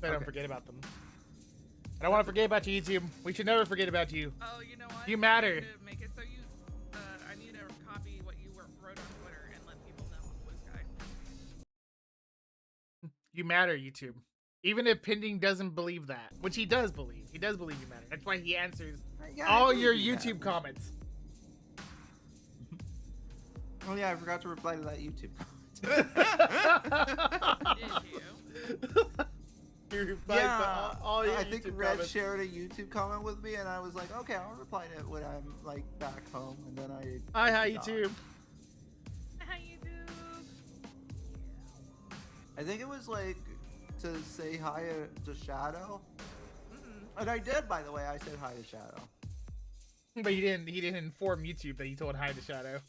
So I don't forget about them. I don't want to forget about you, YouTube. We should never forget about you. Oh, you know what? You matter. I need to make it so you. I need to copy what you wrote on Twitter and let people know I'm Blue Sky. You matter, YouTube. Even if Pending doesn't believe that, which he does believe. He does believe you matter. That's why he answers all your YouTube comments. Oh yeah, I forgot to reply to that YouTube Did you? He replies to all your I think YouTube Red comments. shared a YouTube comment with me, and I was like, okay, I'll reply to it when I'm like back home, and then Hi, YouTube. Hi, YouTube. I think it was like to say hi to Shadow, and I did, by the way. I said hi to Shadow. But he didn't inform YouTube that he told hi to Shadow.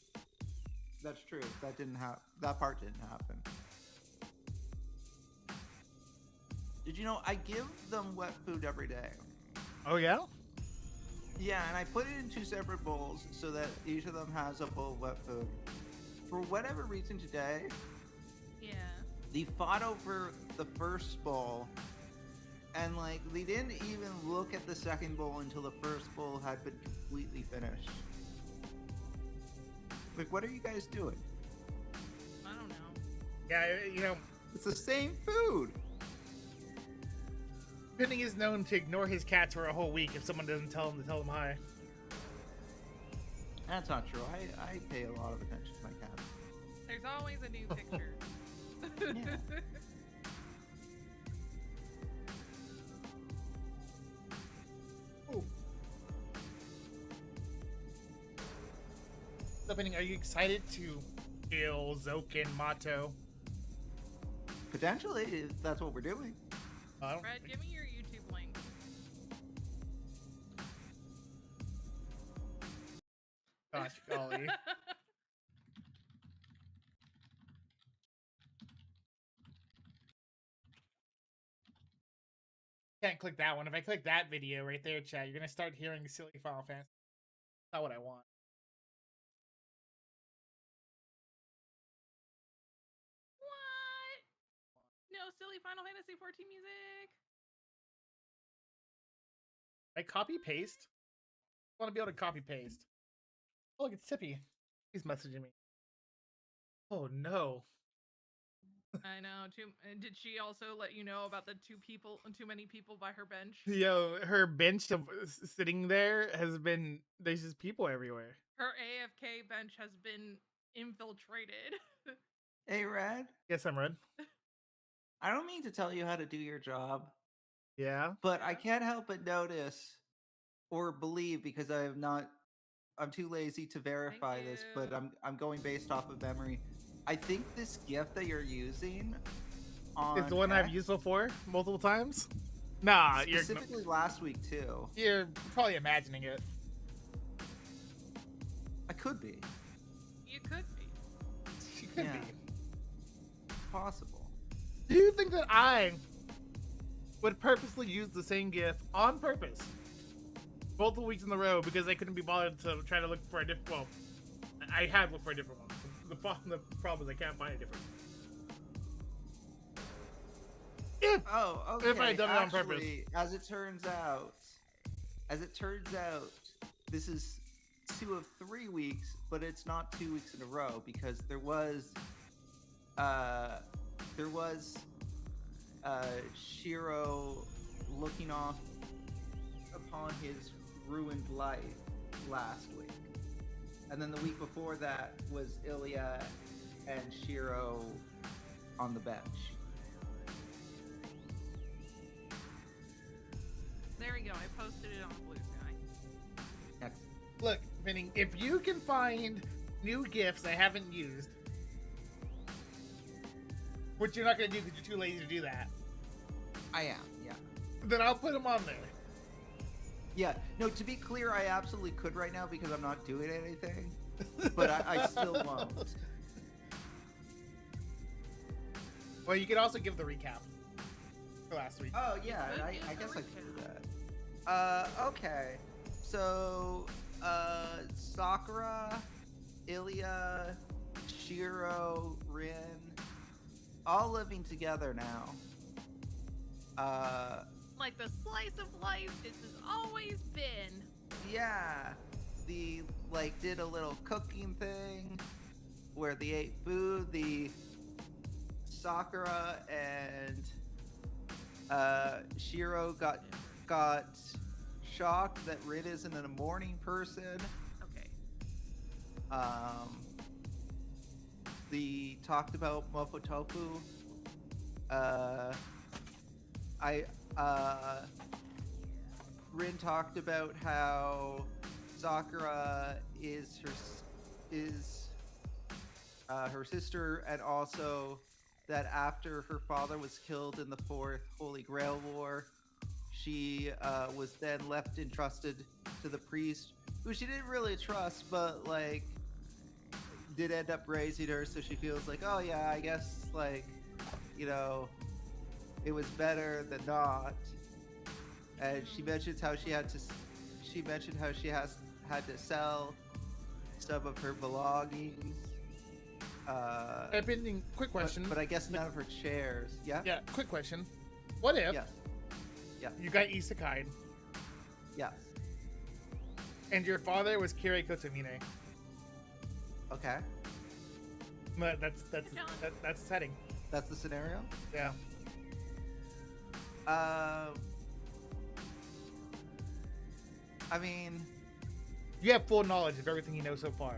That's true. That didn't happen. That part didn't happen. Did you know I give them wet food every day? Oh yeah? Yeah, and I put it in 2 separate bowls so that each of them has a bowl of wet food. For whatever reason today, Yeah. they fought over the first bowl, and like they didn't even look at the second bowl until the first bowl had been completely finished. Like, what are you guys doing? I don't know. Yeah, you know, It's the same food. Pending is known to ignore his cats for a whole week if someone doesn't tell him to tell them hi. That's not true. I pay a lot of attention to my cat. There's always a new picture. Yeah. Ooh. So, Pending, are you excited to kill Zouken Mato? Potentially, if that's what we're doing. I don't Fred, give me your YouTube link. Gosh, golly. Can't click that one. If I click that video right there, chat, you're gonna start hearing silly Final Fantasy. That's not what I want. What? No silly Final Fantasy 14 music. I copy paste. I want to be able to copy paste. Oh, look, it's Tippy. He's messaging me. Oh no. I know. Did she also let you know about the too many people by her bench? Yo, her bench of sitting there has been. There's just people everywhere. Her AFK bench has been infiltrated. Hey, Red. Yes, I'm red. I don't mean to tell you how to do your job, Yeah. but I can't help but notice or believe because I'm too lazy to verify this, but you. I'm going based off of memory. I think this GIF that you're using on It's the one I've X, used before multiple times. Nah, specifically last week too. you're probably imagining it. I could be. You could be. She could Yeah. be. It's possible. Do you think that I would purposely use the same GIF on purpose multiple weeks in a row because I couldn't be bothered to try to look for a different? Well, I had looked for a different one. The problem is I can't find a different one. Oh, okay. If I had done it on purpose. Actually, as it turns out, this is 2 of 3 weeks, but it's not 2 weeks in a row because there was Shiro looking off upon his ruined life last week. And then the week before that was Ilya and Shiro on the bench. There we go. I posted it on Blue Sky. Excellent. Look, Vinny, if you can find new GIFs I haven't used, which you're not going to do because you're too lazy to do that, I am, yeah. then I'll put them on there. Yeah, no, to be clear, I absolutely could right now because I'm not doing anything, but I still won't. Well, you could also give the recap for last week. Oh, yeah, could I give guess the I could do recap. that. Okay. So, Sakura, Ilya, Shiro, Rin, all living together now. Like the slice of life this has always been. Yeah, the like did a little cooking thing where they ate food. The Sakura and Shiro got shocked that Rin isn't a morning person. Okay. They talked about Mofotofu. Rin talked about how Sakura is her sister, and also that after her father was killed in the Fourth Holy Grail War, she was then left entrusted to the priest, who she didn't really trust, but like did end up raising her, so she feels like, oh yeah, I guess like, you know, it was better than not. And she mentions how she had to sell some of her belongings. Quick question. But I guess none of her chairs. Yeah. Yeah. Quick question. What if Yes. Yeah. you got isekai Yes. and your father was Kirei Kotomine? Okay. But that's the setting. That's the scenario. Yeah. I mean, You have full knowledge of everything you know so far.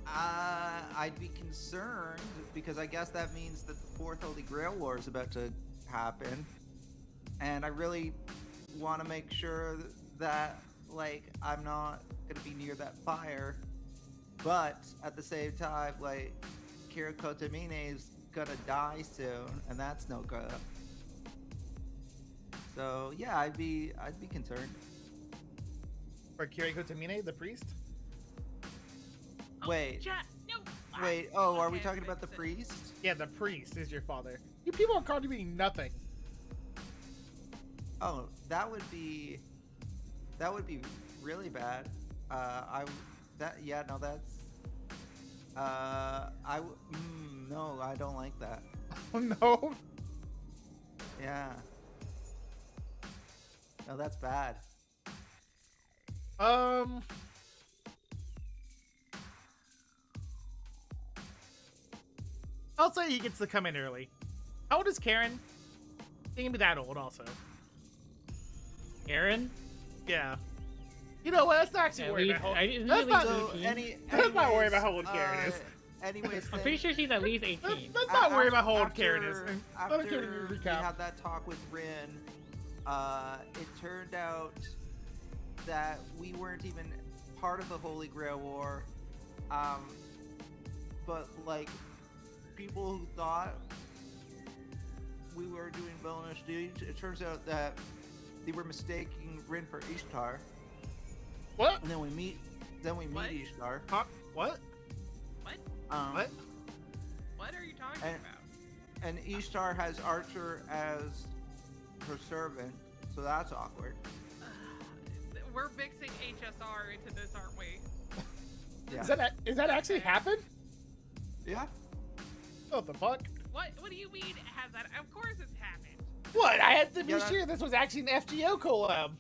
I'd be concerned because I guess that means that the Fourth Holy Grail War is about to happen, and I really want to make sure that like I'm not gonna be near that fire, but at the same time, like Kira Kotomine is gonna die soon, and that's no good. So yeah, I'd be concerned. For Kirei Kotomine, the priest? Wait. Chat. No. Wait, oh, are we Okay, talking about the fix it. priest? Yeah, the priest is your father. You people are contributing nothing. Oh, that would be really bad. No, I don't like that. Oh no. Yeah. No, that's bad. I'll say he gets to come in early. How old is Karen? He can be that old also. Aaron? Yeah. You know what? Let's not actually At worry least, about isn't Let's he not, like So 18? let's not worry about how old Karen is. Anyways, I'm pretty sure she's at least 18. Let's not worry about how old after- Karen is. Let me give you After a we recap. had that talk with Rin, it turned out that we weren't even part of the Holy Grail War. But like people who thought we were doing villainous deeds, it turns out that they were mistaking Rin for Ishtar. What? And then we meet What? Ishtar. Huh? What? What? What? What are you talking And- about? And Ishtar has Archer as her servant, so that's awkward. We're mixing HSR into this, aren't we? Yeah. Is that actually Okay. happened? Yeah. What the fuck? What do you mean it has that? Of course it's happened. What? I had to be Yeah, that- sure this was actually an FGO collab.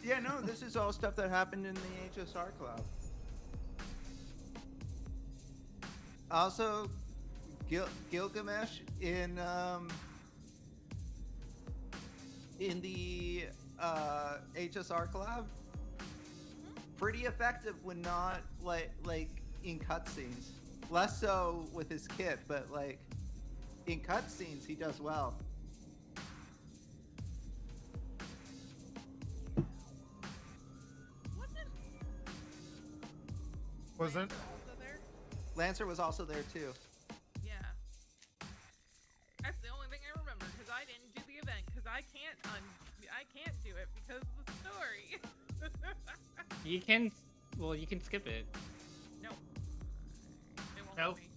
Yeah, no, this is all stuff that happened in the HSR club. Also, Gilgamesh in the HSR collab, pretty effective when not like in cutscenes. Less so with his kit, but like in cutscenes he does well. Wasn't? Also there? Lancer was also there too. Yeah. That's the only thing I remember because I didn't do the event because I can't do it because of the story. You can, well, you can skip it. No. It won't Nope. let me.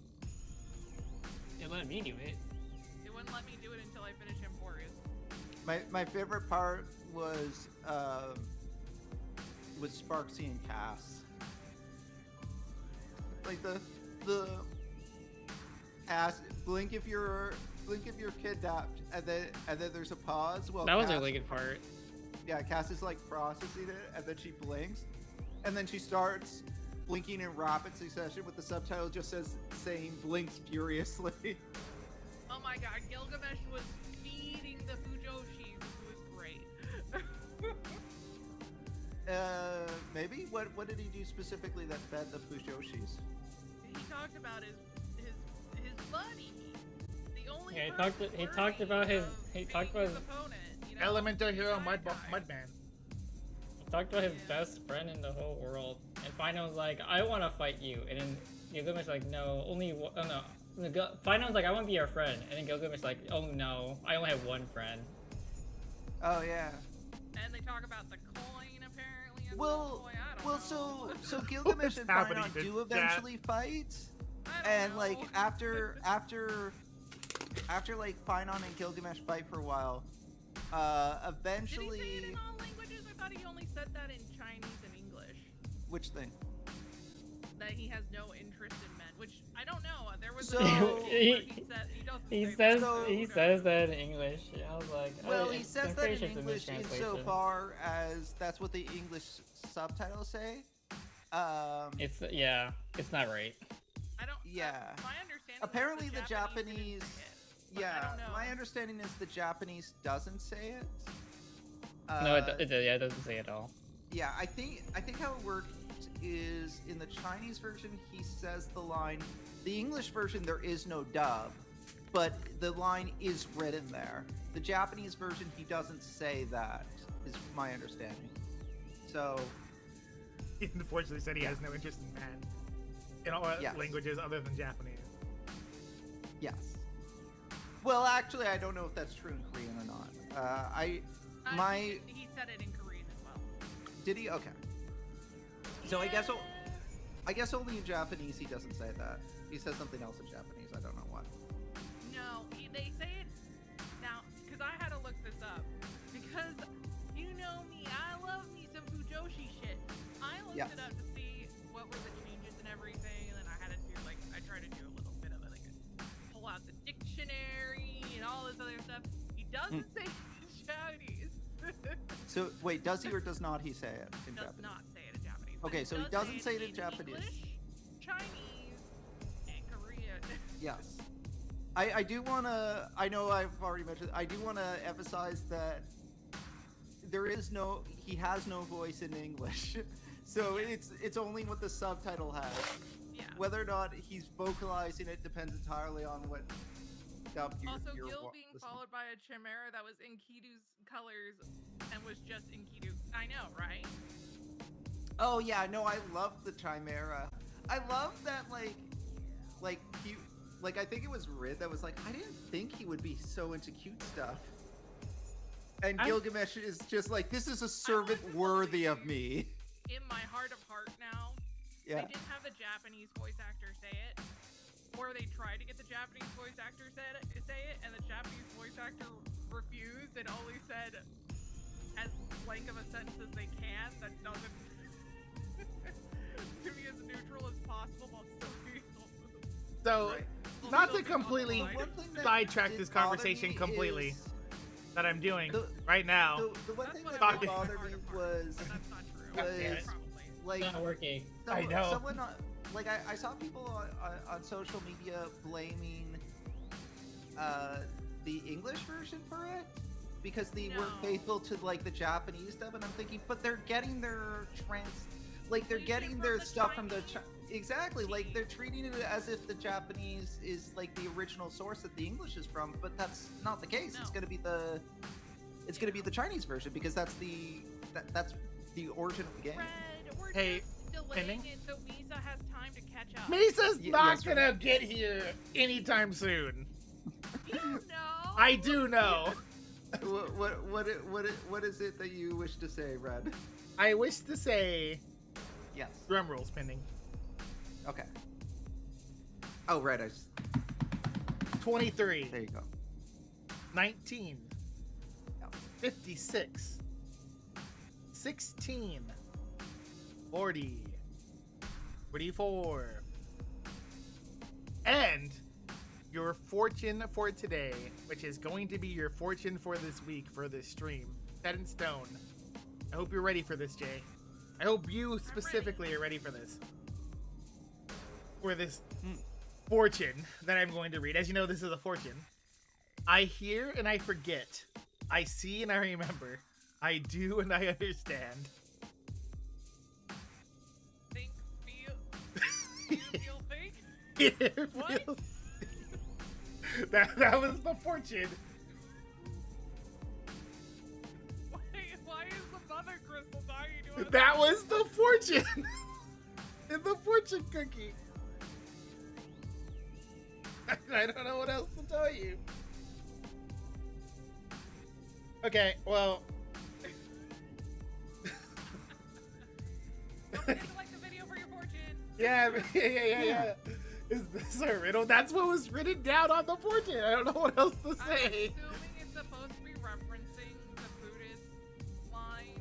It let me do it. It wouldn't let me do it until I finish Emporius. My favorite part was Sparksy and Cass. Like the ask blink if you're blink if you're kidnapped, and then there's a pause. Well, That was a Cass- really good part. Yeah, Cass is like processing it, and then she blinks, and then she starts blinking in rapid succession with the subtitle just saying blinks furiously. Oh my god, Gilgamesh was feeding the Fujoshis. It was great. Maybe? What did he do specifically that fed the Fujoshis? He talked about his buddy. The only Yeah, person he talked about his worthy of talked being about his opponent, you know? Elemental hero Bad guy. Mudman. he talked about his Yeah. best friend in the whole world, and Final was like, "I want to fight you," and then Gilgamesh like, "No, only one." Oh, no. Final was like, "I want to be your friend," and then Gilgamesh like, "Oh no, I only have one friend." Oh yeah. And they talk about the coin apparently. As Well, boy, I don't well, know. so Gilgamesh and happening Finon to do Jack? eventually fight, I don't and know. like after like Finon and Gilgamesh fight for a while, Did he eventually. say it in all languages? I thought he only said that in Chinese and English. Which thing? That he has no interest in men, which I don't know. There was So- a where He- he says He says that in English. Yeah, I was like, Well, oh, he I'm says that pretty in sure it's a English mistranslation. insofar as that's what the English subtitles say. It's it's not right. I don't. Yeah. My understanding. Apparently is the didn't Japanese- say it, but I Yeah, don't know. my understanding is the Japanese doesn't say it. No, it doesn't say it all. Yeah, I think how it worked is in the Chinese version he says the line. The English version there is no dub, but the line is written there. The Japanese version he doesn't say that, is my understanding. So He unfortunately said he has no interest in man in all Yes. languages other than Japanese. yes. Well, actually, I don't know if that's true in Korean or not. He said it in Korean as well. Did he? Okay. So I guess only in Japanese he doesn't say that. He says something else in Japanese. I don't know what. No, they say it now because I had to look this up because you know me, I love me some Fujoshi shit. I looked Yes. it up to see what were the changes and everything, and then I had to do I tried to do a little bit of it, pull out the dictionary and all this other stuff. He doesn't say it in Japanese. So wait, does he or does not he say it in Does Japanese? not say it in Japanese. but Okay, so he does doesn't say it in Japanese. English, Chinese, and Korean. Yes. I do want to, I know I've already mentioned, I do want to emphasize that he has no voice in English. So it's only what the subtitle has. Yeah. Whether or not he's vocalizing it depends entirely on what dub Also, you're Gil being listening. followed by a chimera that was in Kidu's colors and was just in Kidu. I know, right? Oh yeah, no, I love the Chimera. I love that I think it was Rid that was like, I didn't think he would be so into cute stuff. And Gilgamesh is just like, this is a servant worthy of me. In my heart of heart now, Yeah. they didn't have the Japanese voice actor say it, or they tried to get the Japanese voice actor say it, and the Japanese voice actor refused and only said as blank of a sentence as they can that doesn't to be as neutral as possible while still being So, Right. not to Still being on the completely line. One thing that sidetrack did this bother conversation me completely is that I'm doing the- right now. the one That's thing what that I did talking- bother heart me of heart, was but that's not true. was- Probably. like It's not working. I know. someone like I saw people on social media blaming the English version for it because they weren't No. faithful to like the Japanese dub, and I'm thinking, but they're getting their they're They getting get their from the stuff from the Chinese. exactly, like they're treating it as if the Japanese is like the original source that the English is from, but that's not the case. It's No. gonna be the Chinese version because that's the origin of the game. Red, we're Hey, just delaying pending? it so Misa has time to catch up. Misa's Y- not yes, gonna get here anytime soon. You know. I do know. What is it that you wish to say, Red? I wish to say Yes. drum rolls pending. Okay. Oh, Red. 23, There you go. 19, Yeah. 56, 16, 40, 44, and your fortune for today, which is going to be your fortune for this week, for this stream, set in stone. I hope you're ready for this, Jay. I hope you specifically are ready for this. For this fortune that I'm going to read. As you know, this is a fortune. I hear and I forget. I see and I remember. I do and I understand. Think, feel, think? What? That was the fortune. Why is the mother crystal talking to us? That was the fortune. In the fortune cookie. I don't know what else to tell you. Okay, well. Don't forget to like the video for your fortune. Yeah. Is this a riddle? That's what was written down on the fortune. I don't know what else to I'm say. assuming it's supposed to be referencing the Buddhist line.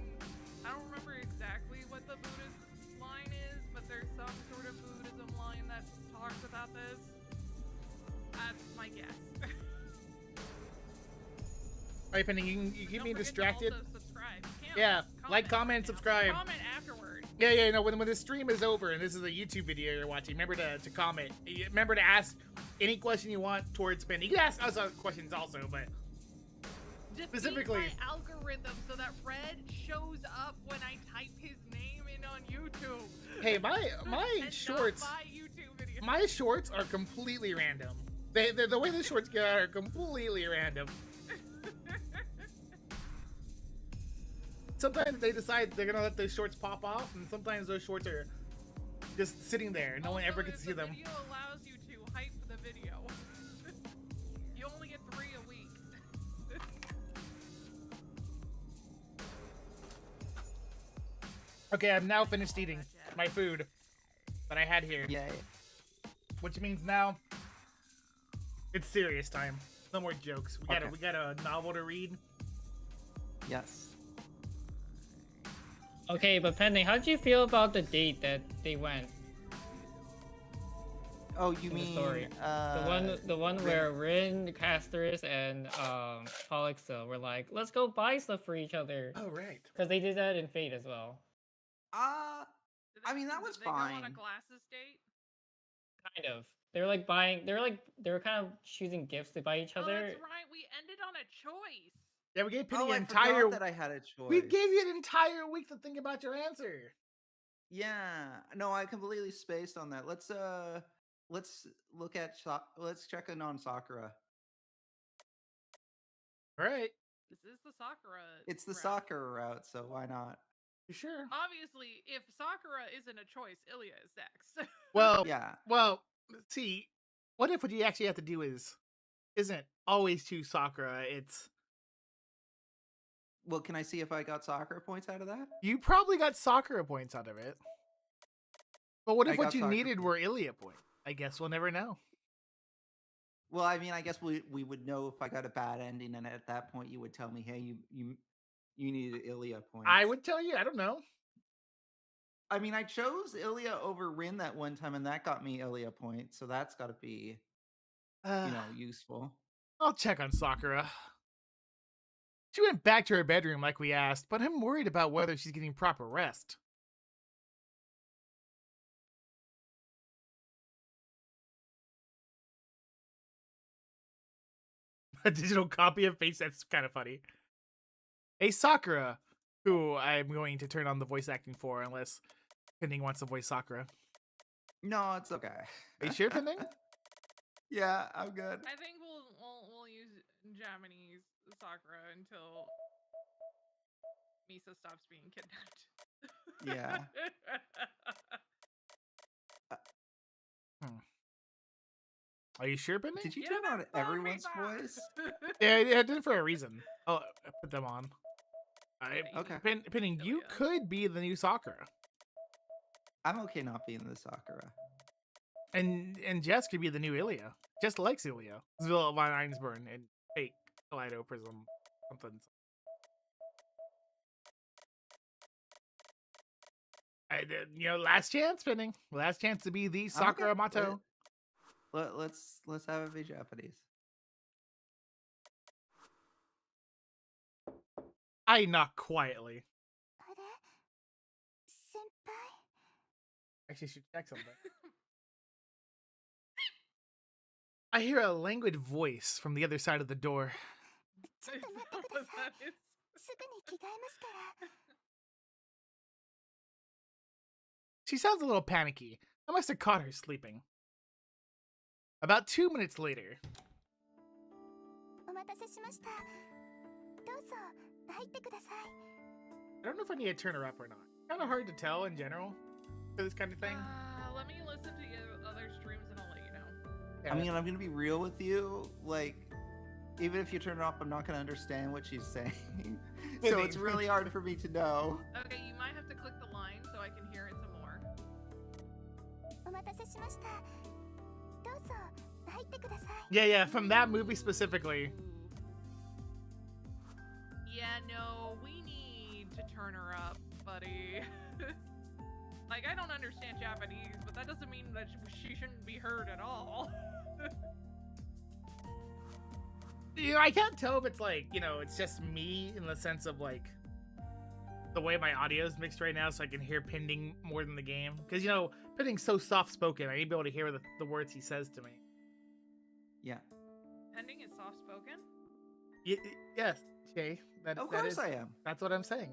I don't remember exactly what the Buddhist line is, but there's some sort of Buddhism line that talks about this. That's my guess. Alright, Penny, you keep Don't me forget to distracted. also subscribe. You can't Yeah, like, comment, and subscribe. Comment afterward. Yeah, no, when the stream is over and this is a YouTube video you're watching, remember to comment. Remember to ask any question you want towards Penny. You can ask us other questions also, but specifically Defeat my algorithm so that Red shows up when I type his name in on YouTube. hey, my And shorts, not my YouTube videos. my shorts are completely random. The way the shorts get out are completely random. Sometimes they decide they're gonna let those shorts pop off, and sometimes those shorts are just sitting there. No one Also, ever gets to see the them. video allows you to hype the video. You only get 3 a week. Okay, I've now finished eating my food that I had here, Yay. which means now it's serious time. No more jokes. We Okay. got a novel to read. Yes. Okay, but Pending, how did you feel about the date that they went? Oh, you In the mean story. The one where Rin, Castorus, and Polyxa were like, let's go buy stuff for each other. Oh right. Because they did that in Fate as well. Did I mean, that did was they go on a fine. glasses date? Kind of. They were like buying. They were kind of choosing gifts to buy each Oh, other. that's right. We ended on a choice. Yeah, we gave Penny Oh, an I entire. forgot that I had a choice. We gave you an entire week to think about your answer. Yeah. No, I completely spaced on that. Let's look at let's check in on Sakura. All right. This is the Sakura. It's the route. Sakura route, so why not? You sure? Obviously, if Sakura isn't a choice, Ilya is next. Well, Yeah. Well, see, what if what you actually have to do isn't always choose Sakura? It's Well, can I see if I got Sakura points out of that? you probably got Sakura points out of it. But what I if what got you Sakura needed points. were Ilya points? I guess we'll never know. Well, I mean, I guess we would know if I got a bad ending, and at that point, you would tell me, "Hey, you needed Ilya points." I would tell you. I don't know. I mean, I chose Ilya over Rin that one time, and that got me Ilya points, so that's got to be, useful. I'll check on Sakura. She went back to her bedroom like we asked, but I'm worried about whether she's getting proper rest. A digital copy of Face, that's kind of funny. Hey, Sakura, who I'm going to turn on the voice acting for unless Pending wants to voice Sakura. No, it's okay. Are you sure, Pending? Yeah, I'm good. I think we'll use Japanese Sakura until Misa stops being kidnapped. Yeah. Are you sure, Pending? Did you Get turn that on phone, everyone's Misa! voice? Yeah, I did it for a reason. Oh, I put them on. Okay. Pending, you Ilya. could be the new Sakura. I'm okay not being the Sakura. And Jess could be the new Ilya. Jess likes Ilya. Zvilla von Einsborn and fake Kaleido Prism something. Last chance, Pending. Last chance to be the I'm okay Sakura with Mato. it. Let's have it be Japanese. I knock quietly. あれ先輩 Actually, I should check something. I hear a languid voice from the other side of the door. ちょっと待ってくださいすぐに着替えますから She sounds a little panicky. I must have caught her sleeping. About 2 minutes later. お待たせしましたどうぞ入ってください I don't know if I need to turn her up or not. Kind of hard to tell in general for this kind of thing. Let me listen to your other streams and I'll let you know. I mean, I'm gonna be real with you. Like, even if you turn it off, I'm not gonna understand what she's saying. So it's really hard for me to know. Okay, you might have to click the line so I can hear it some more. お待たせしましたどうぞ入ってください Yeah, from that movie specifically. Yeah, no, we need to turn her up, buddy. Like, I don't understand Japanese, but that doesn't mean that she shouldn't be heard at all. You know, I can't tell if it's like, you know, it's just me in the sense of like the way my audio is mixed right now, so I can hear Pending more than the game. Because, you know, Pending's so soft spoken, I need to be able to hear the words he says to me. Yeah. Pending is soft spoken? Yes, Shay. Of course I am. That's what I'm saying.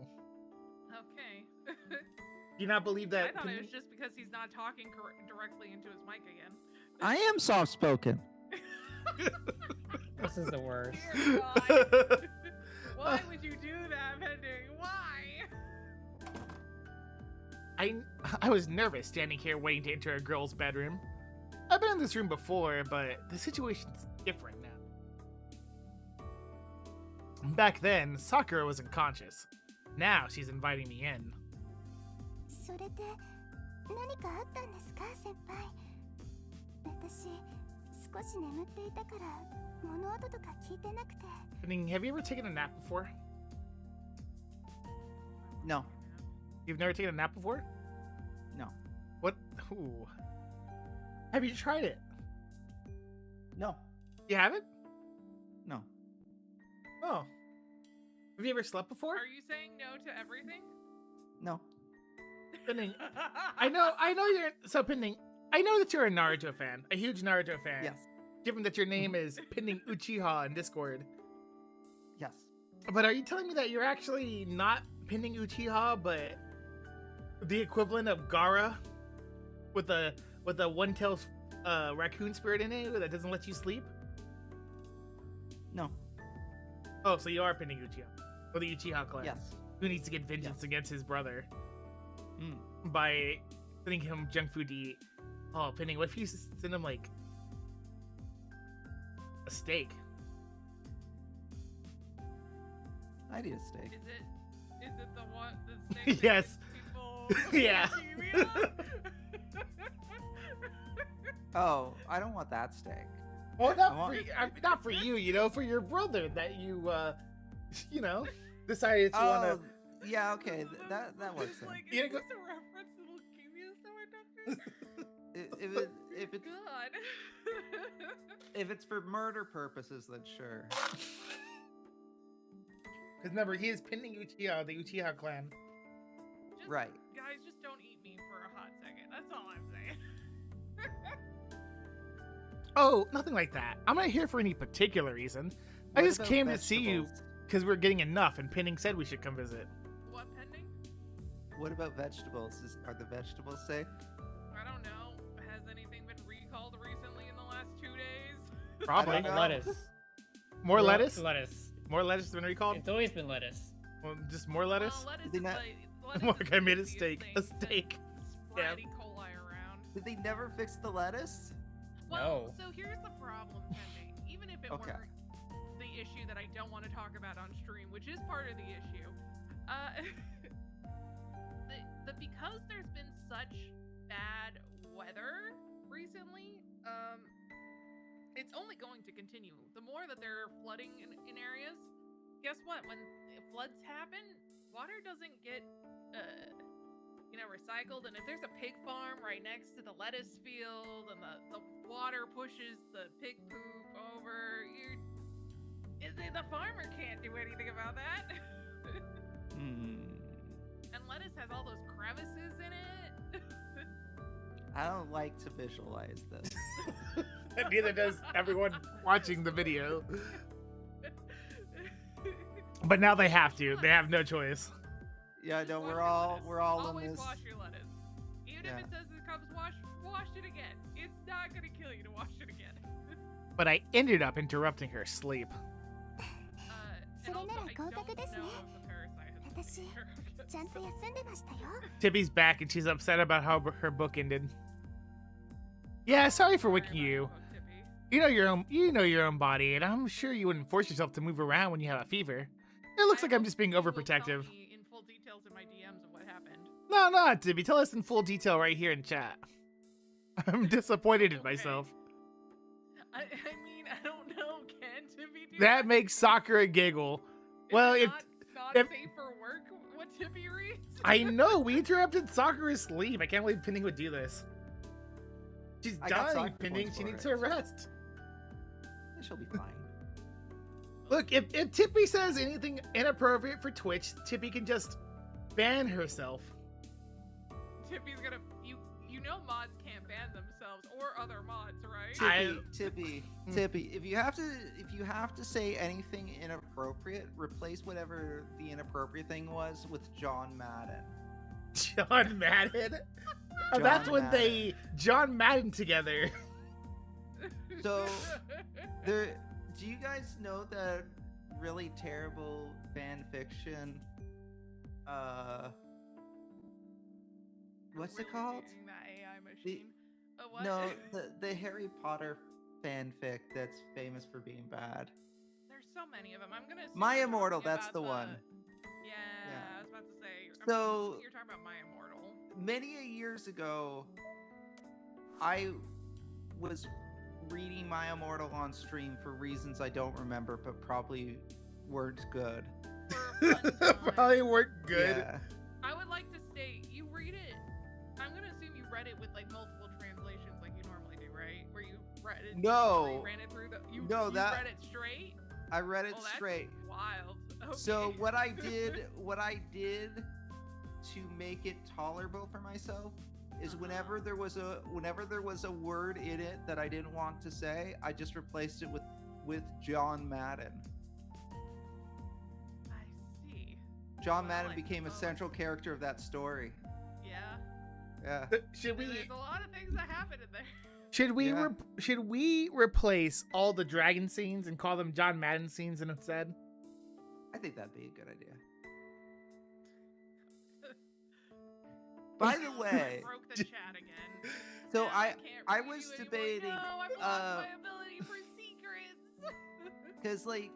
Okay. Do you not believe that? I thought it was just because he's not talking directly into his mic again. I am soft spoken. This is the worst. Dear God. Why would you do that, Pending? Why? I was nervous standing here waiting to enter a girl's bedroom. I've been in this room before, but the situation's different now. Back then, Sakura was unconscious. Now she's inviting me in. それで何かあったんですか先輩私少し眠っていたから物音とか聞いてなくて Pending, have you ever taken a nap before? No. You've never taken a nap before? No. What? Ooh. Have you tried it? No. You haven't? No. Oh. Have you ever slept before? Are you saying no to everything? No. Pending, I know you're so Pending. I know that you're a Naruto fan, a huge Naruto fan. Yes. Given that your name is Pending Uchiha in Discord. Yes. But are you telling me that you're actually not Pending Uchiha, but the equivalent of Gaara with a one-tailed raccoon spirit in it that doesn't let you sleep? No. Oh, so you are Pending Uchiha, or the Uchiha clan? Yes. Who needs to get vengeance against his brother Mm. by sending him junk food to eat? Oh, Pending, what if you send him like a steak? I need a steak. Is it the one the steak that Yes. gets people Yeah. leukemia? Oh, I don't want that steak. Well, I not for you, you know, for your brother that you, you know, decided to Oh, want yeah, okay. That works It's then. like, You is go- this a reference to leukemia, Summer Doctor? If it's God. if it's for murder purposes, then sure. Because remember, he is Pending Uchiha, the Uchiha clan. Just, Right. Guys, just don't eat me for a hot second. That's all I'm saying. Oh, nothing like that. I'm not here for any particular reason. I What just about came to see you vegetables? because we're getting enough, and Pending said we should come visit. What, Pending? What about vegetables? Are the vegetables safe? I don't know. Has anything been recalled recently in the last 2 days? Probably. I don't know. Lettuce. More Real lettuce? Lettuce. More lettuce than recalled? It's always been lettuce. Well, just more lettuce? Well, lettuce Did they is not- lettuce Mark, is I made a the easiest steak. thing A to steak. Spread Yeah. E. coli around. Did they never fix the lettuce? Well, No. so here's the problem, Pending. Even if it Okay. weren't the issue that I don't want to talk about on stream, which is part of the issue, because there's been such bad weather recently, it's only going to continue. The more that there are flooding in areas, guess what? When floods happen, water doesn't get recycled, and if there's a pig farm right next to the lettuce field and the water pushes the pig poop over, the farmer can't do anything about that. And lettuce has all those crevices in it. I don't like to visualize this. And neither does everyone watching the video. But now they have to. They have no choice. Yeah, no, Wash we're your all lettuce. we're all in Always this. wash your lettuce. Even if it says it comes wash it again. It's not gonna kill you to wash it again. But I ended up interrupting her sleep. And also, I don't know それなら合格ですね。 if the parasite has 私ちゃんと休んでましたよ。 Tibby's back and she's upset about how her book ended. Yeah, sorry for waking you. You know your own body, and I'm sure you wouldn't force yourself to move around when you have a fever. It looks like I'm just being overprotective. In full details in my DMs of what happened. No, Tibby, tell us in full detail right here in chat. I'm disappointed in myself. I mean, I don't know. Can Tibby do That makes Sakura giggle. Is Well, it if not if- safe for work, what Tibby reads? I know we interrupted Sakura's sleep. I can't believe Pinning would do this. She's I got dying, Sakura Pinning. points She for needs it. her rest. She'll be fine. Look, if Tippy says anything inappropriate for Twitch, Tippy can just ban herself. Tippy's gonna. You know mods can't ban themselves or other mods, right? Tippy. If you have to say anything inappropriate, replace whatever the inappropriate thing was with John Madden. John Madden? Oh, John that's when Madden. they John Madden together. So do you guys know that really terrible fan fiction? What's it called? Replicating that AI machine. What? No, the Harry Potter fanfic that's famous for being bad. There's so many of them. I'm gonna. assume My you're Immortal, talking that's about the one. Yeah, Yeah. I was about to say. So- you're talking about My Immortal. Many years ago, I was reading My Immortal on stream for reasons I don't remember, but probably weren't good. For a fun time. Probably weren't good. Yeah. I would like to state you read it. I'm gonna assume you read it with like multiple translations, like you normally do, right? Where you read it. No. You ran it through the. You that- read it straight. I read it Oh, that's straight. Wild. Okay. So what I did to make it tolerable for myself is whenever there was a word in it that I didn't want to say, I just replaced it with John Madden. I see. John Well, Madden I became a suppose. central character of that story. Yeah. Yeah. Should we There's a lot of things that happen in there. Yeah. should we replace all the dragon scenes and call them John Madden scenes instead? I think that'd be a good idea. By the way, Broke the chat again. so Now I can't I read was you anymore. debating, No, I've lost my ability for secrets. because like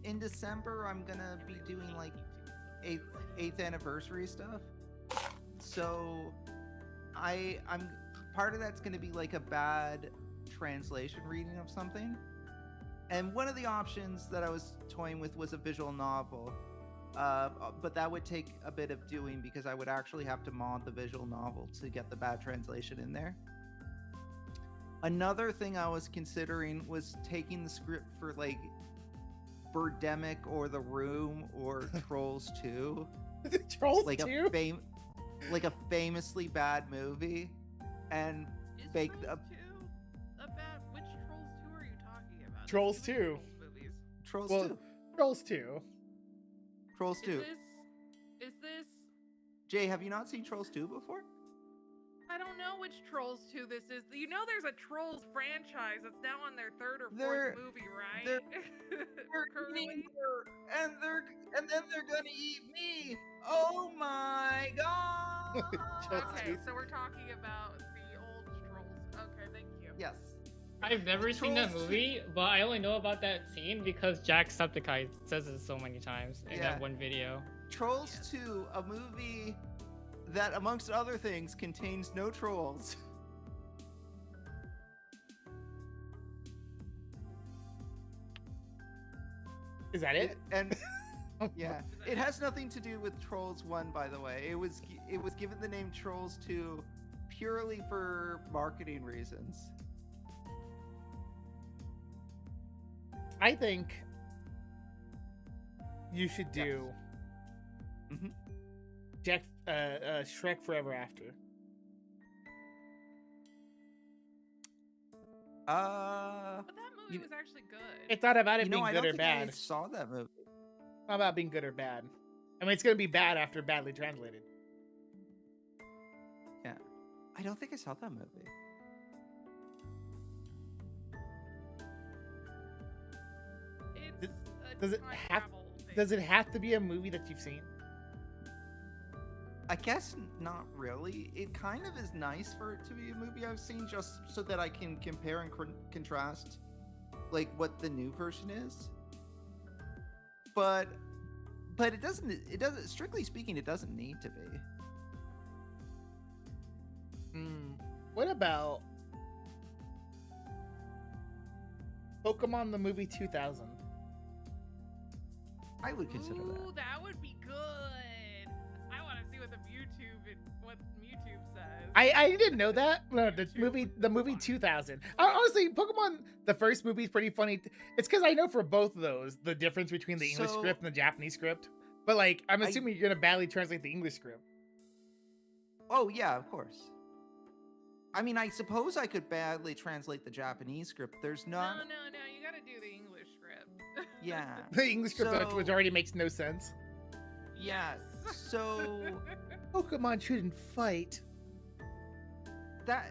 in December I'm gonna be doing like eighth anniversary stuff. So I'm part of that's gonna be like a bad translation reading of something. And one of the options that I was toying with was a visual novel. But that would take a bit of doing because I would actually have to mod the visual novel to get the bad translation in there. Another thing I was considering was taking the script for like Birdemic or The Room or Trolls 2, Trolls like too? like a famously bad movie, and Is fake Trolls 2 about which Trolls 2 are you talking about? Trolls There's too many 2. Trolls movies. Trolls Well, 2. Trolls 2. Trolls 2. Is this? Jay, have you not seen Trolls 2 before? I don't know which Trolls 2 this is. You know, there's a Trolls franchise that's now on their third or They're- fourth movie, right? They're Currently. eating her, and then they're gonna eat me. Oh my god! Okay, so we're talking about the old Trolls. Okay, thank you. Yes. I've never seen that Trolls movie, but I only know about that scene because Jacksepticeye says it so many times in Yeah. that one video. Trolls Yes. 2, a movie that, amongst other things, contains no trolls. Is that it? And Yeah, it has nothing to do with Trolls 1, by the way. It was given the name Trolls 2 purely for marketing reasons. I think you should do Mhm. Shrek Forever After. But that movie You- was actually good. It's not about it You know, being I good don't or think I bad. saw that movie. It's not about being good or bad. I mean, it's gonna be bad after badly translated. Yeah, I don't think I saw that movie. It's a Does it time have- travel thing. Does it have to be a movie that you've seen? I guess not really. It kind of is nice for it to be a movie I've seen, just so that I can compare and contrast, like what the new version is. But it doesn't. It doesn't. Strictly speaking, it doesn't need to be. What about Pokemon the movie 2000? I would consider Ooh, that. that would be good. I want to see what what Mewtwo says. I didn't know that. No, the Mewtwo. movie 2000. Honestly, Pokemon the first movie is pretty funny. It's because I know for both of those the difference between the English So- script and the Japanese script. But like, I'm I- assuming you're gonna badly translate the English script. Oh yeah, of course. I mean, I suppose I could badly translate the Japanese script. There's No, not. you gotta do the English script. Yeah. The English script, So- which already makes no sense. Yeah. Yes. So Pokemon shouldn't fight.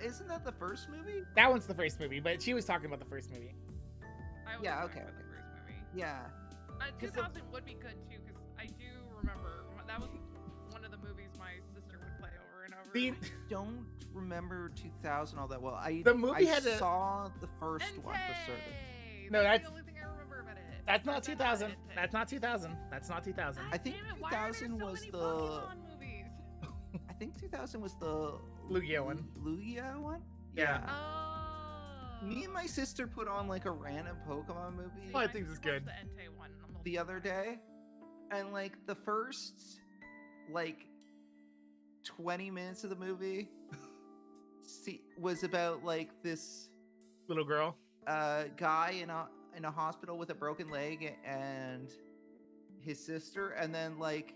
isn't that the first movie? That one's the first movie, but she was talking about the first movie. I was Yeah, talking okay, about the okay. first movie. Yeah. 'Cause the- 2000 would be good too, because I do remember that was one of the movies my sister would play over and over. The Don't remember 2000 all that well. The movie I had a- saw the first one for certain. Entei! No, that's- the only thing I remember about it. That's not Or is that 2000. Entei? That's not 2000. That's not 2000. I think Damn it, why are there 2000 so was many the- Pokemon movies? I think 2000 was the Lugia one. Lugia one? Yeah. Oh. Me and my sister put on like a random Pokemon movie Oh, I My think this is sister watched good. The Entei one almost the other all day, and like the first like 20 minutes of the movie was about like this Little girl. guy in a hospital with a broken leg and his sister, and then like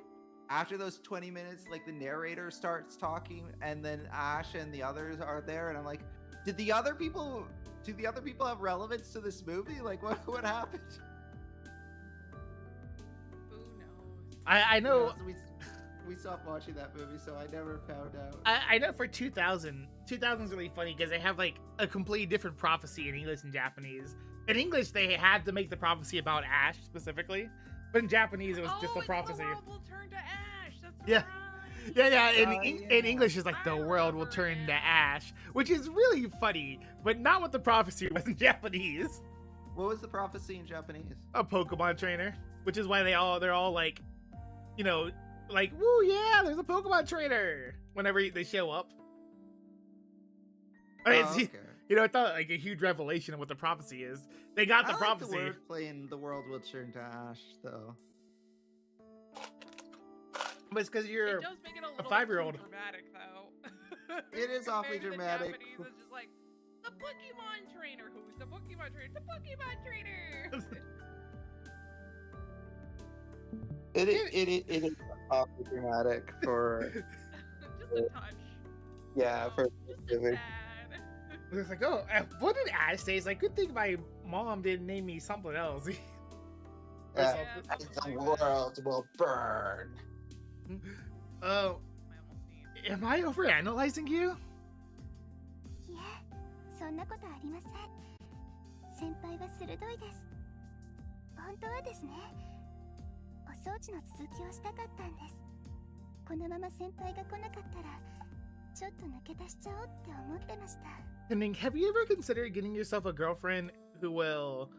after those 20 minutes, like the narrator starts talking, and then Ash and the others are there, and I'm like, do the other people have relevance to this movie? Like what happened? Who knows? I know. So we stopped watching that movie, so I never found out. I know for 2000 is really funny because they have like a completely different prophecy in English and Japanese. In English, they had to make the prophecy about Ash specifically, but in Japanese, it was just a it's prophecy. The world will turn to ash. That's Yeah. right. Yeah. In Yeah. English, it's like the I world will remember turn to it. ash, which is really funny, but not what the prophecy was in Japanese. What was the prophecy in Japanese? A Pokemon trainer, which is why they're all like, you know, like, woo, yeah, there's a Pokemon trainer whenever they show up. I mean, Oh, it's- okay. You know, I thought like a huge revelation of what the prophecy is. They got the I like prophecy. the word playing the world will turn to ash, though. But it's because you're It does make it a little 5-year-old. too dramatic, though. It is awfully Compared to dramatic. Japanese, it's just like the Pokemon trainer. Who's the Pokemon trainer? The Pokemon trainer. It is awfully dramatic for Just a touch. Just a tad. it's like, oh, what did Ash say? It's like, good thing my mom didn't name me something else. Or Yeah, something. something like that. will burn. Oh, I almost sneezed. am I overanalyzing you? いえ、そんなことありません。先輩は鋭いです。本当はですね、お掃除の続きをしたかったんです。このまま先輩が来なかったら、ちょっと抜け出しちゃおうって思ってました。 And have you ever considered getting yourself a girlfriend who will,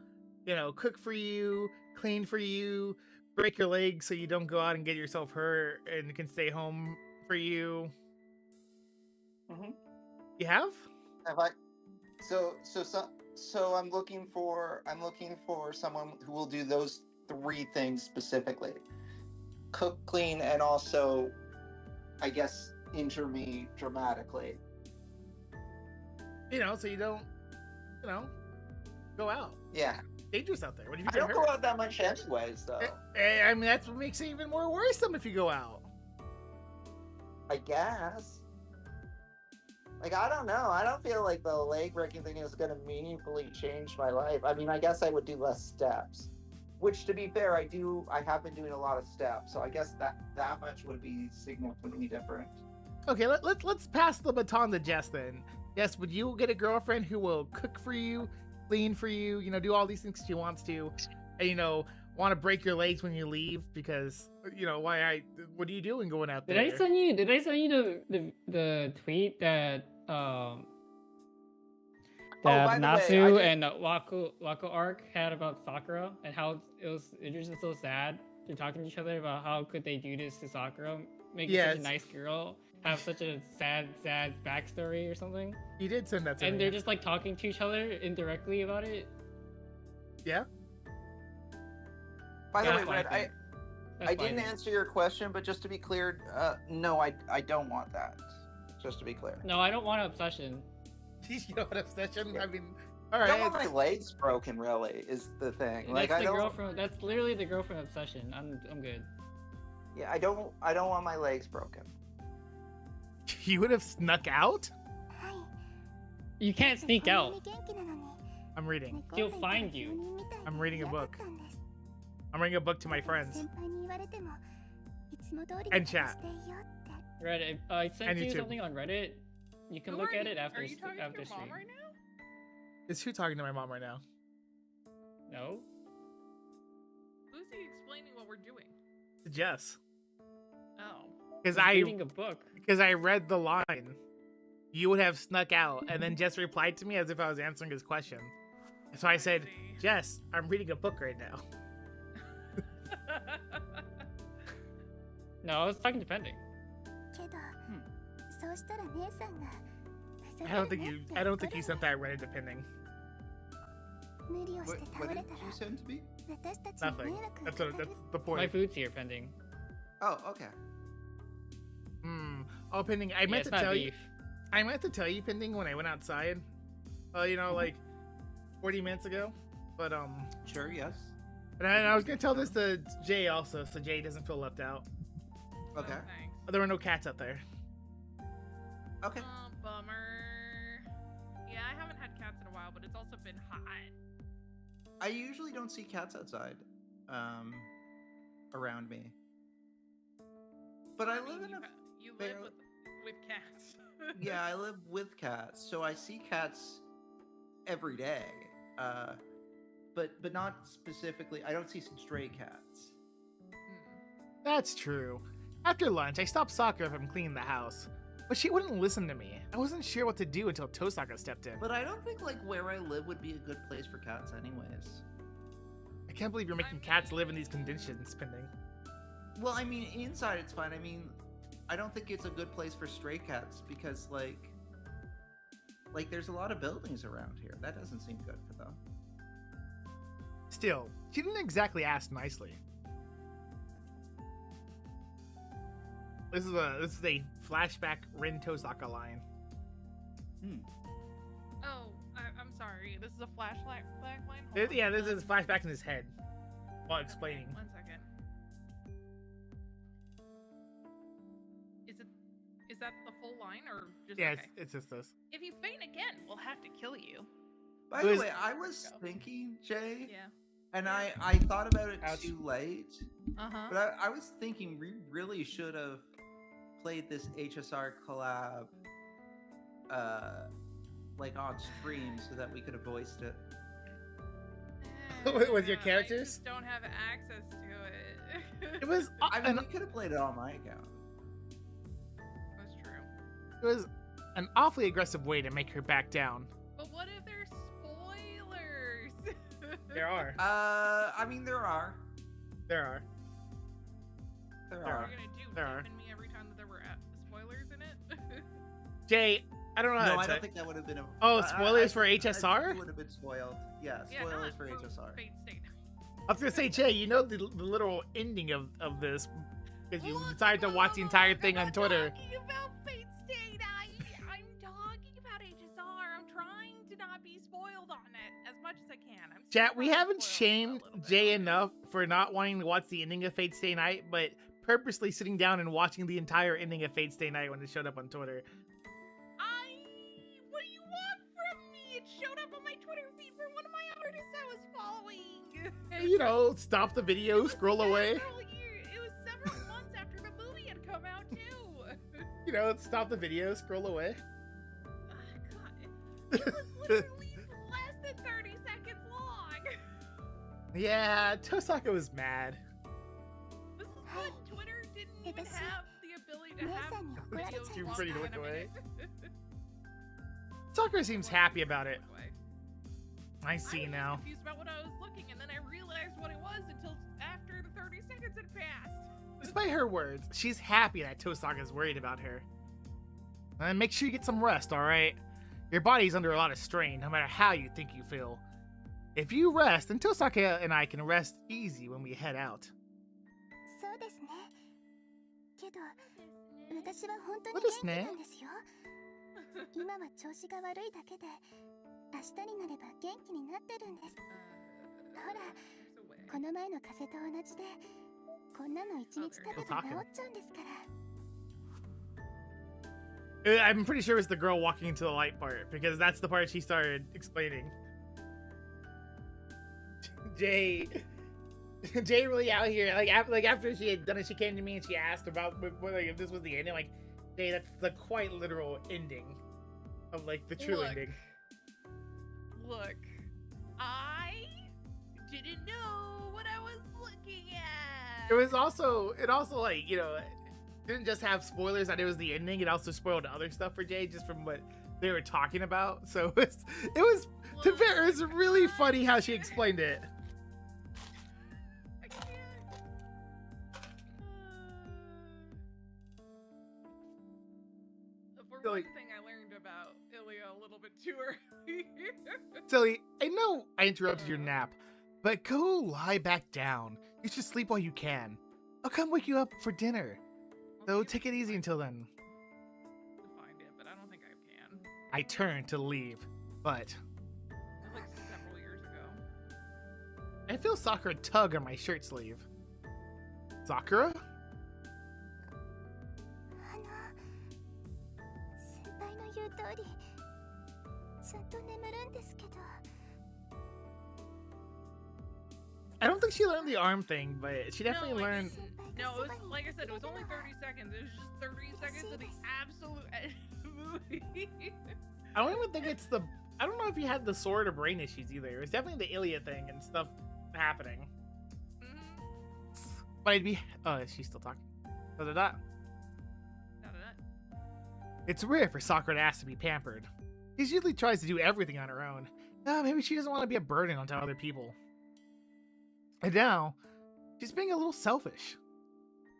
you know, cook for you, clean for you, break your legs so you don't go out and get yourself hurt and can stay home for you? Mhm. You have? Have I? So I'm looking for someone who will do those three things specifically. cook, clean, and also, I guess, injure me dramatically. You know, so you don't, you know, go out. Yeah. Dangerous out there. What if you I get don't hurt? go out that much anyways, though. I mean, that's what makes it even more worrisome if you go out. I guess. Like, I don't know. I don't feel like the leg breaking thing is going to meaningfully change my life. I mean, I guess I would do less steps. Which, to be fair, I have been doing a lot of steps, so I guess that much would be significantly different. Okay, let's pass the baton to Jess then. Jess, would you get a girlfriend who will cook for you, clean for you, you know, do all these things she wants to, and, you know, want to break your legs when you leave because, you know, what are you doing going out there? Did I send you the tweet that by the way, Nasu and Wako arc had about Sakura and how it was just so sad. They're talking to each other about how could they do this to Sakura, make her such a nice girl, have such a sad backstory or something. You did send that to me. And they're just like talking to each other indirectly about it. Yeah. By the way, That's my Red, thing. That's I my didn't thing. answer your question, but just to be clear, no, I don't want that. Just to be clear. No, I don't want an obsession. You know what obsession? Yeah. I mean, all I right. don't want my legs broken, really, is the thing. Like, That's I the don't. girl from. That's literally the girl from Obsession. I'm good. Yeah, I don't want my legs broken. You would have snuck out? はい You can't sneak こんな out. に元気なのに I'm reading. 猫がいたら He'll find you. 病人みたいに I'm reading a 嫌だっ book. たんです I'm reading a book to my だから friends. 先輩に言われてもいつも通り And に chat. していいよって Reddit. I sent And you YouTube. something on Reddit. You can Who look are at you- it after Are you talking after to your mom stream. right now? Is who talking to my mom right now? No. Who's he explaining what we're doing? Jess. Oh. Because I'm I reading a book. read the line. You would have snuck out, and then Jess replied to me as if I was answering his question. So I said, see. Jess, I'm reading a book right now. No, I was talking to Pending. けどそうしたら姉さんがふざ I け don't る think ね you って I don't 怒 think る you sent that Reddit depending. 無理をして倒 What れ did たら you send to me? 私たちに Nothing. 迷惑が That's かか what, る that's the My point. food's here, Pending. Oh, okay. Oh, pending. I Yeah, meant it's to not tell beef. you. I meant to tell you, pending, when I went outside. You know, like 40 minutes ago. But Sure, yes. and I was gonna tell this to Jay also, so Jay doesn't feel left out. Okay. Oh, thanks. There were no cats out there. Okay. Oh, bummer. Yeah, I haven't had cats in a while, but it's also been hot. I usually don't see cats outside, around me. But I live in a You live fair- with cats. yeah, I live with cats, so I see cats every day. But not specifically. I don't see stray cats. That's true. After lunch, I stopped Sakura from cleaning the house, but she wouldn't listen to me. I wasn't sure what to do until Tosaka stepped in. But I don't think like where I live would be a good place for cats, anyways. I can't believe you're making cats live in these conditions, pending. Well, I mean, inside it's fine. I mean, I don't think it's a good place for stray cats because like there's a lot of buildings around here. That doesn't seem good for them. Still, she didn't exactly ask nicely. This is a flashback Rin Tosaka line. Oh, I'm sorry. This is a flashlight line. Yeah, this is flashback in his head while explaining. One second. Is that the full line or just Yeah, okay? it's just this. If you faint again, we'll have to kill you. By It the was- way, I was thinking, Jay, Yeah. and I thought about it Ouch. too late, Uh-huh. but I was thinking we really should have played this HSR collab, like on stream so that we could have voiced it. With your I characters? just don't have access to it. It was I mean, an, we could have played it on my account. That's true. it was an awfully aggressive way to make her back down. But what if there's spoilers? There are. I mean, there are. There are. There What are are. you gonna do? There are. Deafen me every time that there were spoilers in it? Jay, I don't know how No, to I tell- don't think that would have been a. Oh, I- spoilers for I think HSR? it would have been spoiled. Yeah, Yeah, spoilers not for HSR. Fate State. I was gonna say, Jay, you know the literal ending of this. because you Look, decided to watch the entire thing on Twitter. I'm not talking about Fate Stay Night. I'm talking about HSR. I'm trying to not be spoiled on it as much as I can. I'm still Chat, we probably haven't spoiled shamed a little bit Jay on it. enough for not wanting to watch the ending of Fate Stay Night, but purposely sitting down and watching the entire ending of Fate Stay Night when it showed up on Twitter. What do you want from me? It showed up on my Twitter feed for one of my artists I was following. You know, stop the video, scroll away. It was several months after the movie had come out too. You know, stop the video, scroll away. God, it was literally less than 30 seconds long. Yeah, Tosaka was mad. This is when Twitter didn't even have the ability to have videos Too longer pretty to than look a away. minute. Sakura seems happy about it. I see I was now. confused about what I was looking, and then I realized what it was until after the 30 seconds had passed. Despite her words, she's happy that Tosaka's worried about her. And make sure you get some rest, alright? Your body's under a lot of strain, no matter how you think you feel. If you rest, then Tosaka and I can rest easy when we head out. そうですね。けど、私は本当にそうですね。元気なんですよ。今は調子が悪いだけで、明日になれば元気になってるんです。ほら、この前の風邪と同じで、こんなの一日食べて治っちゃうんですから。I'm pretty sure it's the girl walking into the light part, because that's the part she started explaining. Jay really out here, like after she had done it, she came to me and she asked about like, if this was the ending. Like, Jay, that's the quite literal ending of like the true ending. Look, I didn't know what I was looking at. It also like, you know, didn't just have spoilers that it was the ending. It also spoiled other stuff for Jay just from what they were talking about. So it was to be fair, it's really funny how she explained it. I can't. For one thing, I learned about Ilya a little bit too early. Silly, I know I interrupted your nap, but go lie back down. You should sleep while you can. I'll come wake you up for dinner. So take it easy until then. Find it, but I don't think I can. I turned to leave, but It was like several years ago. I feel Sakura tug on my shirt sleeve. Sakura? 先輩の言う通り、ちゃんと眠るんですけど。 I don't think she learned the arm thing, but she definitely learned. No, it was like I said, it was only 30 seconds. It was just 30 seconds of the absolute end of the movie. I don't even think it's the. I don't know if he had the sword or brain issues either. It was definitely the Ilya thing and stuff happening. But I'd be. Oh, she's still talking. Other than that, it's rare for Sakura to ask to be pampered. She usually tries to do everything on her own. Maybe she doesn't want to be a burden onto other people. And now, she's being a little selfish.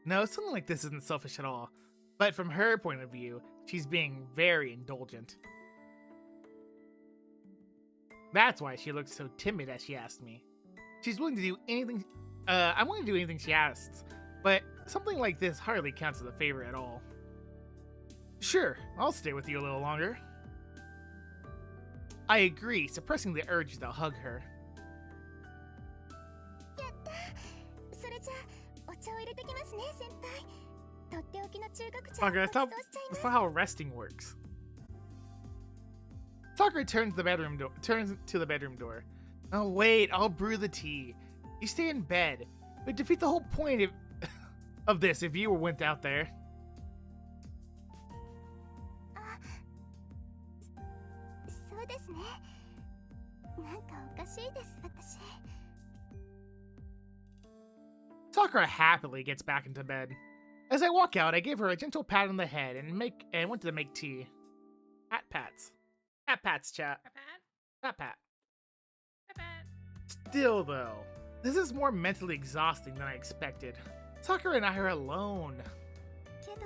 No, something like this isn't selfish at all. But from her point of view, she's being very indulgent. That's why she looks so timid as she asked me. She's willing to do anything. I'm willing to do anything she asks, but something like this hardly counts as a favor at all. Sure, I'll stay with you a little longer. I agree, suppressing the urge to hug her. やった。それじゃあ、お茶を入れてきますね、先輩。とっておきの中国茶を Sakura, ごちそうしちゃいます。 that's not how resting works. Sakura turns to the bedroom door. Oh wait, I'll brew the tea. You stay in bed. It would defeat the whole point of this if you went out there. あ、そうですね。なんかおかしいです、私。 Sakura happily gets back into bed. As I walk out, I give her a gentle pat on the head and went to make tea. Pat pats. Pat pats, chat. Pat pat. Still though, this is more mentally exhausting than I expected. Sakura and I are alone. けど、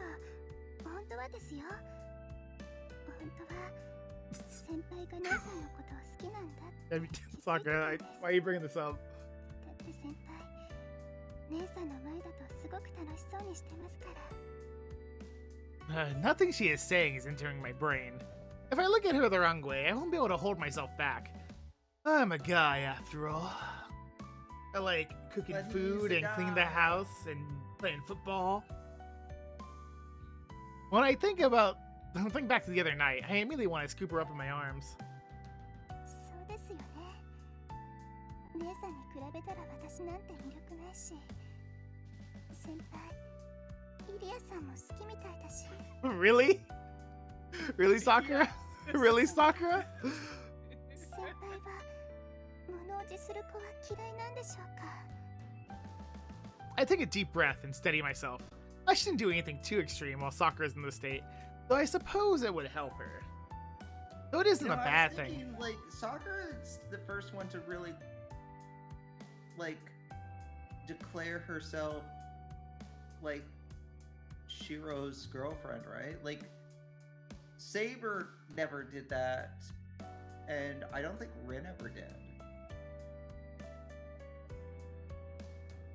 本当はですよ。本当は、先輩が姉さんのことを好きなんだって。 Sakura, why are you bringing this up? だって先輩、姉さんの前だとすごく楽しそうにしてますから。Nothing she is saying is entering my brain. If I look at her the wrong way, I won't be able to hold myself back. I'm a guy, after all. I like cooking But he's food a and cleaning the guy. house and playing football. When I think back to the other night, I immediately want to scoop her up in my arms. そうですよね。姉さんに比べたら私なんて魅力ないし。先輩、イリアさんも好きみたいだし。Really? Really, Sakura? Really, Sakura? 先輩は物おじする子は嫌いなんでしょうか。 I take a deep breath and steady myself. I shouldn't do anything too extreme while Sakura's in this state, though I suppose it would help her. Though it isn't You know, a I bad was thing. thinking, like, Sakura's the first one to really, like, declare herself, like, Shiro's girlfriend, right? Like, Saber never did that, and I don't think Rin ever did.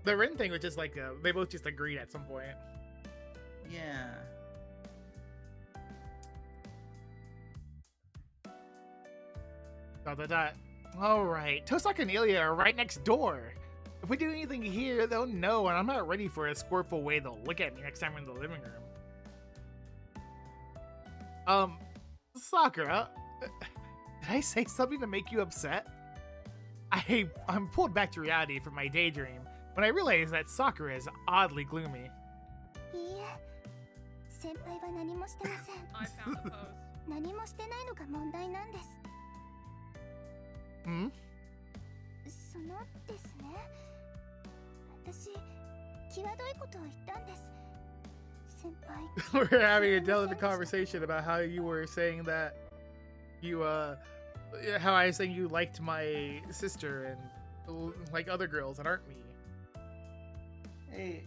The Rin thing was just like, they both just agreed at some point. Yeah. Alright, Tosaka and Ilya are right next door. If we do anything here, they'll know, and I'm not ready for a scornful way they'll look at me next time we're in the living room. Sakura, did I say something to make you upset? I'm pulled back to reality from my daydream when I realize that Sakura is oddly gloomy. いいえ、先輩は何もしてません。 I found the post. 何もしてないのが問題なんです。 Hmm? そのですね。私、際どいことを言ったんです。先輩。 We're having a delicate conversation about how you were saying that how I was saying you liked my sister and like other girls that aren't me. Hey,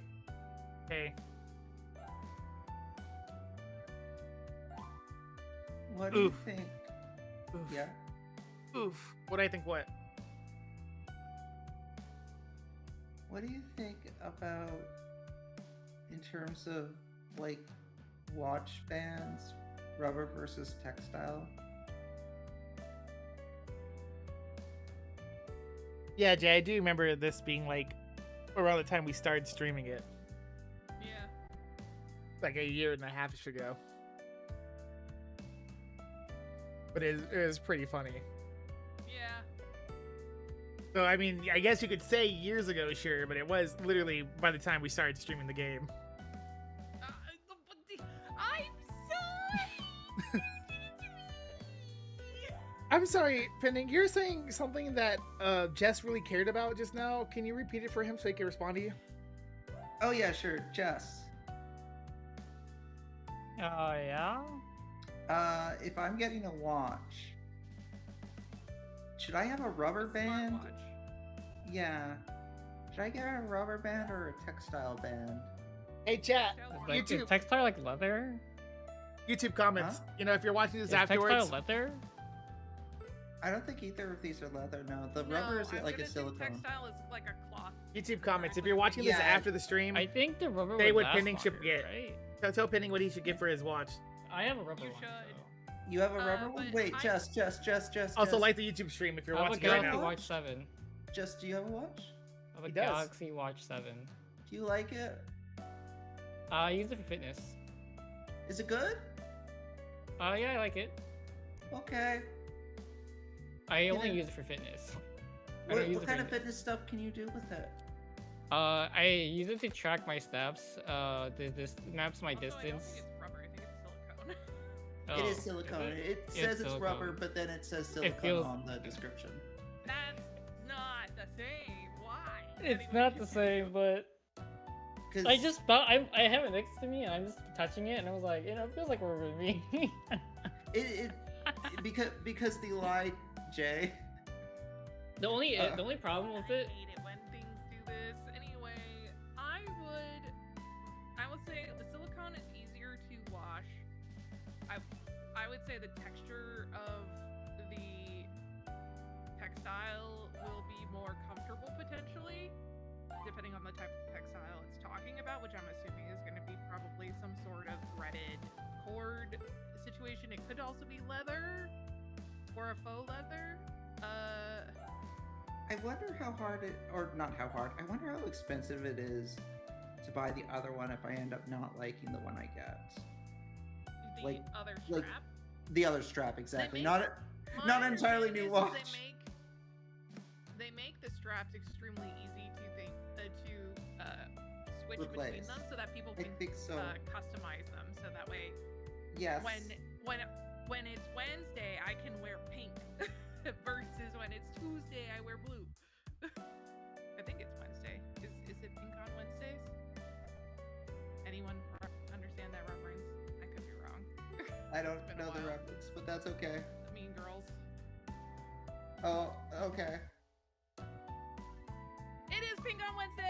Hey, what do you Oof. think? oof, Yeah. oof. What do I think? What? What do you think about in terms of like watch bands, rubber versus textile? Yeah, Jay, I do remember this being like around the time we started streaming it, Yeah. like a year and a half ago. But it was pretty funny. Yeah. So I mean, I guess you could say years ago, sure, but it was literally by the time we started streaming the game. I'm sorry. I'm sorry, Pending, you're saying something that Jess really cared about just now. Can you repeat it for him so he can respond to you? Oh yeah, sure, Jess. Oh, yeah? If I'm getting a watch, should I have a rubber band? Smartwatch. Yeah. Should I get a rubber band or a textile band? Hey, chat, Like, YouTube, is textile like leather? YouTube comments. Huh? You know, if you're watching this Is afterwards, textile leather? I don't think either of these are leather. No, the No, rubber is I'm like a gonna think silicone. Textile is like a cloth. YouTube comments. If you're watching this Yeah. after the stream, I think the rubber Say would what last Pending should longer, get. right? tell Pending what he should get for his watch. I have a rubber You one. should. So. You have a rubber one? but Wait, I- Jess. Also, Jess. like the YouTube stream if you're I have a watching it right Galaxy now. Watch 7. Jess, do you have a watch? I have a He does. Galaxy Watch 7. Do you like it? I use it for fitness. Is it good? Yeah, I like it. Okay. I only it- use it for fitness. I don't What, use what it kind for of fitness stuff can you do with it? I use it to track my steps. This maps my Also, I don't distance. think it's rubber. I think it's silicone. It Oh, is silicone. it? It It's says it's rubber, silicone. but then it says silicone feels- on the description. That's not the same. Why? It's Anyway, not the continue. same, but 'Cause- I just felt I have it next to me and I'm just touching it and I was like, it feels like we're with me. it because the lie, Jay. the only problem with it. I hate it when things do this. Anyway, I would say the silicone is easier to wash. I would say the texture of the textile will be more comfortable potentially, depending on the type of sort of threaded cord situation. It could also be leather or a faux leather. I wonder how hard it, or not how hard, I wonder how expensive it is to buy the other one if I end up not liking the one I get. The Like- other like, strap. The other strap, exactly. make- Not My an entirely understanding new is watch. They make the straps extremely easy to switch between Replace. them so that people I can think so. customize them. So that way, Yes. when it's Wednesday, I can wear pink versus when it's Tuesday, I wear blue. I think it's Wednesday. Is it pink on Wednesdays? Anyone understand that reference? I could be wrong. I don't been a know the while. reference, but that's okay. The Mean Girls. Oh, okay. It is pink on Wednesday.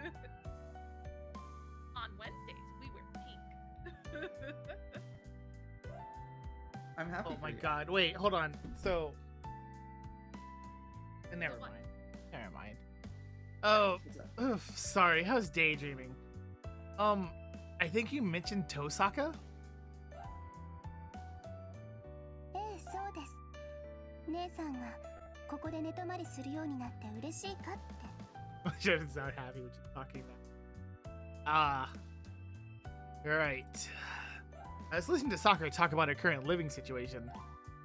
Yeah. On Wednesdays, we wear pink. I'm happy. Oh for my you. god. Wait, hold on. So. Never So what? mind. Never mind. Oh, What's up? oof, sorry. I was daydreaming. I think you mentioned Tosaka? ええ、そうです。姉さんがここで寝泊まりするようになって嬉しいかって。Which is not happy what you're talking about. Ah. You're right. I was listening to Sakura talk about her current living situation.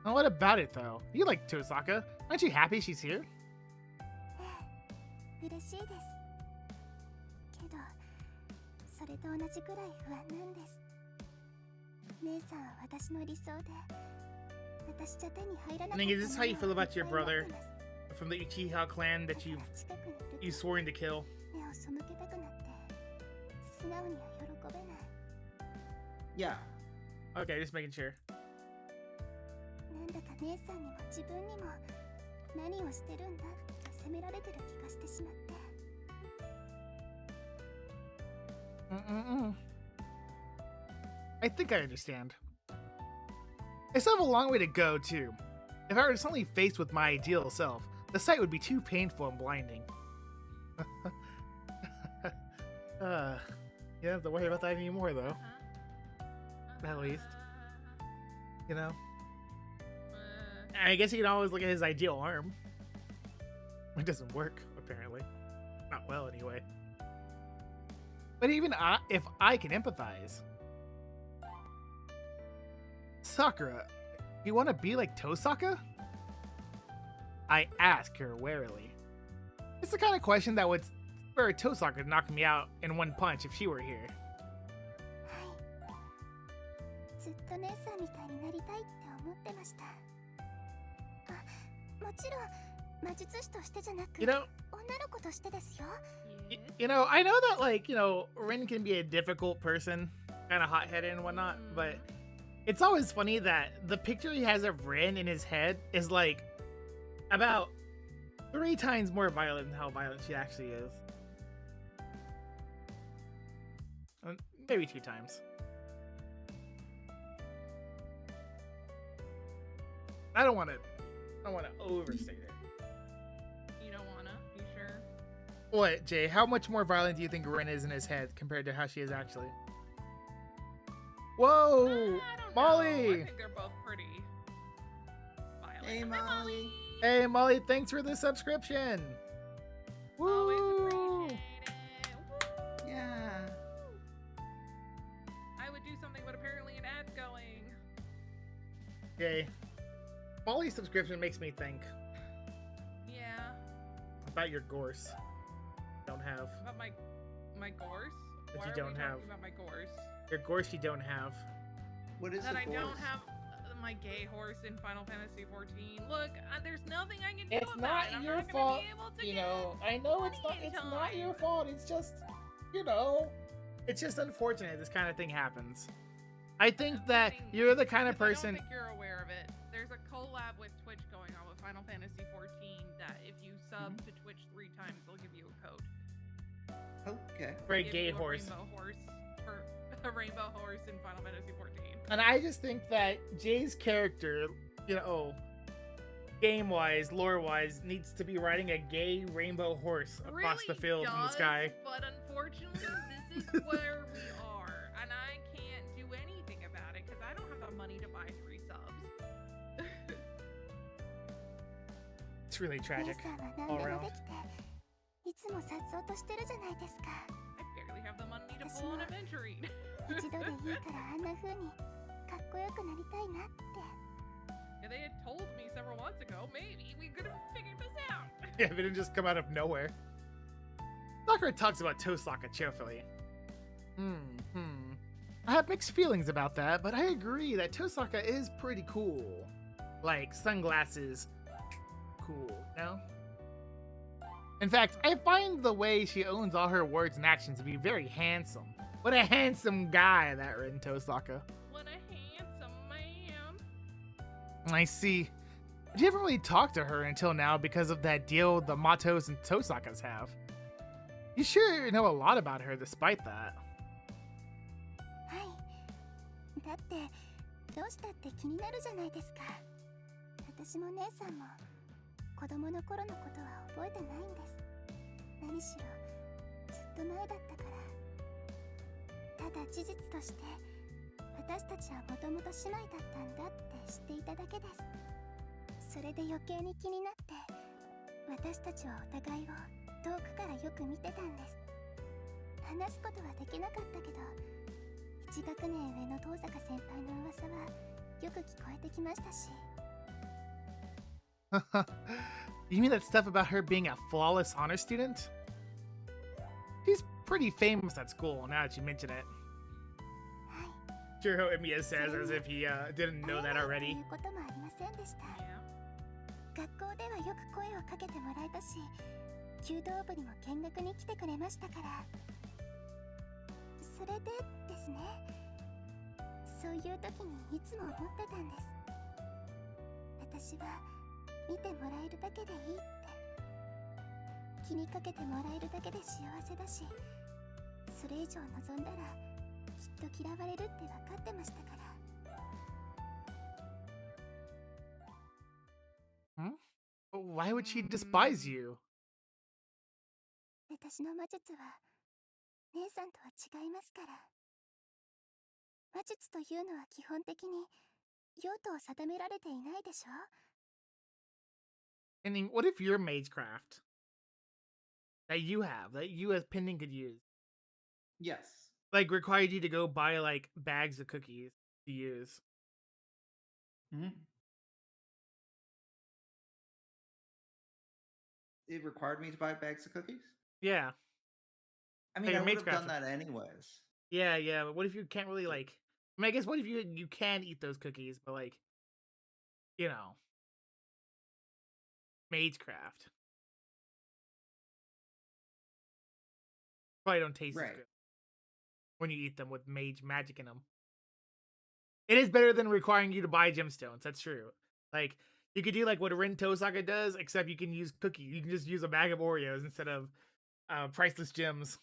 Oh, what about it, though? You like Tosaka. Aren't you happy she's here? 嬉しいです。けど、それと同じくらい不安なんです。姉さんは私の理想で、私じゃ手に入らなかった I think, is this how you feel about your ものをいっ brother? ぱい持ってます。 From the Uchiha clan だ that から you 近くにいる you と sworn to kill? 目を背けたくなって素直には喜べない。 Yeah. Okay, just making sure. なんだか姉さんにも自分にも何をしてるんだって責められてる気がしてしまって。 Mm-mm-mm. I think I understand. I still have a long way to go, too. If I were suddenly faced with my ideal self, the sight would be too painful and blinding. You don't have to worry about that anymore, though. At least. You know? I guess you can always look at his ideal arm. It doesn't work, apparently. Not well, anyway. But even if I can empathize. Sakura, you want to be like Tosaka? I ask her warily. It's the kind of question that would spur Tosaka to knock me out in one punch if she were here. はい。ずっと姉さんみたいになりたいって思ってました。あ、もちろん魔術師としてじゃなく、 You know, 女の子としてですよ。 you know, I know that, like, you know, Rin can be a difficult person, kind of hot-headed and whatnot, but it's always funny that the picture he has of Rin in his head is, like, about 3 times more violent than how violent she actually is. Maybe 2 times. I don't want to overstate it. You don't wanna? You sure? What, Jay? How much more violent do you think Rin is in his head compared to how she is actually? Whoa! I don't know. I Molly! think they're both pretty violent. Hey, Hi, Molly. Hey, Molly, thanks for the subscription! Always Woo! appreciate it. Woo! Yeah. I would do something, but apparently an ad's going. Yay. Molly's subscription makes me think Yeah. about your gorse. Don't have. About my gorse? That Why you are don't we have. talking about my gorse? Your gorse you don't have. What is That the I course? don't have my gay horse in Final Fantasy 14. Look, there's nothing I can do It's about not it. I'm your not fault, Gonna be able to you get know. I know it's not. money It's in not your time. fault. It's just, you know, it's just unfortunate this kind of thing happens. I think I'm that kidding, you're the kind of because person. I don't think you're aware of it. There's a collab with Twitch going on with Final Fantasy 14 that if you sub to Twitch 3 times, they'll give you a code. Okay. For a Give gay you horse. Rainbow horse. For a rainbow horse in Final Fantasy 14. And I just think that Jay's character, you know, game-wise, lore-wise, needs to be riding a gay rainbow horse across the field in the sky. But unfortunately, this is where we are, and I can't do anything about it because I don't have the money to buy 3 subs. It's really 姉 tragic さんは何 all でも around. できていつもさっそうとしてるじゃないですか。 I barely have the money to pull an adventuring. 一度でいいからあんな風にかっこよくなりたいなって。 Yeah, they had told me several months ago, maybe we could have figured this out. Yeah, if it didn't just come out of nowhere. Sakura talks about Tosaka cheerfully. I have mixed feelings about that, but I agree that Tosaka is pretty cool. Like, sunglasses, cool, you know? In fact, I find the way she owns all her words and actions to be very handsome. What a handsome guy that written Tosaka. What a handsome man. I see. But you haven't really talked to her until now because of that deal the Matos and Tosakas have. You sure know a lot about her despite that. はい。だってどうしたって気になるじゃないですか。私も姉さんも子供の頃のことは覚えてないんです。何しろずっと前だったから。ただ事実として私たちはもともと姉妹だったんだって知っていただけです。それで余計に気になって私たちはお互いを遠くからよく見てたんです。話すことはできなかったけど1学年上の遠坂先輩の噂はよく聞こえてきましたし。You mean that stuff about her being a flawless honor student? She's pretty famous at school now that you mention it. はい。 Shiro Emiya says as if he didn't know that と already. いうこともありませんでした。 Yeah. 学校ではよく声をかけてもらえたし弓道部にも見学に来てくれましたから。それでですね、そういう時にいつも思ってたんです。私は見てもらえるだけでいいって。気にかけてもらえるだけで幸せだし、それ以上望んだらきっと嫌われるって分かってましたから。Why would she despise you? 私の魔術は姉さんとは違いますから。魔術というのは基本的に用途を定められていないでしょ。 I mean, what if your magecraft that you have, that you as Pending could use, Yes. like required you to go buy like bags of cookies to use? It required me to buy bags of cookies? Yeah. I mean, your I would mate's have done crafted. that anyways. Yeah, but what if you can't really like I mean, I guess what if you can eat those cookies, but like, you know, magecraft probably don't taste as Right. good when you eat them with mage magic in them. It is better than requiring you to buy gemstones. That's true. Like you could do like what Rin Tosaka does, except you can use cookies. You can just use a bag of Oreos instead of priceless gems.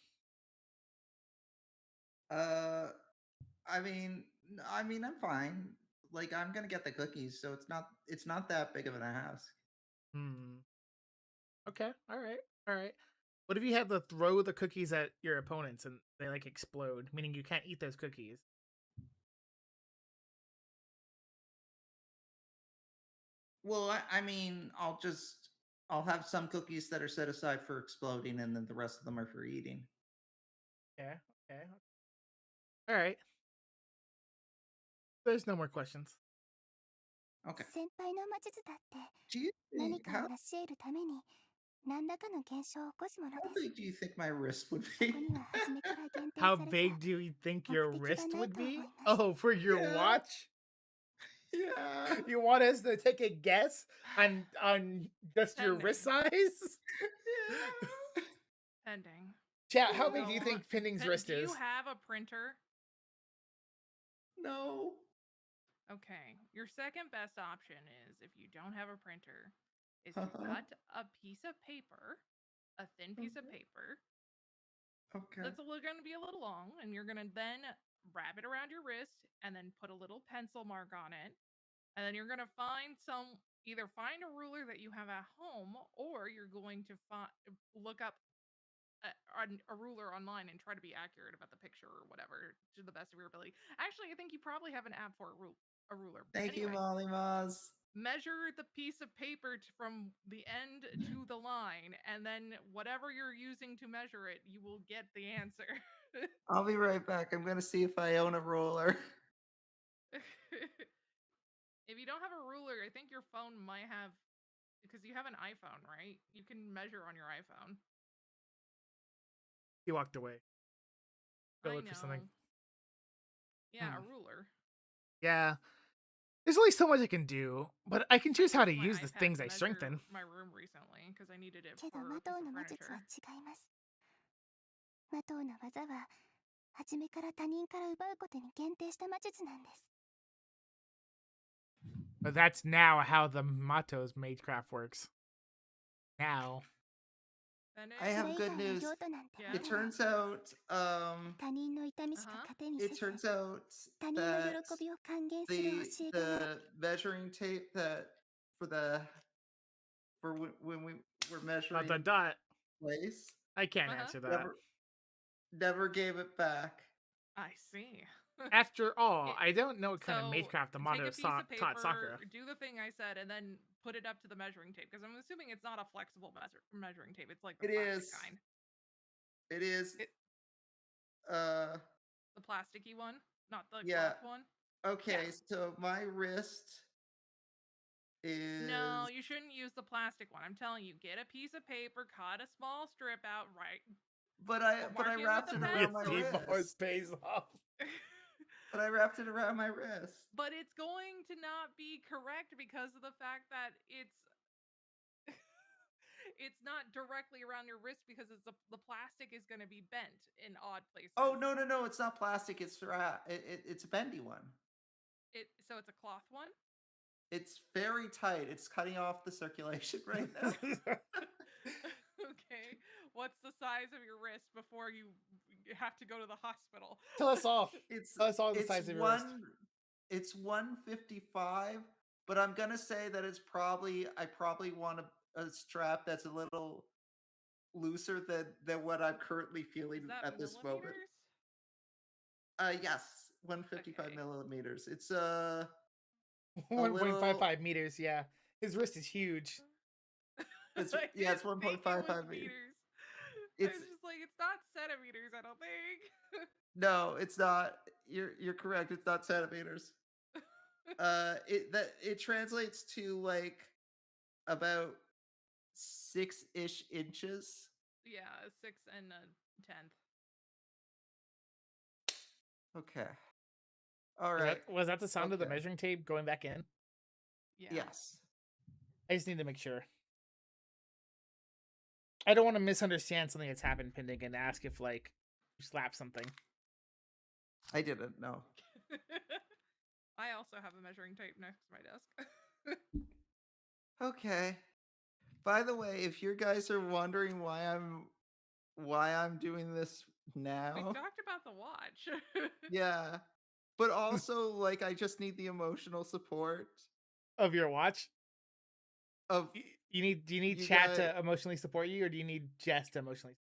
I mean, I'm fine. Like, I'm gonna get the cookies, so it's not that big of an ask. Okay. All right. What if you have to throw the cookies at your opponents and they like explode, meaning you can't eat those cookies? Well, I mean, I'll have some cookies that are set aside for exploding, and then the rest of them are for eating. Okay. All right. There's no more questions. Okay. 先輩の魔術だって Do you 何 think かを how 成し得るために何らかの現象を起こすもの how です。 big do you think my wrist would こ be? こには初めから限定 How された big do you think your Mokuteki wrist ga would nai to be? omoimasu. Oh, for your Yeah. watch? Yeah. You want us to take a guess on just your wrist size? Yeah. Pending. Chat, how big do you No. think Pending's Do wrist is? you have a printer? No. Okay. Your second best option is, if you don't have a printer, is to cut a piece of paper, a thin piece of paper. Okay. That's going to be a little long, and you're going to then wrap it around your wrist and then put a little pencil mark on it. And then you're going to find some either find a ruler that you have at home, or you're going to look up a ruler online and try to be accurate about the picture or whatever to the best of your ability. Actually, I think you probably have an app for a ruler. Thank you, Anyway, Molly Moz. measure the piece of paper from the end to the line, and then whatever you're using to measure it, you will get the answer. I'll be right back. I'm gonna see if I own a ruler. If you don't have a ruler, I think your phone might have, because you have an iPhone, right? You can measure on your iPhone. He walked away. Go I look know. for something. Yeah, a ruler. Yeah. There's only so much I can do, but I can choose how to used my use the iPad things to I measure strengthen. my room recently because I needed it けど for 魔 a 導 piece of の魔術は furniture. 違います。魔導の技は初めから他人から奪うことに限定した魔術なんです。 But that's now how the Mato's Magecraft works. Now. I have それ以 good 外の news. 用途なんて Yeah. あ It るの。 turns out, 他人の痛みしか糧にせ it ず、 turns out 他人の that 喜びを還元する教えがない。 the measuring tape that for when we were measuring Dot. place I can't answer that. never gave it back. I see. After all, I don't know what kind of So, Magecraft the take Mato a piece of taught Sakura. paper, do the thing I said, and then put it up to the measuring tape. Because I'm assuming it's not a flexible measuring tape. It's like the It plastic is. kind. It is. The plasticky one, not the Yeah. cloth one. Okay, Yeah. so my wrist is. No, you shouldn't use the plastic one. I'm telling you, get a piece of paper, cut a small strip out, right? But I Mark it wrapped with it a around my pencil. wrist. pays off. But I wrapped it around my wrist. But it's going to not be correct because of the fact that it's it's not directly around your wrist because it's the plastic is going to be bent in odd places. Oh no, it's not plastic. It's it's a bendy one. So it's a cloth one. It's very tight. It's cutting off the circulation right now. Okay, what's the size of your wrist before you have to go to the hospital? Tell us all. Tell us all the It's size of your wrist. It's 155, but I'm gonna say that I probably want a strap that's a little looser than what I'm currently feeling Is that at this moment. millimeters? Yes, 155 Okay. millimeters. It's 1.55 meters. Yeah, his wrist is huge. it's I yeah, it's didn't think it 1.55 was meters. It's just like it's not centimeters. I don't think. No, it's not. You're correct. It's not centimeters. It translates to like about 6-ish inches. Yeah, 6 and a 10th. Okay. All right. Was that the sound of the Okay. measuring tape going back in? Yeah. Yes. I just need to make sure. I don't want to misunderstand something that's happened pending and ask if like you slapped something. I didn't know. I also have a measuring tape next to my desk. Okay. By the way, if you guys are wondering why I'm doing this now, We talked about the watch. yeah, but also like I just need the emotional support Of your watch? of Do you need You chat guys- to emotionally support you, or do you need Jess to emotionally?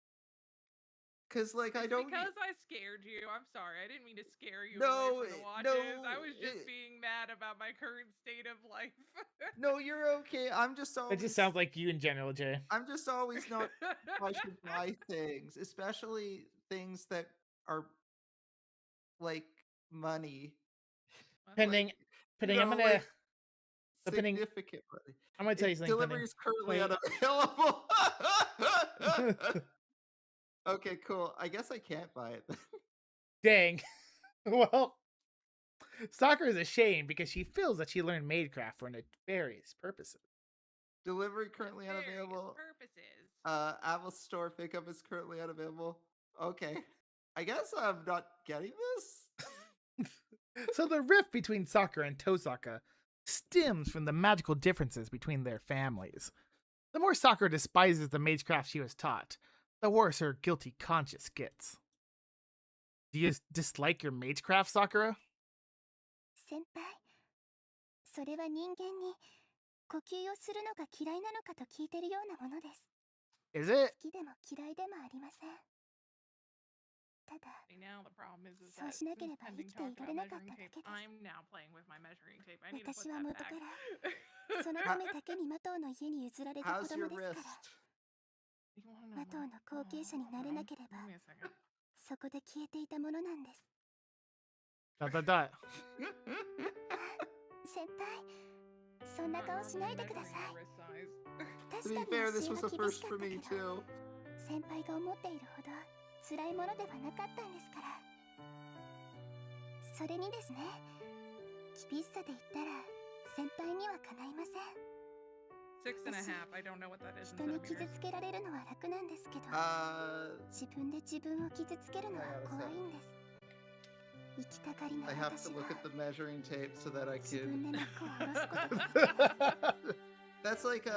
because like I don't. Because I scared you. I'm sorry. I didn't mean to scare you No, away from the watches. no, I was just being mad about my current state of life. No, you're okay. I'm just always. It just sounds like you in general, Jay. I'm just always not. I should buy things, especially things that are like money. Pending, Like, pending. you I'm know, gonna. like, Depending- significant money. I'm gonna tell you something. Delivery is currently Wait. unavailable. Okay, cool. I guess I can't buy it. Dang. Well, Sakura is ashamed because she feels that she learned Magecraft for nefarious purposes. Delivery currently Various unavailable. purposes. Apple Store pickup is currently unavailable. Okay. I guess I'm not getting this. So the rift between Sakura and Tosaka stems from the magical differences between their families. The more Sakura despises the magecraft she was taught, the worse her guilty conscience gets. Do you dislike your magecraft, Sakura? 先輩、それは人間に呼吸をするのが嫌いなのかと聞いてるようなものです。 Is 好 it? きでも嫌いでもありません。ただ See, now the problem is そう that しな since ければ生 Pending きてい talked られ about なかっ measuring ただ tape, けです。 I'm now playing with my measuring tape. I need to put 私は that 元 back. からそのためだけにマトウの家に譲られた子 How's 供 your ですから wrist? You wanna know マトウ more? の後継者になれなければ Give me a second. そこで消えていたものなんです。 Dot dot dot. 先輩、そんな顔しないでくだ Measuring さ your い。 wrist size. To 確 be かに fair, 教 this え was は a 厳 first しか for った me けど too. 先輩が思っているほど辛いものではなかったんですから。それにですね、厳しさで言ったら先輩にはかないません。 6 and a half. I don't know what that is in 人に傷 centimeters. つけられるのは楽なんですけど、 自分で自分を傷つけるのは怖いんです。生きたがりな I have 私 to は look at the measuring tape so that I 自 can. 分で幕を下ろすことができる。 That's like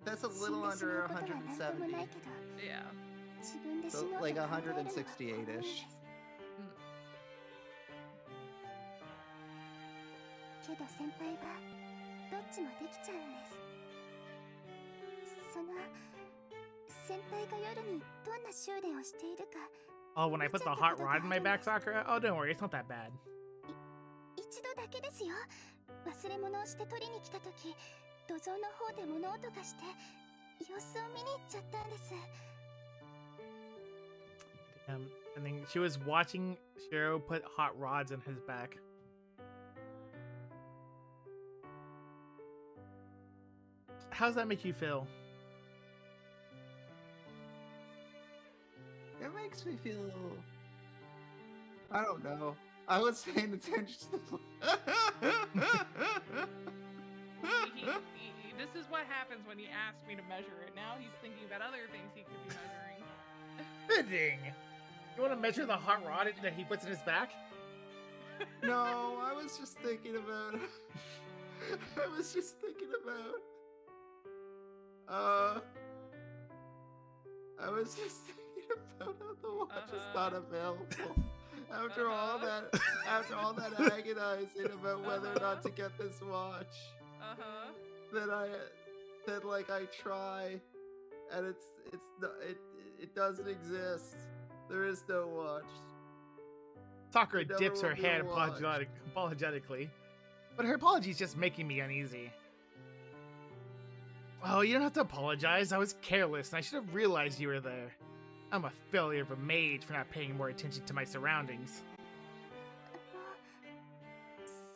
that's a 死 little んでしま under うことは何とも 170. ないけど、 Yeah. 自分で死 So のうと like 考えるのは怖いんで 168-ish. す。けど先輩はどっちもできちゃうんです。その先輩が夜にどんな修練をしているか Oh, when I put the hot rod in my back, Sakura? Oh, don't worry, it's not that bad. 一度だけですよ。忘れ物をして取りに来た時、土蔵の方で物音がして様子を見に行っちゃったんです。 And then she was watching Shiro put hot rods in his back. How's that make you feel? It makes me feel. I don't know. I was paying attention to This is what happens when he asked me to measure it. Now he's thinking about other things he could be measuring. Fitting! You want to measure the hot rod that he puts in his back? No, I was just thinking about. I was just thinking about. I was just thinking about how the watch is not available. After all that agonizing about whether or not to get this watch, that I try, and it doesn't exist. There is no watch. Sakura There dips never her will be a head watch. apologetically, but her apology is just making me uneasy. Oh, you don't have to apologize. I was careless, and I should have realized you were there. I'm a failure of a mage for not paying more attention to my surroundings.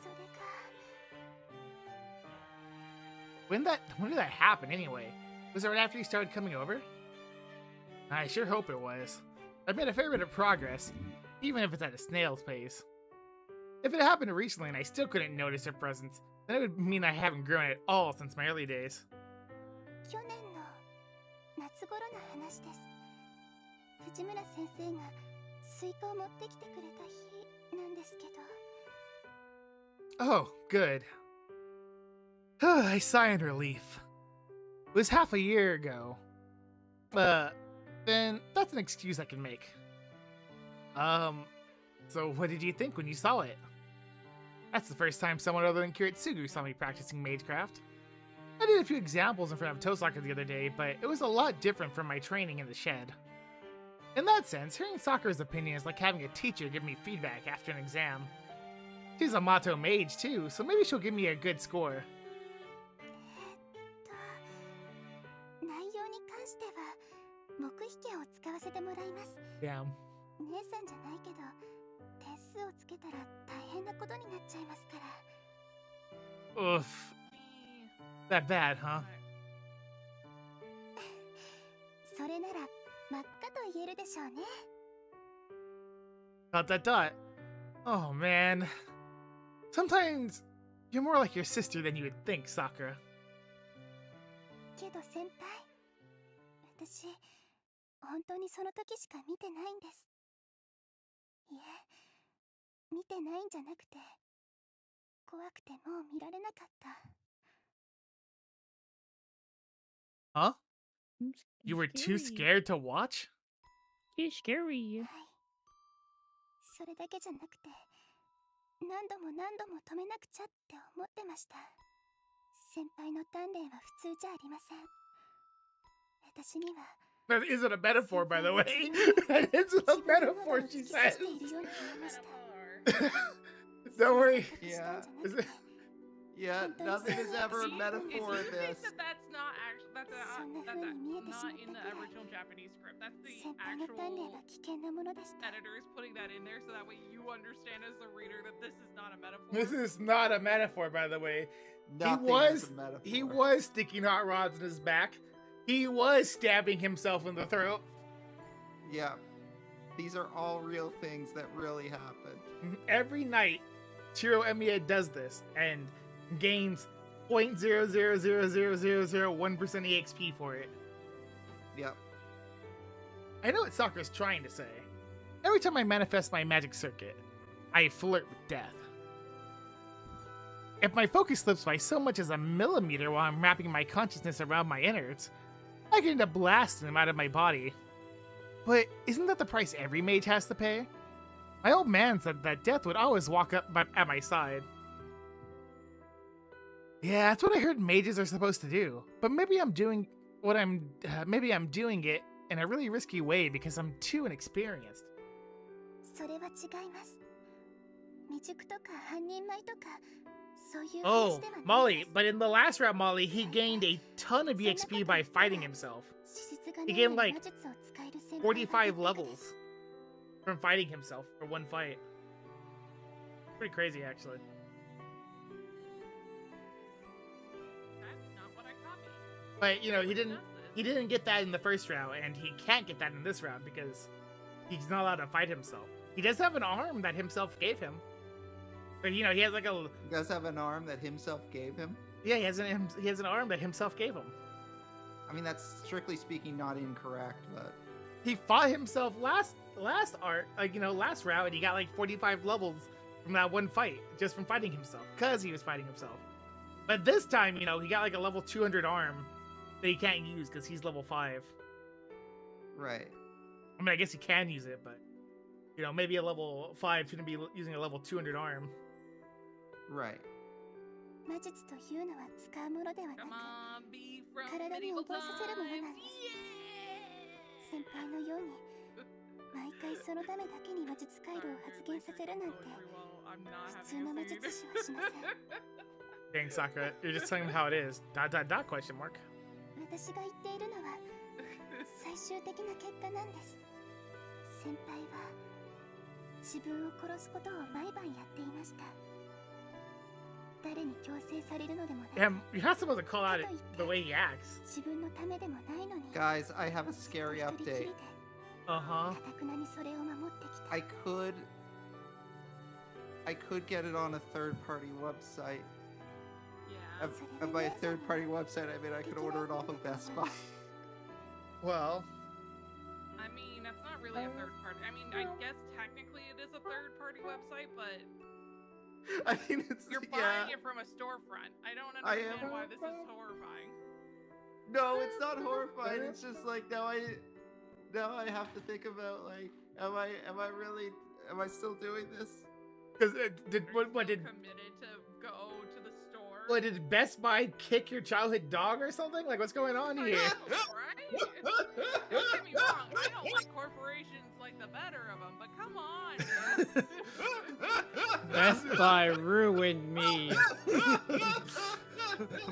それが When did that happen anyway? Was it right after you started coming over? I sure hope it was. I've made a fair bit of progress, even if it's at a snail's pace. If it happened recently and I still couldn't notice her presence, then it would mean I haven't grown at all since my early days. 去年の夏頃の話です。藤村先生がスイカを持ってきてくれた日なんですけど、 Oh, good. I sigh in relief. It was half a year ago. Then that's an excuse I can make. So what did you think when you saw it? That's the first time someone other than Kiritsugu saw me practicing magecraft. I did a few examples in front of Tosaka the other day, but it was a lot different from my training in the shed. In that sense, hearing Sakura's opinion is like having a teacher give me feedback after an exam. She's a Mato mage too, so maybe she'll give me a good score. 内容に関しては黙秘権を使わせてもらいます。 Damn. 姉さんじゃないけど、点数をつけたら大変なことになっちゃいますから。 Oof. That bad, huh? それなら真っ赤と言えるでしょうね。 Dot dot dot. Oh man. Sometimes you're more like your sister than you would think, Sakura. けど先輩、私本当にその時しか見てないんです。いえ、見てないんじゃなくて、怖くてもう見られなかった。 Huh? You were too scared to watch? It's scary. はい。それだけじゃなくて、何度も何度も止めなくちゃって思ってました。先輩の鍛錬は普通じゃありません。私には That isn't a metaphor, by the way. That isn't a metaphor, she says. しているように見えました。 Don't worry. 錯覚したんじゃなく Is て it- Yeah, nothing is ever a metaphor in Do you think this. that that's not actually that's not in the original Japanese script? That's the 先輩の鍛錬 actual が危険なものでした。 editors putting that in there so that way you understand as the reader that this is not a metaphor. This is not a metaphor, by the way. Nothing is a metaphor. He was sticking hot rods in his back. He was stabbing himself in the throat. Yeah. These are all real things that really happened. Every night, Chiro Emiya does this and gains 0.0000001% EXP for it. Yep. I know what Sakura's trying to say. Every time I manifest my magic circuit, I flirt with death. If my focus slips by so much as a millimeter while I'm wrapping my consciousness around my innards, I can end up blasting them out of my body. But isn't that the price every mage has to pay? My old man said that death would always walk up at my side. Yeah, that's what I heard mages are supposed to do. But maybe I'm doing it in a really risky way because I'm too inexperienced. それは違います。未熟とか半人前とかそういう話 Oh, ではない Molly, です。 but in the last round, Molly, he gained a ton of EXP by fighting himself. 資質が He ない gained like 魔術を使える先輩が45減ったかで levels す。 from fighting himself for one fight. Pretty crazy, actually. That's not what I copied. But you know, he Who didn't does this? he didn't get that in the first round, and he can't get that in this round because he's not allowed to fight himself. He does have an arm that himself gave him, but you know, he has like a He does have an arm that himself gave him. yeah, he has an arm that himself gave him. I mean, that's strictly speaking not incorrect, but He fought himself last round, and he got like 45 levels from that one fight just from fighting himself because he was fighting himself. But this time, you know, he got like a level 200 arm that he can't use because he's level 5. right. I mean, I guess he can use it, but you know, maybe a level 5 shouldn't be using a level 200 arm. Right. 魔術というのは使うものではな Come く on, be from 体に medieval 覚えさせるものなん times. です。先輩のように毎回そのためだけに魔術回路を発現させるなんて I'm not 普通 having の魔 a 術 scene. 師はしません。 Dang, Sakura, you're just telling him how it is. ... question mark. 私が言っているのは最終的な結果なんです。先輩は自分を殺すことを毎晩やっていました。誰に強制されるのでもなく Damn, you're not supposed to call out it the way he acts. 自分のためでもないのに Guys, I have a scary 一人きり update. で Uh-huh. かたくなにそれを守ってきた。 I could get it on a third-party website. Yeah. And by a third-party website, I mean I could order it off of Best Buy. Well, I mean, that's not really a third party. I mean, I guess technically it is a third party website, but I mean, it's you're yeah. buying it from a storefront. I don't I understand am. why this is horrifying. No, it's not horrifying. It's just like now I have to think about like, am I still doing this? because Are you what still did committed to go to the store? what did Best Buy kick your childhood dog or something? Like, what's going on I here? know, right? Don't get me wrong. I don't like corporations like the better of them, but come on, man. Best Buy ruined me.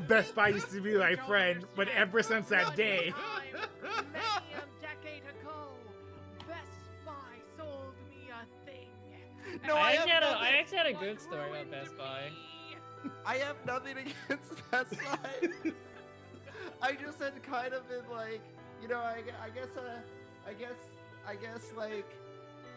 Best Buy used to be my friend, but ever since that day. Many a decade ago, Best Buy sold me a thing. No, I have nothing- actually had a good What story about ruined Best Buy. me? I have nothing against Best Buy. I just had kind of been like, you know, I guess like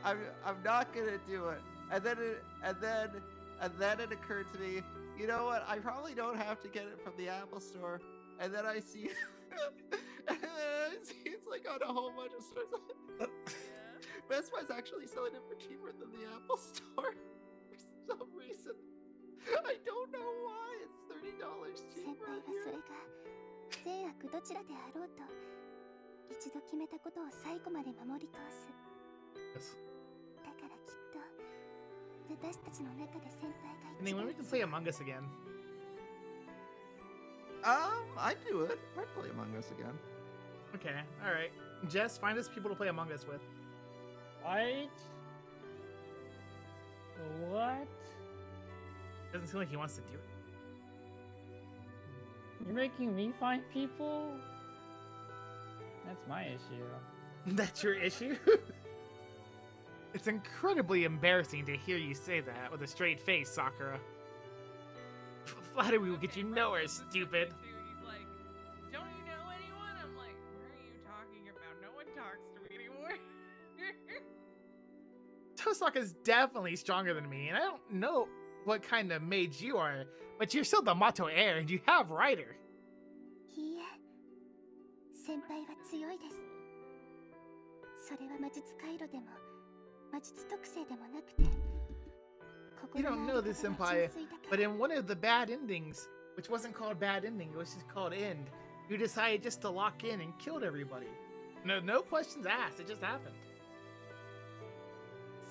I'm not gonna do it. And then it occurred to me, you know what? I probably don't have to get it from the Apple Store. And then I see, it's like on a whole bunch of stores. Yeah. Best Buy's actually selling it for cheaper than the Apple Store for some reason. I don't know why. It's $30先 cheaper 輩はそれが善悪どちらであろうと一度決めたことを最後まで守り通す。だからきっと私たちの中で先輩が I mean, 一 when 番 we can play Among Us again. I'd do it. I'd play Among Us again. Okay, all right. Jess, find us people to play Among Us with. What? What? Doesn't seem like he wants to do it. You're making me find people? That's my issue. That's your issue? It's incredibly embarrassing to hear you say that with a straight face, Sakura. Flattery will get you nowhere, stupid. He's like, don't you know anyone? I'm like, what are you talking about? No one talks to me anymore. Tosaka's definitely stronger than me, and I don't know what kind of mage you are, but you're still the Mato heir, and you have Rider. いいえ、先輩は強いです。それは魔術回路でも魔術特性でもなくて、 You don't know this, Senpai, but in one of the bad endings, which wasn't called bad ending, it was just called end, you decided just to lock in and killed everybody. No questions asked, it just happened.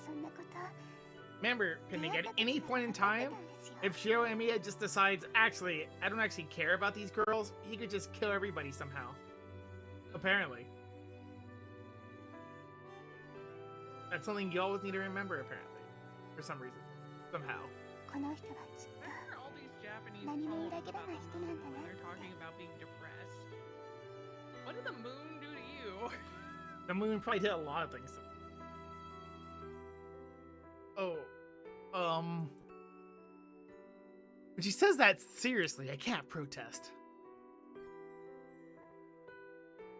そんなこと Remember, Pending, at any point in time, if Shiro Emiya just decides, actually, I don't actually care about these girls, he could just kill everybody somehow. Apparently. That's something you always need to remember, apparently. For some reason. Somehow. この人はきっ Why are all these Japanese 何も poems 裏切ら about ない the 人なんだ moon な when they're talking about being depressed? What did the moon do to you? The moon probably did a lot of things. Oh. When she says that seriously, I can't protest.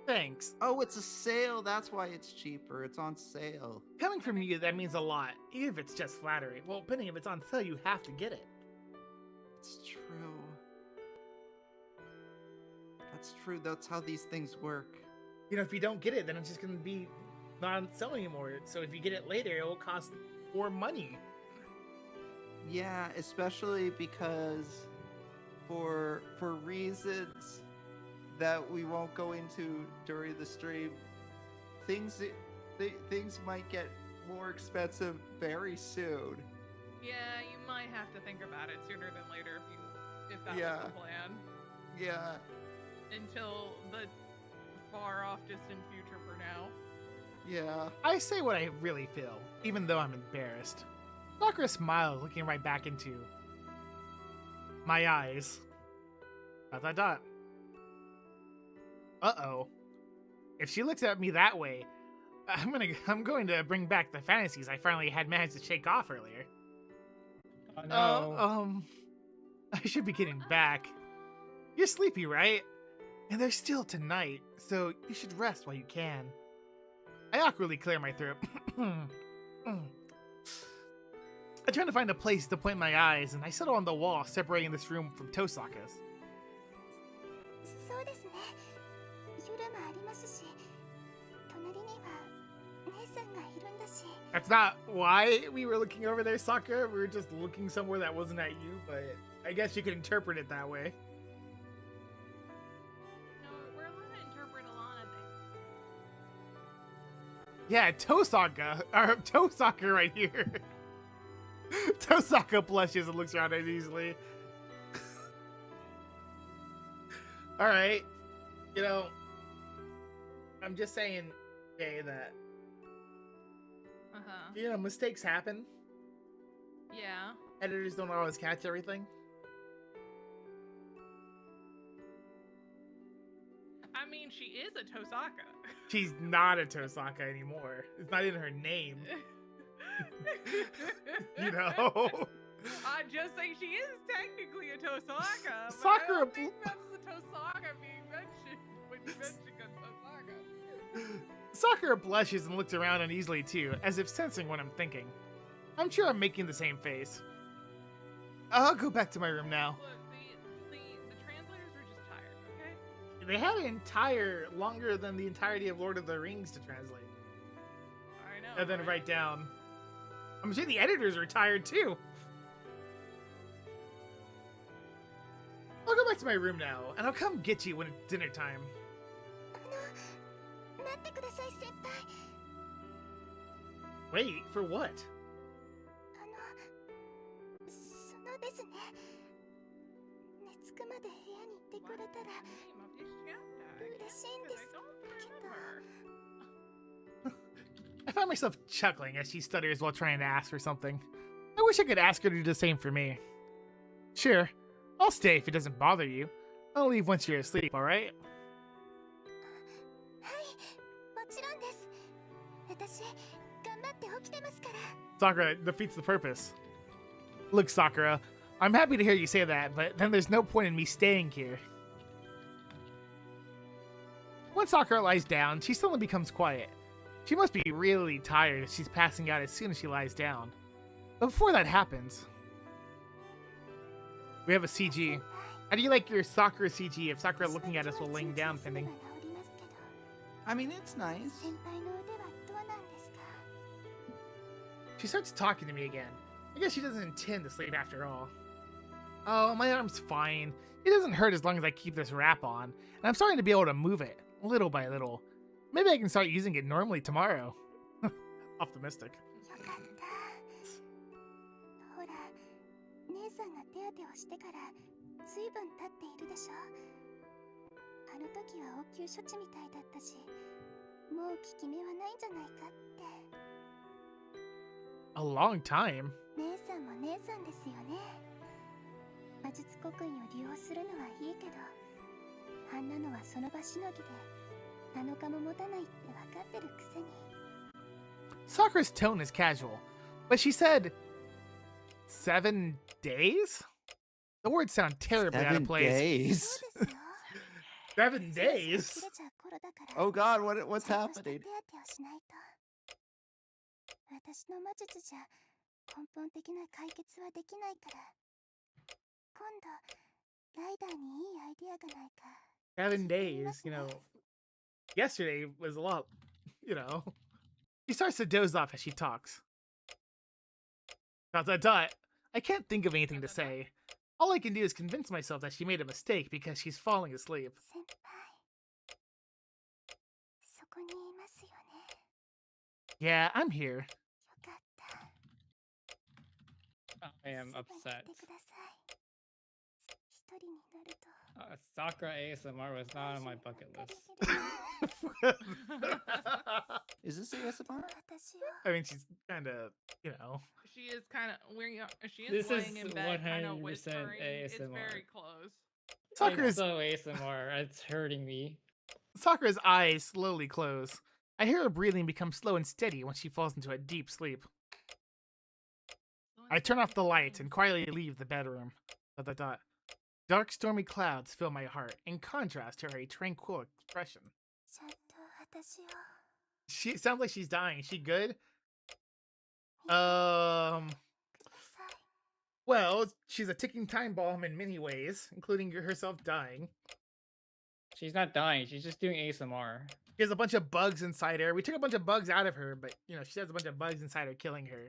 Thanks. Oh, it's a sale. That's why it's cheaper. It's on sale. Coming from you, that means a lot, even if it's just flattery. Well, depending if it's on sale, you have to get it. It's true. That's true. That's how these things work. You know, if you don't get it, then it's just going to be not on sale anymore. So if you get it later, it will cost more money. Yeah, especially because for reasons that we won't go into during the stream, things might get more expensive very soon. Yeah, you might have to think about it sooner than later if that Yeah. was the plan. Yeah. Until the far off distant future for now. Yeah. I say what I really feel, even though I'm embarrassed. Sakura smiles, looking right back into my eyes. ... Uh-oh. If she looks at me that way, I'm going to bring back the fantasies I finally had managed to shake off earlier. Oh no. I should be getting back. You're sleepy, right? And there's still tonight, so you should rest while you can. I awkwardly clear my throat. I try to find a place to point my eyes, and I settle on the wall separating this room from Tosaka's. そうですね。夜もありますし、隣には姉さんがいるんだし。 That's not why we were looking over there, Sakura. We were just looking somewhere that wasn't at you, but I guess you could interpret it that way. No, we're allowed to interpret a lot of things. Yeah, Tosaka right here. Tosaka blushes and looks around uneasily. Alright. You know, I'm just saying, Jay, that, Uh-huh. you know, mistakes happen. Yeah. Editors don't always catch everything. I mean, she is a Tosaka. She's not a Tosaka anymore. It's not in her name. You know? I'm just saying she is technically a Tosaka. But Sakura I don't think that's the Tosaka being mentioned when you mention a Tosaka. Sakura blushes and looks around uneasily too, as if sensing what I'm thinking. I'm sure I'm making the same face. I'll go back to my room now. Look, the translators were just tired, okay? They had longer than the entirety of Lord of the Rings to translate. I know. And then right? write down. I'm sure the editors are tired too. I'll go back to my room now, and I'll come get you when it's dinner time. 待ってください、先輩。 Wait, for what? そのですね。熱くまで部屋にいてくれたら Name of this chapter? 嬉しいんで Because す I don't けど remember. I found myself chuckling as she stutters while trying to ask for something. I wish I could ask her to do the same for me. Sure, I'll stay if it doesn't bother you. I'll leave once you're asleep, alright? はいもちろんです私頑張って起きてますから Sakura defeats the purpose. Look, Sakura, I'm happy to hear you say that, but then there's no point in me staying here. When Sakura lies down, she suddenly becomes quiet. She must be really tired if she's passing out as soon as she lies down. But before that happens, we have a CG. How do you like your Sakura CG if Sakura looking at us while laying down, pending? I mean, it's nice. 先輩の腕はどうなんですか She starts talking to me again. I guess she doesn't intend to sleep after all. Oh, my arm's fine. It doesn't hurt as long as I keep this wrap on, and I'm starting to be able to move it, little by little. Maybe I can start using it normally tomorrow. Optimistic. よかったほら姉さんが手当てをしてから随分経っているでしょあの時は応急処置みたいだったしもう効き目はないんじゃないかって A long time. 姉さんも姉さんですよね魔術刻印を利用するのはいいけどあんなのはその場しのぎで7日も持たないって分かってるくせに Sakura's tone is casual, but she said 7 days? The words sound terribly out of 7 place. そう days. ですよ 7 そろそろ days? 切れちゃう頃だから Oh God, what's ちゃんとした手 happening? 当てをしないと私の魔術じゃ根本的な解決はできないから今度ライダーにいいアイディアがないか 7 days, you know. Yesterday was a lot, you know. She starts to doze off as she talks. ... I can't think of anything to say. All I can do is convince myself that she made a mistake because she's falling asleep. 先輩そこにいますよね Yeah, I'm here. よかった I am そばに upset. いてください一人になると Sakura ASMR was not on my bucket list. Is this ASMR? 私を I mean, she's kind of, you know. She is kind of wearing. She is This laying is in bed, kind of 100% whispering. It's ASMR. very close. Sakura's, It's so ASMR. It's hurting me. Sakura's eyes slowly close. I hear her breathing become slow and steady when she falls into a deep sleep. I turn off the lights and quietly leave the bedroom. ... Dark, stormy clouds fill my heart, in contrast to her tranquil expression. ちゃんと私を She sounds like she's dying. Is she good? ください Well, she's a ticking time bomb in many ways, including herself dying. She's not dying. She's just doing ASMR. She has a bunch of bugs inside her. We took a bunch of bugs out of her, but, you know, she has a bunch of bugs inside her killing her.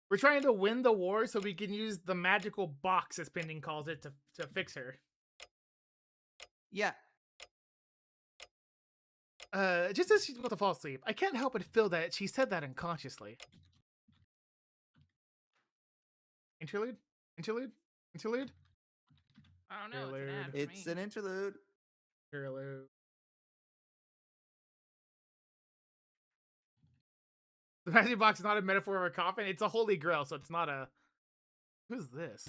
We're trying to win the war so we can use the magical box, as Pending calls it, to fix her. Yeah. Just as she's about to fall asleep, I can't help but feel that she said that unconsciously. Interlude? Interlude? Interlude? I don't know. It's an ad for It's me. an interlude. Interlude. The magic box is not a metaphor of a coffin. It's a holy grail, so it's not a... Who's this?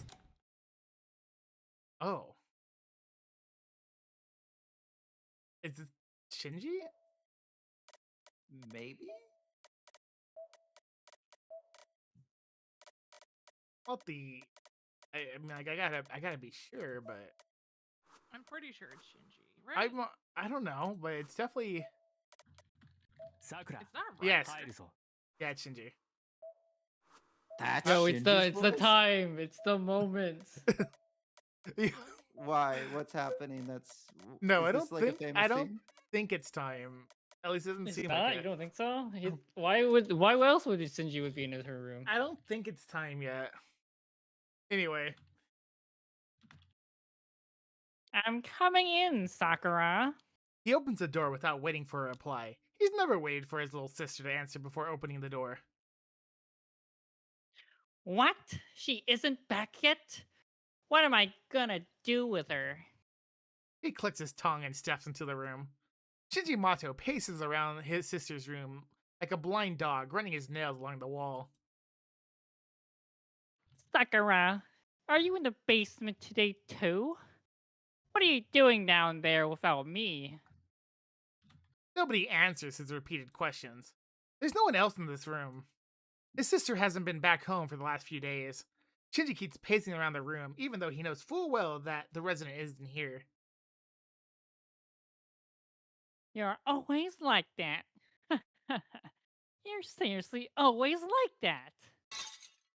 Oh. Is it Shinji? Maybe? Not the... I mean, like, I gotta be sure, but... I'm pretty sure it's Shinji, right? I don't know, but it's definitely... Sakura. It's not right. Yes. 入るぞ。 Yeah, it's Shinji. That's No, it's Shinji's the voice? time. It's the moments. Why? What's happening? That's No, is I this don't like a think... famous I don't scene? think it's time. At least it doesn't It's seem not. like You it. don't think so? Why else would Shinji would be in her room? I don't think it's time yet. Anyway. I'm coming in, Sakura. He opens the door without waiting for a reply. He's never waited for his little sister to answer before opening the door. What? She isn't back yet? What am I gonna do with her? He clicks his tongue and steps into the room. Shinji Mato paces around his sister's room like a blind dog, running his nails along the wall. Sakura, are you in the basement today too? What are you doing down there without me? Nobody answers his repeated questions. There's no one else in this room. His sister hasn't been back home for the last few days. Shinji keeps pacing around the room, even though he knows full well that the resident isn't here. You're always like that. You're seriously always like that.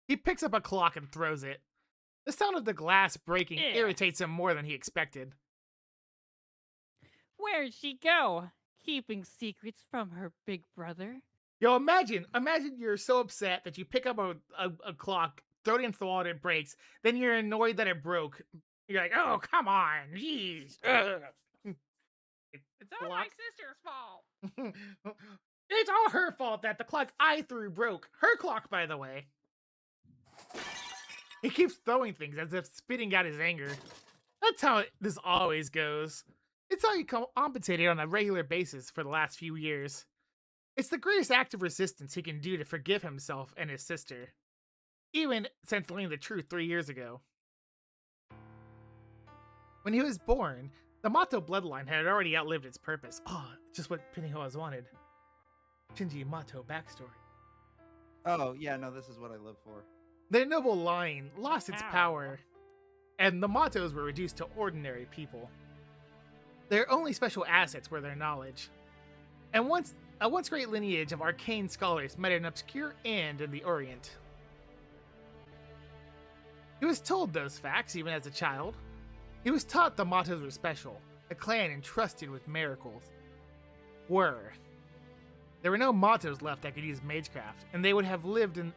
He picks up a clock and throws it. The sound of the glass breaking Yeah. irritates him more than he expected. Where'd she go? Keeping secrets from her big brother? Yo, imagine you're so upset that you pick up a clock, throw it against the wall and it breaks, then you're annoyed that it broke. You're like, oh, come on, jeez. Ugh." It's all my sister's fault. It's all her fault that the clock I threw broke. Her clock, by the way. He keeps throwing things as if spitting out his anger. That's how this always goes. It's how he compensated on a regular basis for the last few years. It's the greatest act of resistance he can do to forgive himself and his sister. Even since learning the truth 3 years ago. When he was born, the Mato bloodline had already outlived its purpose. Oh, just what Pinho has wanted. Shinji Mato backstory. Oh, yeah, no, this is what I live for. Their noble line lost its Ow. power, and the Matos were reduced to ordinary people. Their only special assets were their knowledge. And a once great lineage of arcane scholars met an obscure end in the Orient. He was told those facts even as a child. He was taught the Matos were special, a clan entrusted with miracles. There were no Matos left that could use magecraft, and they would have lived in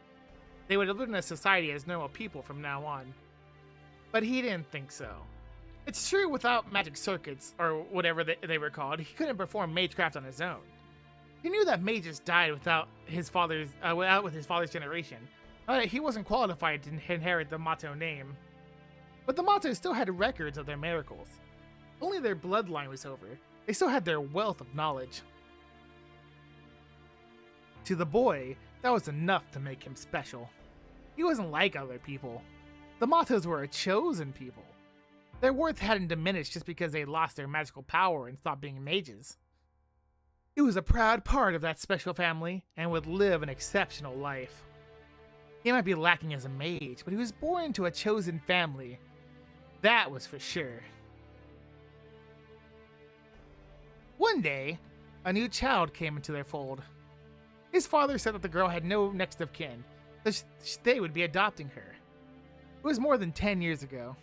a society as normal people from now on. But he didn't think so. It's true, without magic circuits, or whatever they were called, he couldn't perform magecraft on his own. He knew that mages died without his father's generation. He wasn't qualified to inherit the Mato name. But the Matos still had records of their miracles. Only their bloodline was over. They still had their wealth of knowledge. To the boy, that was enough to make him special. He wasn't like other people. The Matos were a chosen people. Their worth hadn't diminished just because they lost their magical power and stopped being mages. He was a proud part of that special family and would live an exceptional life. He might be lacking as a mage, but he was born into a chosen family. That was for sure. One day, a new child came into their fold. His father said that the girl had no next of kin, that they would be adopting her. It was more than 10 years ago.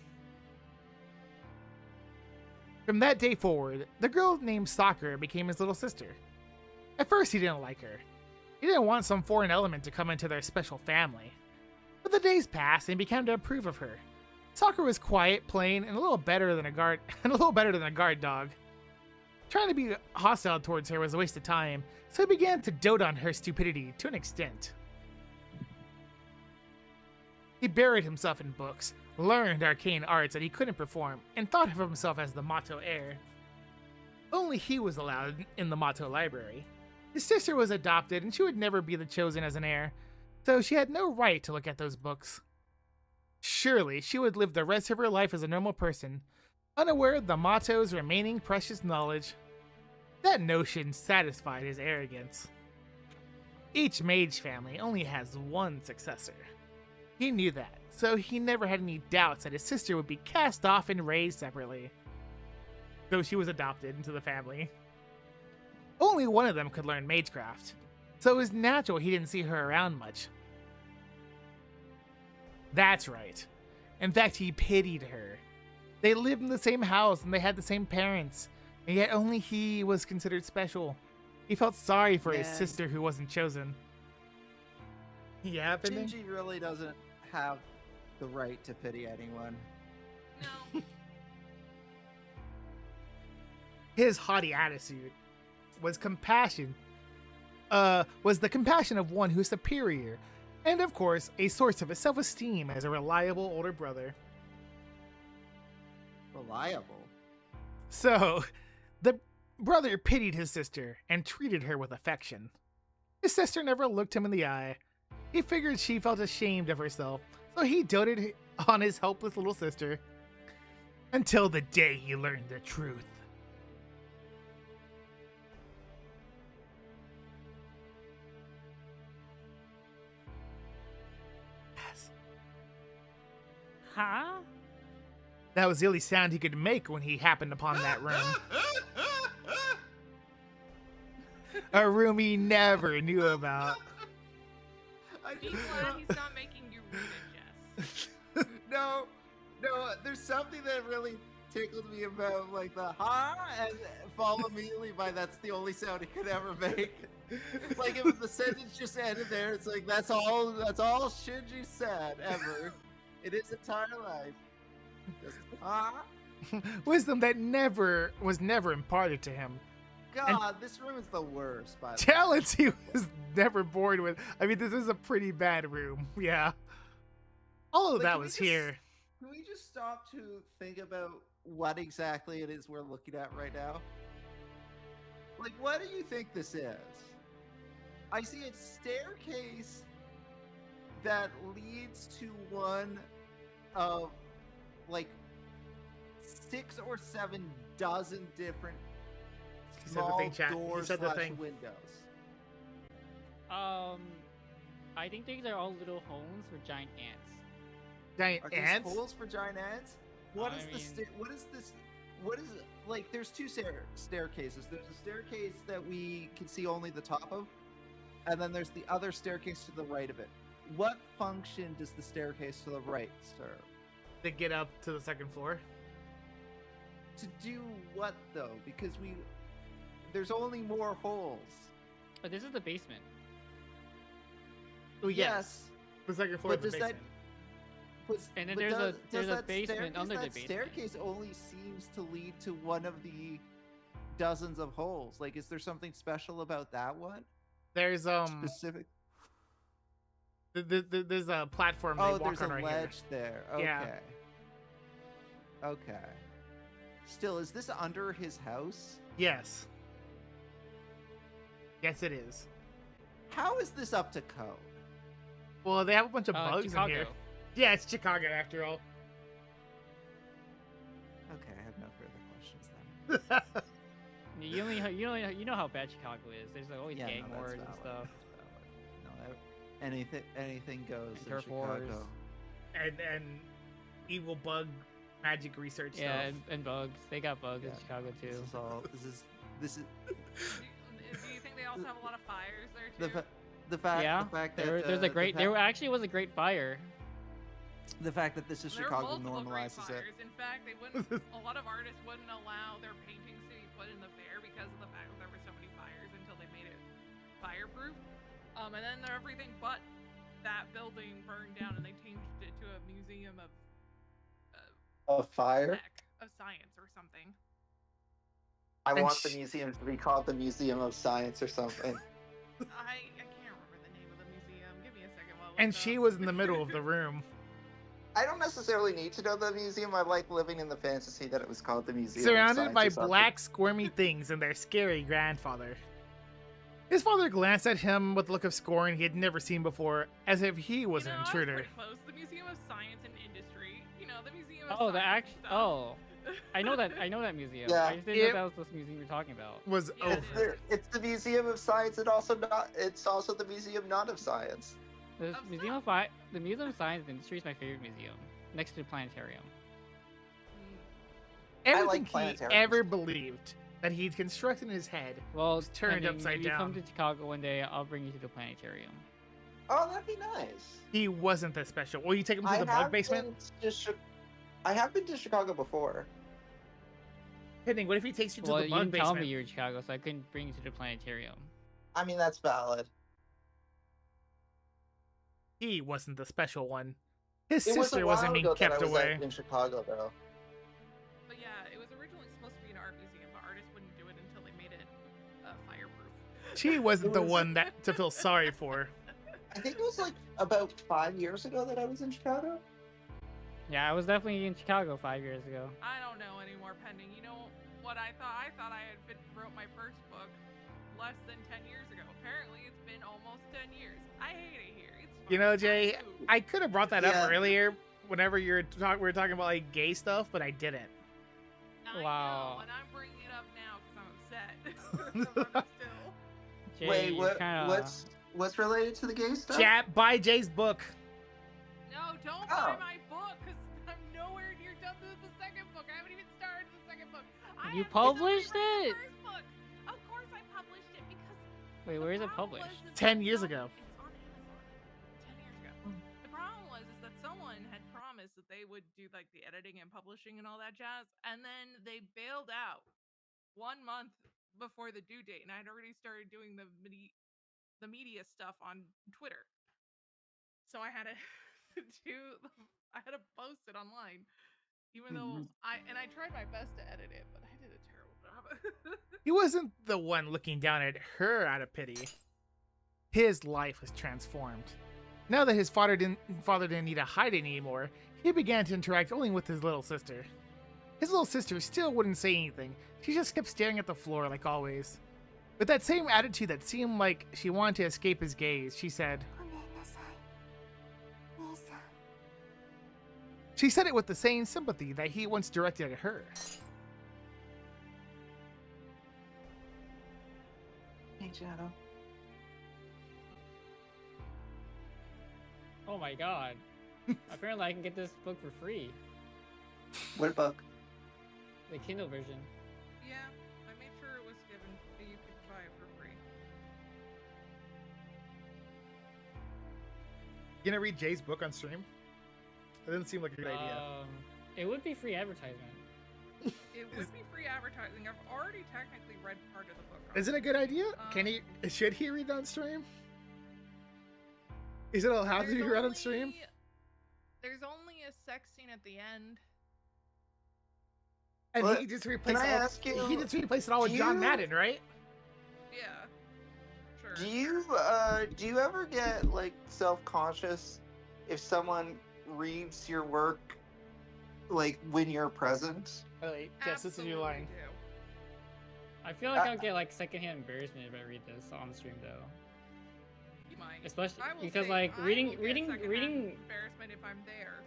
From that day forward, the girl named Sakura became his little sister. At first, he didn't like her. He didn't want some foreign element to come into their special family. But the days passed and he began to approve of her. Sakura was quiet, plain, and a little better than a guard dog. Trying to be hostile towards her was a waste of time, so he began to dote on her stupidity to an extent. He buried himself in books, learned arcane arts that he couldn't perform, and thought of himself as the Mato heir. Only he was allowed in the Mato library. His sister was adopted, and she would never be the chosen as an heir, so she had no right to look at those books. Surely she would live the rest of her life as a normal person, unaware of the Mato's remaining precious knowledge. That notion satisfied his arrogance. Each mage family only has one successor. He knew that, so he never had any doubts that his sister would be cast off and raised separately, though she was adopted into the family. Only one of them could learn magecraft, so it was natural he didn't see her around much. That's right. In fact, he pitied her. They lived in the same house and they had the same parents, and yet only he was considered special. He felt sorry for his Man. sister who wasn't chosen. Yeah, Pinning? Shinji really doesn't have the right to pity anyone. No. His haughty attitude was the compassion of one who is superior, and of course, a source of his self-esteem as a reliable older brother. Reliable. So, the brother pitied his sister and treated her with affection. His sister never looked him in the eye. He figured she felt ashamed of herself, so he doted on his helpless little sister until the day he learned the truth. Yes. Huh? That was the only sound he could make when he happened upon that room. A room he never knew about. Be glad he's not making you read it, Jess. No, there's something that really tickled me about like the ha and followed immediately by that's the only sound he could ever make. Like if the sentence just ended there, it's like that's all Shinji said ever in his entire life. Just, ha. Wisdom that was never imparted to him. God, this room is the worst, by the way. Talents he was never born with. I mean, this is a pretty bad room. Yeah. All of Like, that can we was just- here. Can we just stop to think about what exactly it is we're looking at right now? Like, what do you think this is? I see a staircase that leads to one of like 6 or 7 dozen different He said the small thing, chat. He doors said the slash thing. windows. I think these are all little homes for giant ants. Giant Are these ants? holes for giant ants? What I is the mean- what is this? What is it? Like? There's two staircases. There's a staircase that we can see only the top of, and then there's the other staircase to the right of it. What function does the staircase to the right serve? To get up to the second floor? To do what though? Because there's only more holes. But this is the basement. Oh, yes. The second floor But is the does that- basement. And then but there's a that basement staircase- under the that basement. staircase only seems to lead to one of the dozens of holes. Like, is there something special about that one? There's Specific. there's a platform they Oh, walk there's a on right ledge there. Okay. Yeah. Okay. Still, is this under his house? here. Yes. Yes, it is. How is this up to code? Well, they have a bunch of bugs Chicago. in here. Yeah, it's Chicago after all. Okay, I have no further questions then. You know how bad Chicago is. There's always Yeah, gang no, that's wars and valid, stuff. that's valid. No, anything goes in Turf wars. Chicago. and evil bug magic research Yeah, stuff. and bugs. They got bugs Yeah, in Chicago This too. is all. This is Do you think they also have a lot of fires there the too? the fact. Yeah, The fact that there's a great. There actually was a great fire. the fact that this is There are Chicago multiple great normalizes it. fires. In fact, they wouldn't. A lot of artists wouldn't allow their paintings to be put in the fair because of the fact that there were so many fires until they made it fireproof. And then everything but that building burned down, and they changed it to a museum of A fire. tech, of science, or something. I And want the museum to be called the Museum of Science or something. I can't remember the name of the museum. Give me a second while I look And it she up. was in the middle of the room. I don't necessarily need to know the museum. I like living in the fantasy that it was called the Museum. of Surrounded Science by or something. black, squirmy things and their scary grandfather. His father glanced at him with a look of scorn he had never seen before, as if he was You know, an I was intruder. pretty close. The Museum of Science and Industry. You know, the Museum of Oh, the Science act. stuff. Oh, I know that museum. Yeah. I just didn't know that was this museum you're talking about. Was Yeah, it over. is. It's the Museum of Science, and also not. It's also the Museum not of Science. The Of museum the Museum of Science and Industry is my favorite museum, next to the planetarium. Everything he planetariums. ever believed that he'd constructed in his head. Well, It's turned Brendan, upside if you come down. to Chicago one day, I'll bring you to the planetarium. Oh, that'd be nice. He wasn't that special. Will you take him to I the bug have basement? been to I have been to Chicago before. Pending, what if he takes you to Well, the you bug didn't tell me basement? you were in Chicago, so I couldn't bring you to the planetarium. I mean, that's valid. He wasn't the special one. His It was a sister while wasn't being ago that kept I was away. in Chicago, though. But yeah, it was originally supposed to be an art museum, but artists wouldn't do it until they made it fireproof. She wasn't the was- one that to feel sorry for. I think it was like about 5 years ago that I was in Chicago. Yeah, I was definitely in Chicago 5 years ago. I don't know anymore, Pending. You know what I thought? I thought I had wrote my first book less than 10 years ago. Apparently, it's been almost 10 years. I hate it here. It's You know, fine. Jay, Ooh. I could have brought that Yeah. up earlier whenever we were talking about like gay stuff, but I didn't. I Wow. know, and I'm bringing it up now because I'm upset. I'm still. Jay, Wait, you're kinda... what's related to the gay stuff? Chat, buy Jay's book. No, don't Oh. buy my book because I'm nowhere near done with the second book. I haven't even started the second book. I You haven't even published read the it? first book. Of course, I published it because. Wait, the where is it problem published? was is 10 that years some- ago. It's on Amazon. 10 years ago. The problem was is that someone had promised that they would do like the editing and publishing and all that jazz, and then they bailed out 1 month before the due date, and I'd already started doing the media stuff on Twitter. So I had to I had to post it online, even though I tried my best to edit it, but I did a terrible job. He wasn't the one looking down at her out of pity. His life was transformed. Now that his father didn't need to hide anymore, he began to interact only with his little sister. His little sister still wouldn't say anything. She just kept staring at the floor like always. With that same attitude that seemed like she wanted to escape his gaze, she said, ごめんなさい兄さん she said it with the same sympathy that he once directed at her. Hey, Shadow. Oh my god. Apparently I can get this book for free. What book? The Kindle version. Yeah, I made sure it was given that you could buy it for free. You gonna read Jay's book on stream? That doesn't seem like a good idea. It would be free advertisement. It would be free advertising. I've already technically read part of the book. Is it a good idea? Can he? Should he read on stream? Is it allowed to be read on stream? There's only a sex scene at the end. And What? he just replaced Can I all. ask you, He just replaced it all with do John you- Madden, right? Yeah. Sure. Do you ever get like self-conscious if someone reads your work like when you're present? Oh wait, Jess, this is your Absolutely line. do. I feel like I'll get like secondhand embarrassment if I read this on stream though. You might. Especially I will because say, like I will reading get reading secondhand reading embarrassment if I'm there.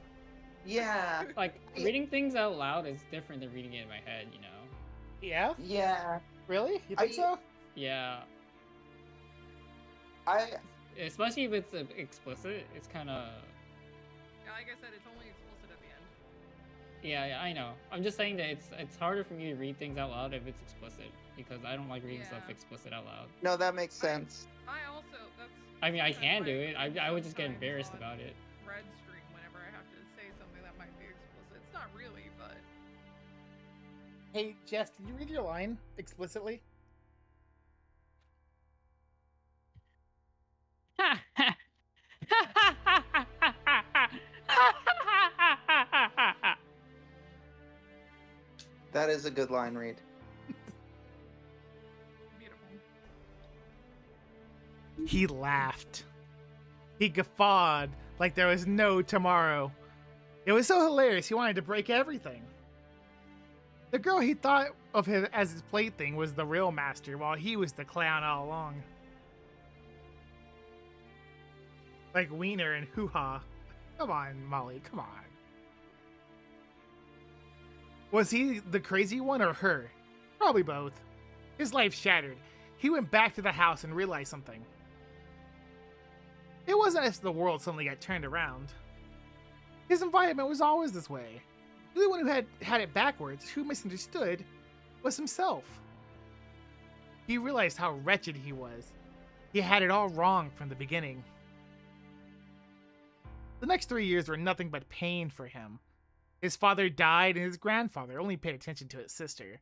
Yeah, like reading things out loud is different than reading it in my head, you know. Yeah, yeah. really? You think so? Yeah. I Especially if it's explicit, it's kind of Yeah, like I said, it's only explicit at the end. yeah, I know. I'm just saying that it's harder for me to read things out loud if it's explicit because I don't like reading stuff Yeah. explicit out loud. no, that makes sense. I also that's. I mean, I that's can why do it. I would just get sometimes embarrassed on about it. Red stream whenever I have to say something that might be explicit. It's not really, but Hey, Jess, did you read your line explicitly? That is a good line read. beautiful. He laughed. He guffawed like there was no tomorrow. It was so hilarious he wanted to break everything. The girl he thought of him as his plaything was the real master, while he was the clown all along. Like Wiener and Hoo Ha. Come on, Molly, come on. Was he the crazy one or her? Probably both. His life shattered. He went back to the house and realized something. It wasn't as if the world suddenly got turned around. His environment was always this way. The only one who had it backwards, who misunderstood, was himself. He realized how wretched he was. He had it all wrong from the beginning. The next 3 years were nothing but pain for him. His father died and his grandfather only paid attention to his sister.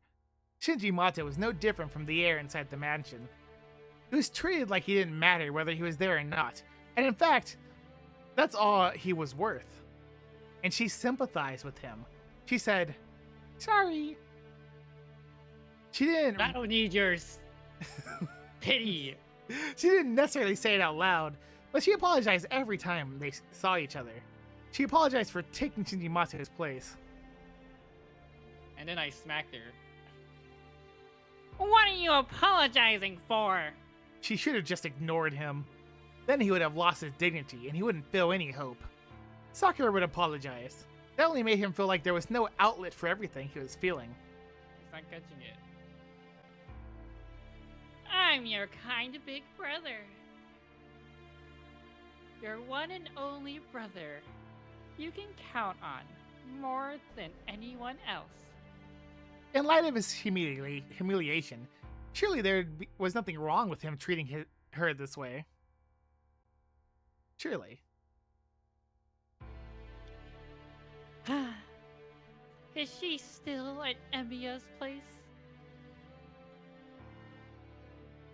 Shinji Mata was no different from the heir inside the mansion. He was treated like he didn't matter whether he was there or not, and in fact, that's all he was worth. And she sympathized with him. She said, "Sorry." She didn't. I don't need your pity. She didn't necessarily say it out loud, but she apologized every time they saw each other. She apologized for taking Shinji Mato's place. And then I smacked her. What are you apologizing for? She should have just ignored him. Then he would have lost his dignity, and he wouldn't feel any hope. Sakura would apologize. That only made him feel like there was no outlet for everything he was feeling. He's not catching it. I'm your kind of big brother. Your one and only brother. You can count on more than anyone else. In light of his humiliation, surely was nothing wrong with him treating her this way. Surely. Is she still at Emiya's place?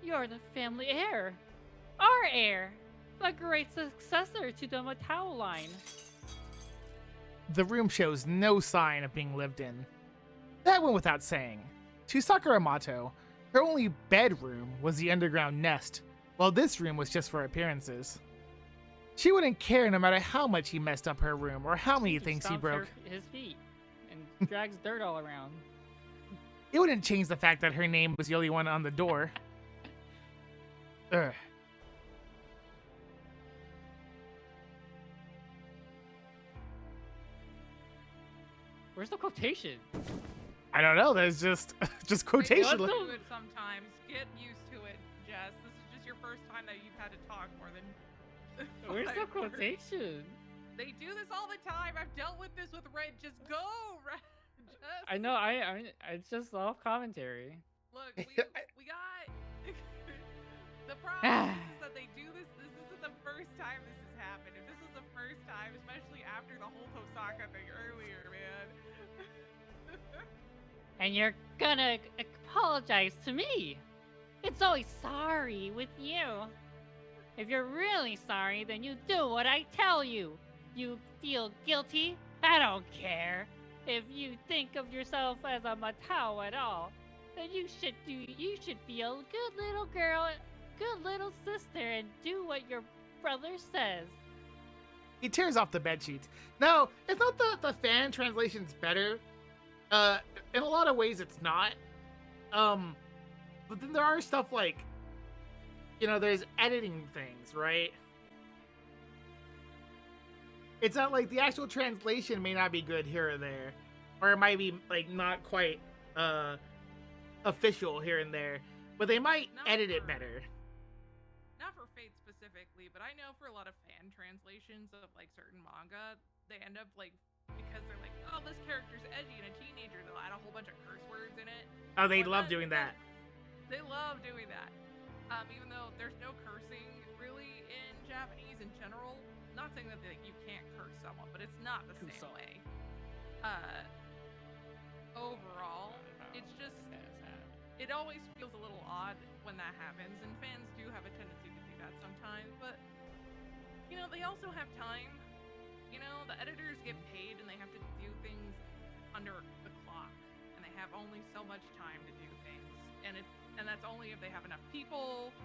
You're the family heir. Our heir. The great successor to the Matao line. The room shows no sign of being lived in. That went without saying. To Sakura Mato, her only bedroom was the underground nest, while this room was just for appearances. She wouldn't care no matter how much he messed up her room or how many things he Stomps broke. his feet and drags dirt all around. It wouldn't change the fact that her name was the only one on the door. Ugh. Where's the quotation? I don't know. There's just quotation. Get used to it sometimes. Get used to it, Jess. This is just your first time that you've had to talk more than. Where's the 5 words. quotation? They do this all the time. I've dealt with this with Red. Just go, Red. Just I know. I it's just off commentary. look. We got. The problem is that they do this. This isn't the first time this has happened. If this is the first time, especially after the whole Tosaka thing earlier, man. And you're gonna apologize to me. It's always sorry with you. If you're really sorry, then you do what I tell you. You feel guilty? I don't care. If you think of yourself as a Matao at all, then you should be a good little girl, good little sister, and do what your brother says. He tears off the bedsheets. No, it's not that the fan translation's better. In a lot of ways, it's not. But then there are stuff like, there's editing things, right? It's not like the actual translation may not be good here or there, or it might be like not quite official here and there, but they might edit it better. Not for Fate specifically, but I know for a lot of fan translations of like certain manga, they end up like, because they're like, oh, this character's edgy and a teenager, they'll add a whole bunch of curse words in it. Oh, they Or love doing that. They love doing that. Even though there's no cursing really in Japanese in general. Not saying that you can't curse someone, but it's not the same way. Overall, it's just, it always feels a little odd when that happens, and fans do have a tendency to do that sometimes, but, they also have time. The editors get paid and they have to do things under the clock, and they have only so much time to do things, and that's only if they have enough people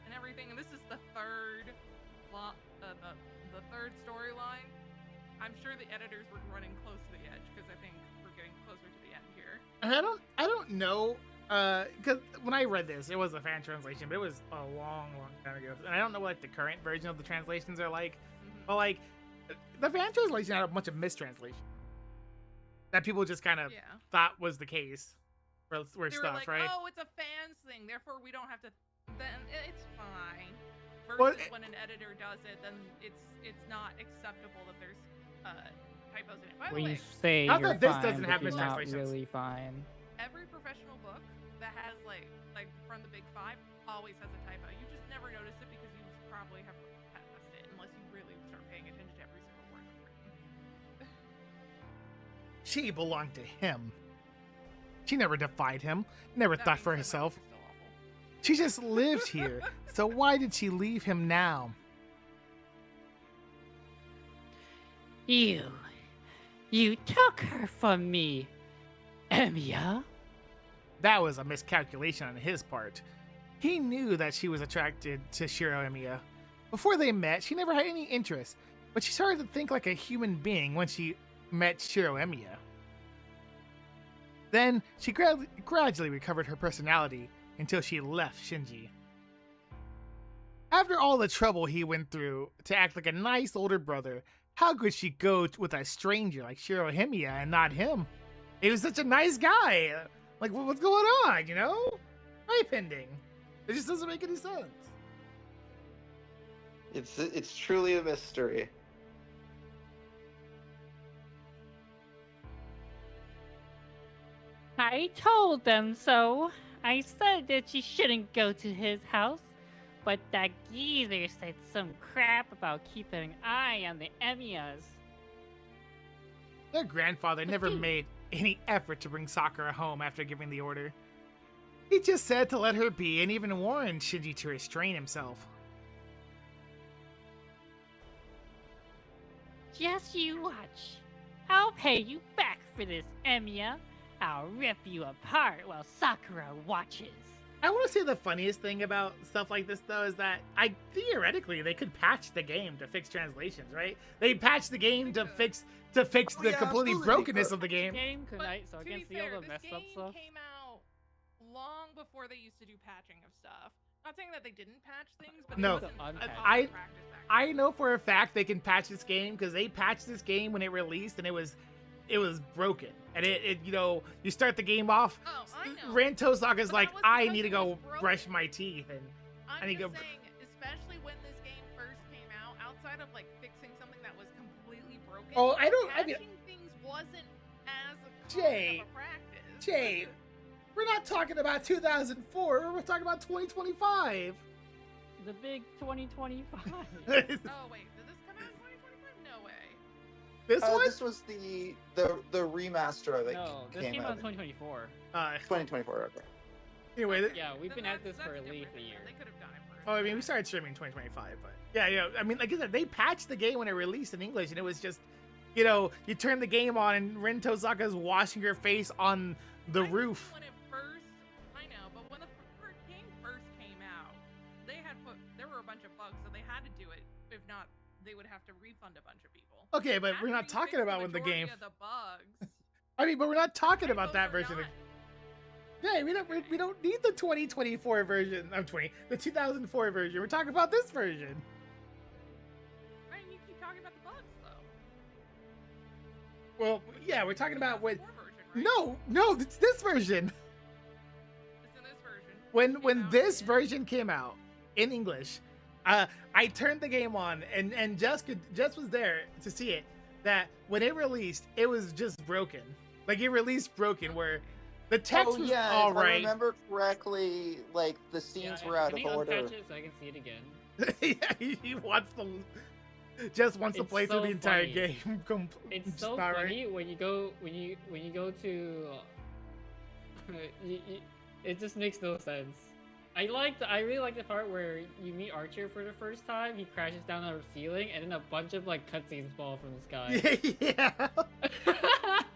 and everything. And this is the third third storyline. I'm sure the editors were running close to the edge because I think we're getting closer to the end here. And I don't know, because when I read this, it was a fan translation, but it was a long time ago, and I don't know what the current version of the translations are like. But like, the fan translation had a bunch of mistranslation that people just kind of thought was the case for They stuff, were like, right? oh, it's a fans thing, therefore we don't have to. Then it's fine. Versus Well, when an editor does it, then it's not acceptable that there's typos in it. By When the you way, say Not you're that this fine, doesn't but have you're not mistranslations. really fine. every professional book that has like from the Big Five always has a typo. You just never notice it because you probably have passed it unless you really start paying attention to every single word that's written. She belonged to him. She never defied him, never That thought being for said, my herself. book is still awful. She just lived here. So why did she leave him now? You took her from me, Emiya. That was a miscalculation on his part. He knew that she was attracted to Shiro Emiya. Before they met, she never had any interest. but she started to think like a human being when she met Shiro Emiya. Then she gradually recovered her personality until she left Shinji. After all the trouble he went through to act like a nice older brother, how could she go with a stranger like Shiro Emiya and not him? He was such a nice guy. Like, what's going on, you know? Pipe ending. It just doesn't make any sense. It's truly a mystery. I told them so. I said that she shouldn't go to his house, but that geezer said some crap about keeping an eye on the Emiyas. Their grandfather never made any effort to bring Sakura home after giving the order. He just said to let her be and even warned Shinji to restrain himself. Just you watch. I'll pay you back for this, Emiya. I'll rip you apart while Sakura watches. I want to say the funniest thing about stuff like this, though, is that theoretically they could patch the game to fix translations, right? They patch the game to fix the completely absolutely. brokenness of the game. Game tonight, so I to be can see all fair, the this messed up game stuff. came out long before they used to do patching of stuff. Not saying that they didn't patch things, but No, it wasn't a unpatched. common practice back then. I know for a fact they can patch this game because they patched this game when it released and it was broken. And it you know, you start the game off, Oh, I know. Ranto Saga's But like, that was I because need to it go was broken. brush my teeth, and I'm I need just to go. saying, especially when this game first came out, outside of like fixing something that was completely broken. Oh, I mean, patching things wasn't as Jay, common of a practice. Jay, we're not talking about 2004. We're talking about 2025. The big 2025. Oh wait, did this come out in 2025? No way. This one? This was the remaster of it. No, this came came out out in 2024. 2024. Okay. Anyway, Yeah, we've Then been at this that's for at different least a then. year. They could have done it for. oh, I mean, we started streaming in 2025, but yeah. I mean, like I said, they patched the game when it released in English, and it was just, you know, you turn the game on, and Rin Tosaka's washing her face on the I think roof. When it first, I know, but when the game first came out, there were a bunch of bugs, so they had to do it. If not, they would have to refund a bunch of people. Okay, but After we're not you talking fix about when the majority game. of the bugs. I mean, but we're not talking Right, about those that are version. not- Yeah, we don't need the 2024 version. The 2004 version. We're talking about this version. Right, and you keep talking about the bugs though. Well, yeah, we're talking about when. 2004 version, right? No, it's this version. It's in this version. When Came out this in- version came out in English, I turned the game on and Jess was there to see it. That when it released, it was just broken. Like it released broken, where the text Oh was yeah, all if I right. remember correctly, like the scenes were out of order. Can you unpatch it so I can see it again? Yeah, he wants to. Just wants to It's play through so the entire funny. game. It's Just so not funny when you go to. It just makes no sense. I really like the part where you meet Archer for the first time. He crashes down on the ceiling, and then a bunch of like cutscenes fall from the sky. Yeah.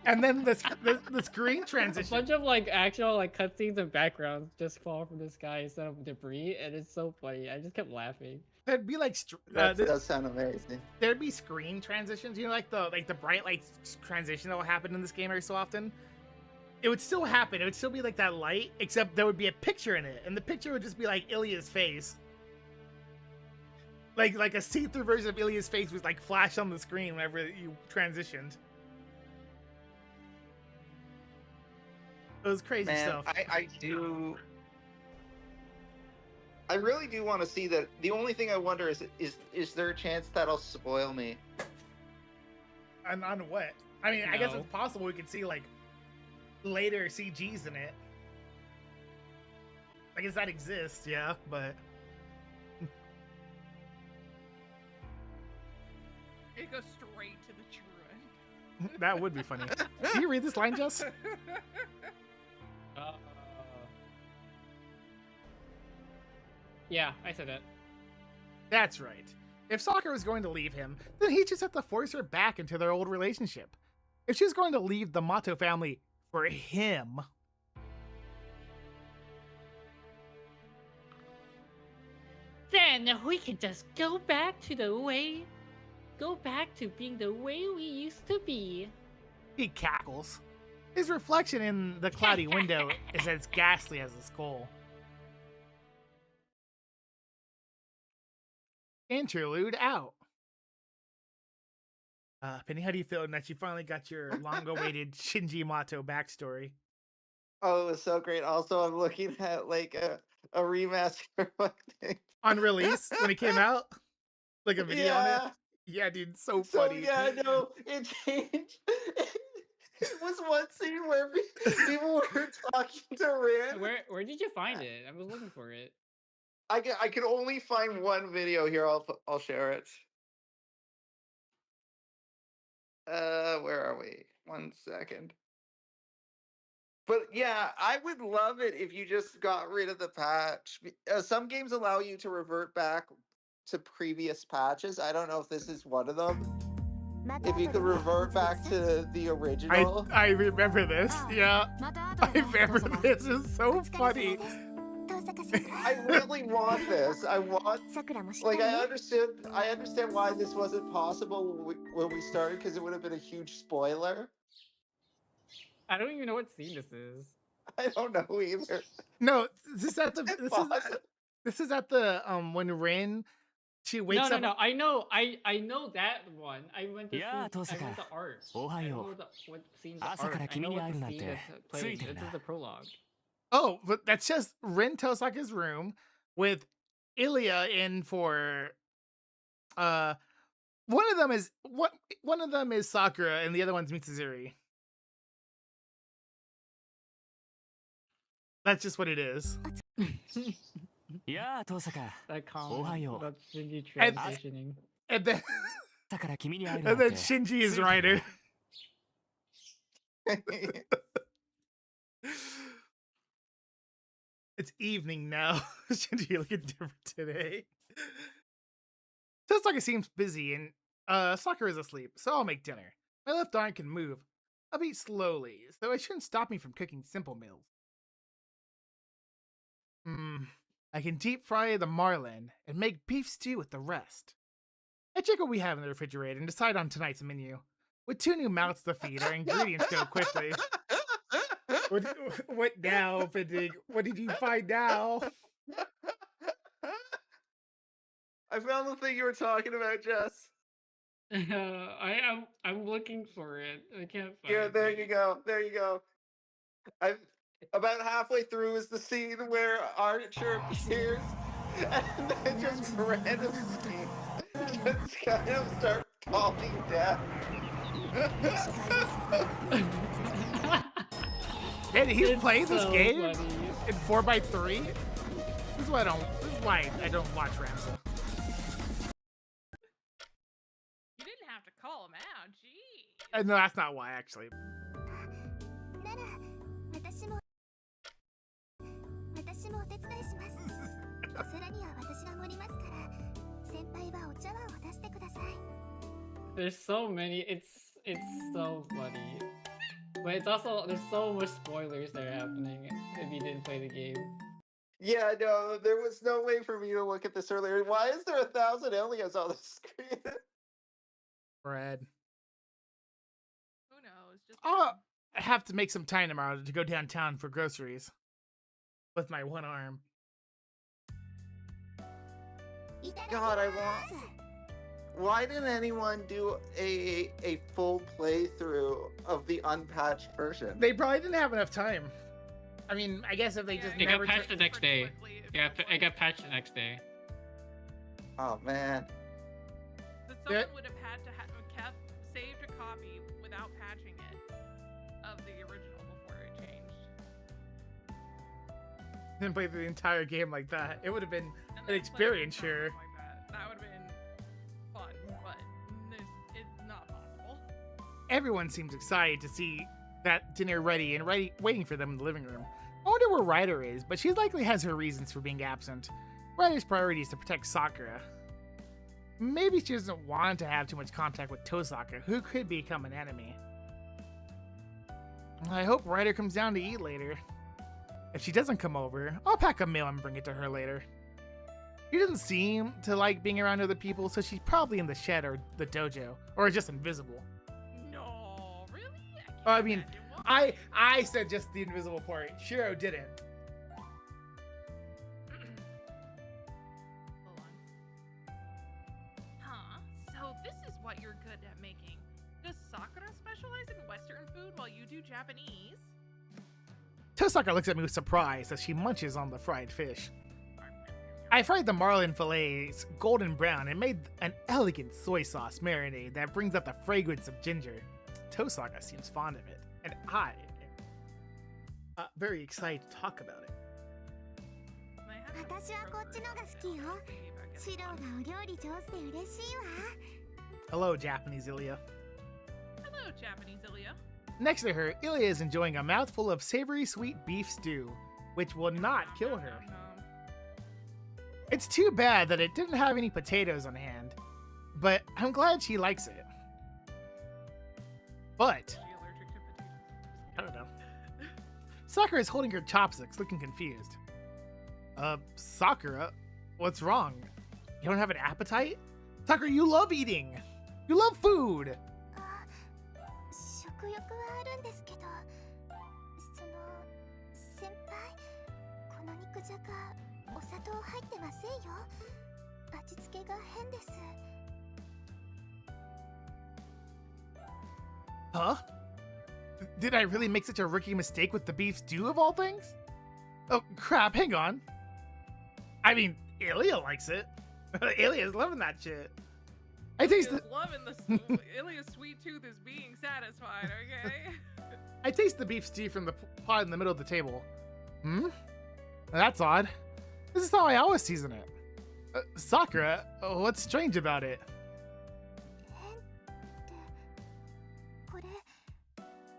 And then the screen A transition. bunch of like actual like cutscenes and backgrounds just fall from the sky instead of debris, and it's so funny. I just kept laughing. There'd be like That does sound amazing. there'd be screen transitions. You know, like the bright light transition that will happen in this game every so often. It would still happen. It would still be like that light, except there would be a picture in it, and the picture would just be like Ilya's face. Like a see-through version of Ilya's face was like flash on the screen whenever you transitioned. It was crazy Man, stuff. I really do want to see that. The only thing I wonder is there a chance that'll spoil me? On what? I mean, I guess No. it's possible we could see like later CGs in it. I guess that exists, yeah, but It goes straight to the true end. that would be funny. Can you read this line, Jess? Yeah, I said that. That's right. If Sakura was going to leave him, then he just had to force her back into their old relationship. If she's going to leave the Mato family for him, Then we can just go back to the way go back to being the way we used to be. He cackles. His reflection in the cloudy window is as ghastly as his skull. Interlude out. Penny, how do you feel that you finally got your long-awaited Shinji Mato backstory? Oh, it was so great. Also, I'm looking at like a remaster thing. On release, when it came out? Like a video on it? Yeah. Yeah, dude, so So funny. yeah, no, it changed. It was one scene where people were talking to Rin. Where did you find it? I was looking for it. I can only find one video here. I'll share it. Where are we? 1 second. But yeah, I would love it if you just got rid of the patch. Some games allow you to revert back to previous patches. I don't know if this is one of them. If you could revert back to the original. I remember this. Yeah, I remember this. It's so funny. I really want this. I want, like, I understand why this wasn't possible when we started, because it would have been a huge spoiler. I don't even know what scene this is. I don't know either. No, this is at the this is at the when Rin, she wakes up. No. I know that one. I went to Yeah, I went to art. I don't know what scenes are art. I know what the scene that's playing. This is the prologue. Oh, but that's just Rin Tosaka's room with Ilya in for one of them is Sakura and the other one's Mitsuzuri. That's just what it is. Yeah, Tosaka. That comment Ohayo. about Shinji transitioning. And then 朝から君に会える and なん then て Shinji is ついてる writer. な It's evening now. Shinji looking different today. Tosaka seems busy and Sakura is asleep, so I'll make dinner. My left arm can move. I'll eat slowly, so it shouldn't stop me from cooking simple meals. I can deep fry the marlin and make beef stew with the rest. I check what we have in the refrigerator and decide on tonight's menu. With 2 new mouths to feed, our ingredients go quickly. What now, Fiddig? What did you find now? I found the thing you were talking about, Jess. I'm looking for it. I can't find Here, it. there you go. There you go. I'm about halfway through is the scene where Archer appears, and then just random scenes just kind of start calming down. Hey, did he It's play this so game funny. in 4x3? This is why I don't watch Ramsey. You didn't have to call him out, gee. No, that's not why, actually. なら私もお手伝いします。お皿には私が盛りますから、先輩はお茶碗を出してください。 There's so many. It's so funny, but it's also there's so much spoilers that are happening if you didn't play the game. Yeah, no, there was no way for me to look at this earlier. Why is there 1,000 Ilias on the screen? Brad. Who knows? Just I have to make some time tomorrow to go downtown for groceries. With my one arm. God, I want. Why didn't anyone do a full playthrough of the unpatched version? They probably didn't have enough time. I mean, I guess if they just It got never patched the next day. quickly if Yeah, you it got patched the next day. Oh man. So someone would have had to have saved a copy without patching it of the original before it changed. didn't play the entire game like that. It would have been And an then experience, play it sure. like that would have been fun, but it's not possible. Everyone seems excited to see that dinner ready and waiting for them in the living room. I wonder where Ryder is, but she likely has her reasons for being absent. Ryder's priority is to protect Sakura. Maybe she doesn't want to have too much contact with Tosaka, who could become an enemy. I hope Ryder comes down to eat later. If she doesn't come over, I'll pack a meal and bring it to her later. She doesn't seem to like being around other people, so she's probably in the shed or the dojo, or just invisible. No, really? Oh, I can't mean, imagine why. I said just the invisible part. Shiro didn't. Hold on. Huh? So this is what you're good at making. Does Sakura specialize in Western food while you do Japanese? Tosaka looks at me with surprise as she munches on the fried fish. I fried the marlin fillets golden brown and made an elegant soy sauce marinade that brings out the fragrance of ginger. Tosaka seems fond of it, and I am very excited to talk about it. Hello, Japanese Ilya. Hello, Japanese Ilya. Next to her, Ilya is enjoying a mouthful of savory sweet beef stew, which will not kill her. It's too bad that it didn't have any potatoes on hand, but I'm glad she likes it. But, Is she allergic to potatoes? I don't know. Sakura is holding her chopsticks, looking confused. Sakura, what's wrong? You don't have an appetite? Sakura, you love eating! You love food! 食欲はあるんですけど、先輩、この肉じゃがお砂糖入ってませんよ。味付けが変です。 Huh? Did I really make such a rookie mistake with the beef stew of all things? Oh, crap, hang on. I mean, Ilya likes it. Ilya's loving that shit. I taste the... Ilya's loving the Ilya's sweet tooth is being satisfied, okay? I taste the beef stew from the pot in the middle of the table. Hmm? That's odd. This is how I always season it. Sakura, what's strange about it? 変ってこれ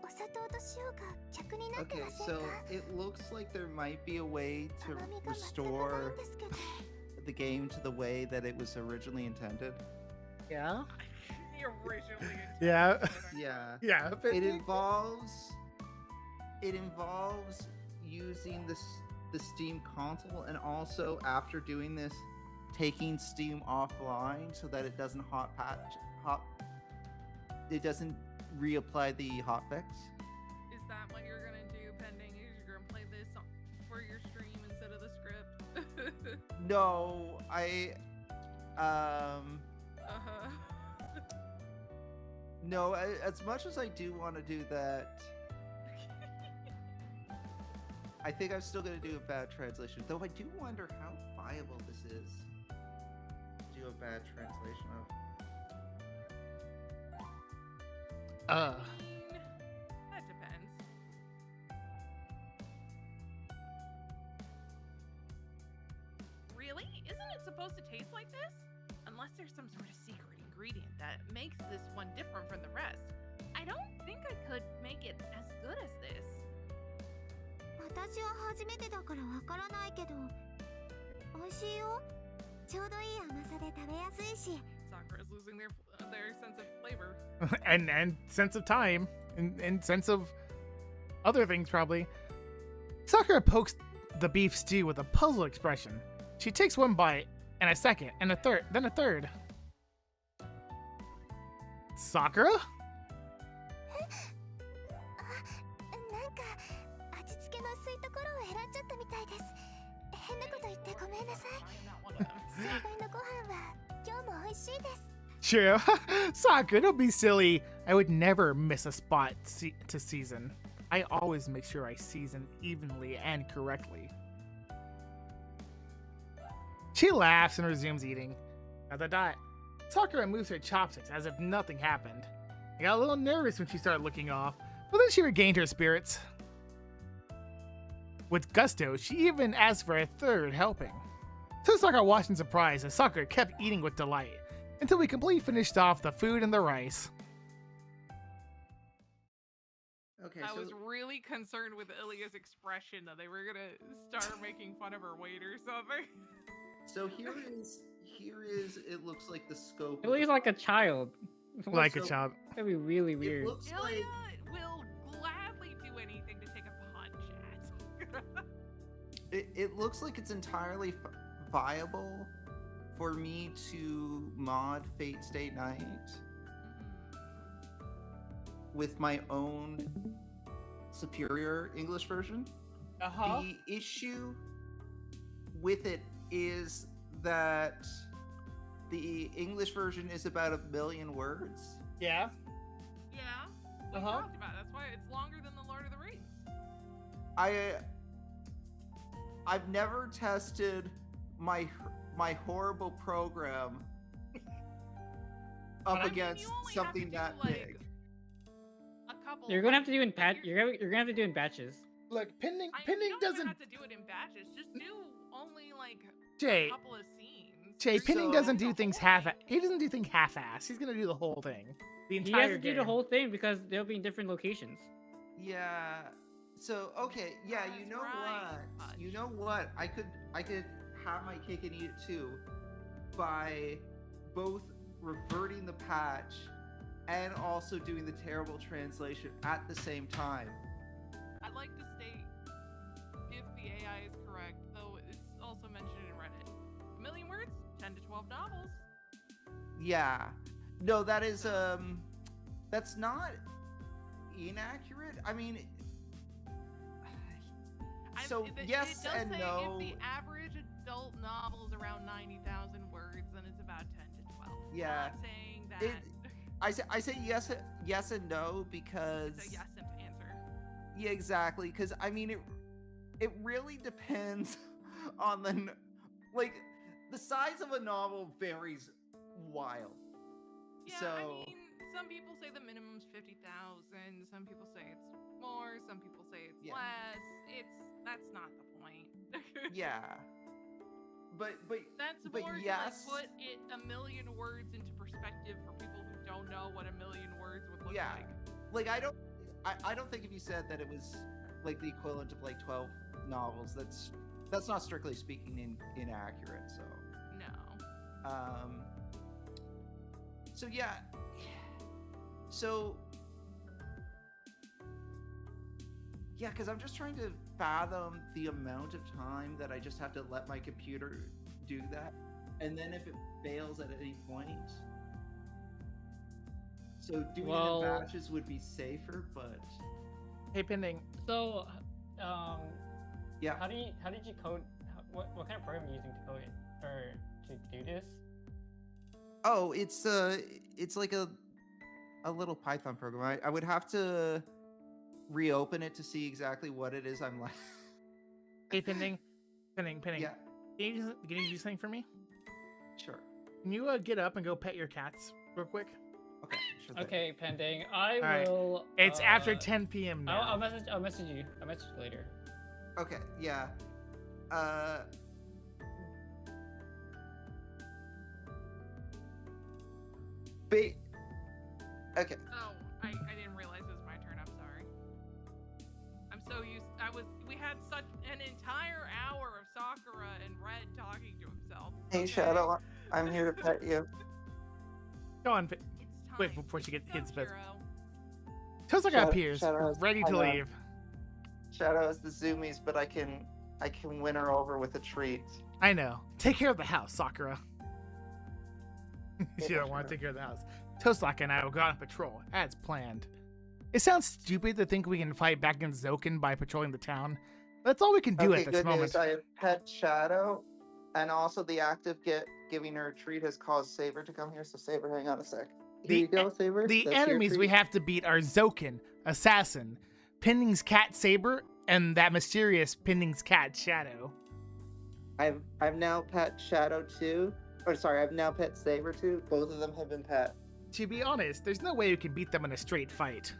お砂糖と塩が逆になって Okay, ませんか？ so it looks like there might be a way to 甘みが全くない restore んですけど。 the game to the way that it was originally intended. Yeah? Originally intended. Yeah. Yeah. Yeah. It involves using the Steam console, and also after doing this, taking Steam offline so that it doesn't it doesn't reapply the hotfix. Is that what you're gonna do, pending? You're gonna play this for your stream instead of the script? No, no, as much as I do want to do that, I think I'm still going to do a bad translation. Though I do wonder how viable this is to do a bad translation of. That depends. Really? Isn't it supposed to taste like this? Unless there's some sort of secret ingredient that makes this one different from the rest. I don't think I could make it as good as this. 私は初めてだからわからないけど、美味しいよ。ちょうどいい甘さで食べやすいし。 Sakura's losing their sense of flavor. and sense of time and sense of other things probably. Sakura pokes the beef stew with a puzzled expression. She takes one bite, and a second, and a third, then a third. Sakura? なんか味付けの薄いところを選んじゃったみたいです。変なこと言ってごめんなさい。先輩のご飯は今日も美味しいです。 True. Sakura, don't be silly. I would never miss a spot to season. I always make sure I season evenly and correctly. She laughs and resumes eating. Sakura moves her chopsticks as if nothing happened. I got a little nervous when she started looking off, but then she regained her spirits. With gusto, she even asked for a third helping. So Sakura watched in surprise as Sakura kept eating with delight, until we completely finished off the food and the rice. Okay, I so was really concerned with Ilya's expression that they were gonna start making fun of her weight or something. so here is it looks like the scope. It looks like a child. Like a So- child. That'd be really It weird. looks like Ilya will gladly do anything to take a punch at. it looks like it's entirely viable for me to mod Fate Stay Night with my own superior English version. The issue with it is that the English version is about 1 million words. Yeah. Yeah. We talked about it. That's why it's longer than the Lord of the Rings. I've never tested my horrible program up against something that big. A couple. You're gonna have to do in You're gonna have to do in batches. Look, pending you don't doesn't. even have to do it in batches. Just do only like Jay. a couple of scenes. Jay, pending doesn't do things he doesn't do things half-ass. He's gonna do the whole thing. The entire He has to game. do the whole thing because they'll be in different locations. Yeah. So okay, yeah, you know what? You know what? I could have my cake and eat it too by both reverting the patch and also doing the terrible translation at the same time. I'd like to state, if the AI is correct, though it's also mentioned in Reddit, 1 million words, 10 to 12 novels. Yeah. No, that is that's not inaccurate. I mean, so yes it does and say no. If the average adult novel is around 90,000 words, then it's about 10 to 12. Yeah. I'm not saying that. I say yes and no because It's a yes and answer. Yeah, exactly. Because I mean, it really depends on the size of a novel varies wild. Yeah, So, I mean, some people say the minimum's 50,000. Some people say it's more. Some people say it's less. That's not the point. yeah. But that's more yes. to put it 1 million words into perspective for people who don't know what 1 million words would look like. Like I don't think if you said that it was like the equivalent of like 12 novels, that's not strictly speaking inaccurate. So no. So yeah. So yeah, because I'm just trying to fathom the amount of time that I just have to let my computer do that, and then if it fails at any point. So doing it in batches would be safer, but Hey, pending. So, yeah. How did you code? What kind of program are you using to code it or to do this? Oh, it's like a little Python program. I would have to reopen it to see exactly what it is I'm like. Hey, pending. Yeah. Can you do something for me? Sure. Can you get up and go pet your cats real quick? Okay. Sure thing. Okay, pending. I Alright. will. It's after 10 p.m. now. I'll message you. I'll message you later. Okay. Yeah. Okay. Oh, I didn't realize it was my turn. I'm sorry. I'm so used. We had such an entire hour of Sakura and Red talking to himself. Hey, Okay? Shadow, I'm here to pet you. Go on. It's time. Wait, before she gets Go, kids bed. Hero. Tosaka appears, Shadow has- ready to hang on. leave. Shadow has the zoomies, but I can win her over with a treat. I know. Take care of the house, Sakura. She Yeah, don't want to sure. take care of the house. Tosaka and I will go on patrol, as planned. It sounds stupid to think we can fight back in Zouken by patrolling the town. That's all we can do Okay, at this good moment. news. I have pet Shadow, and also the act of giving her a treat has caused Saber to come here. So Saber, hang on a sec. Here you go, Saber. The That's your enemies we treat. have to beat are Zouken, Assassin, Pending's cat Saber, and that mysterious Pending's cat Shadow. I've now pet Shadow too. Or sorry, I've now pet Saber too. Both of them have been pet. To be honest, there's no way we can beat them in a straight fight.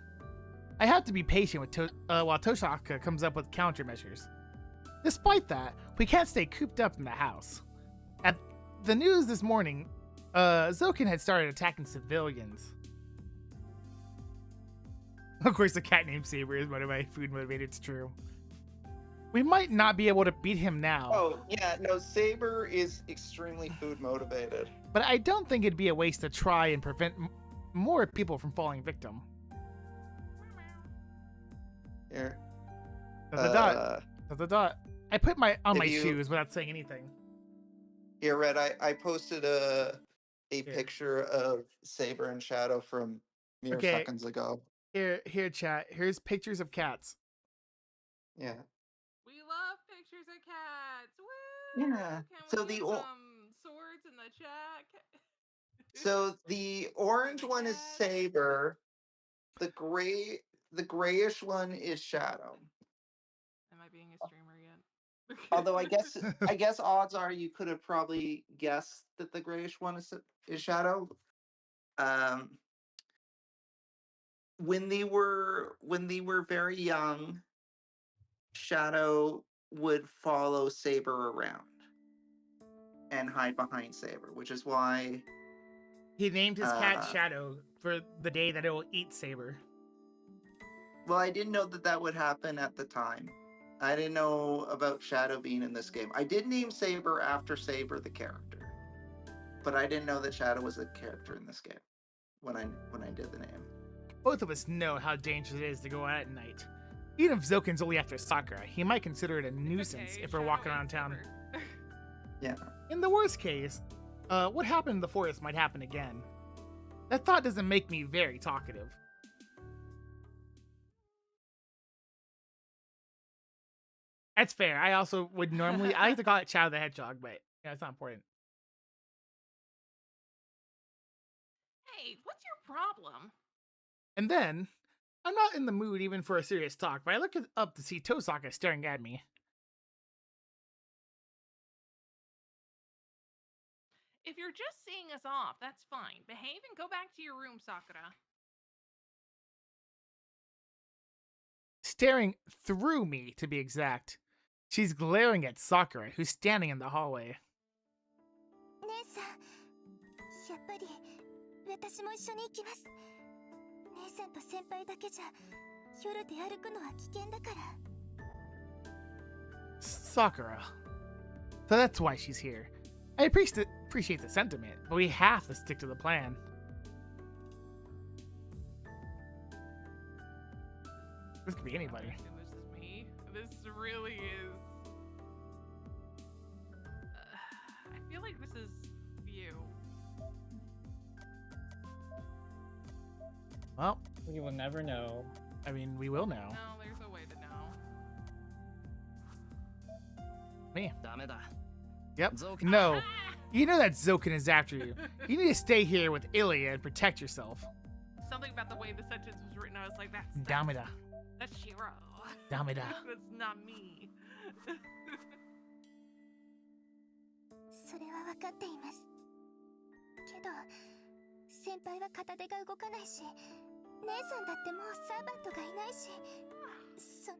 I have to be patient with while Tosaka comes up with countermeasures. Despite that, we can't stay cooped up in the house. At the news this morning, Zouken had started attacking civilians. Of course, the cat named Saber is one of my food motivated, it's true. We might not be able to beat him now, Oh yeah, no, Saber is extremely food motivated. but I don't think it'd be a waste to try and prevent more people from falling victim. Here. Dot. I put on my If you- shoes without saying anything. Here, Red, I posted a Here. picture of Saber and Shadow from mere Okay. seconds ago. Here, chat. Here's pictures of cats. Yeah. We love pictures of cats. Woo! Yeah. Can So we the get o- some swords in the chat? So the orange one is cat. Saber. The grayish one is Shadow. Am I being a streamer yet? Although I guess odds are you could have probably guessed that the grayish one is Shadow. When they were very young, Shadow would follow Saber around and hide behind Saber, which is why He named his cat Shadow for the day that it will eat Saber. well, I didn't know that would happen at the time. I didn't know about Shadow being in this game. I did name Saber after Saber the character, but I didn't know that Shadow was a character in this game when I did the name. Both of us know how dangerous it is to go out at night. Even if Zouken's only after Sakura, he might consider it a nuisance Okay, if we're Shadow walking and around town. Saber. Yeah. In the worst case, what happened in the forest might happen again. That thought doesn't make me very talkative. That's fair. I also would normally, I like to call it Chow the Hedgehog, but yeah, it's not important. Hey, what's your problem? And then, I'm not in the mood even for a serious talk, but I look up to see Tosaka staring at me. If you're just seeing us off, that's fine. Behave and go back to your room, Sakura. Staring through me, to be exact. She's glaring at Sakura, who's standing in the hallway. 姉さん、やっぱり私も一緒に行きます。姉さんと先輩だけじゃ夜で歩くのは危険だから。Sakura. So that's why she's here. I appreciate the sentiment, but we have to stick to the plan. This could be anybody. This is me. This really is. I feel like this is you. Well, We will never know. I mean, we will know. No, there's a way to know. Me. ダメだ Yep. Zouken. No. You know that Zouken is after you. You need to stay here with Ilya and protect yourself. Something about the way the sentence was written, I was like, that's Damida. That's Shiro. Damida. That's not me. それは分かっています。けど、先輩は片手が動かないし、姉さんだってもうサーバントがいないし、その。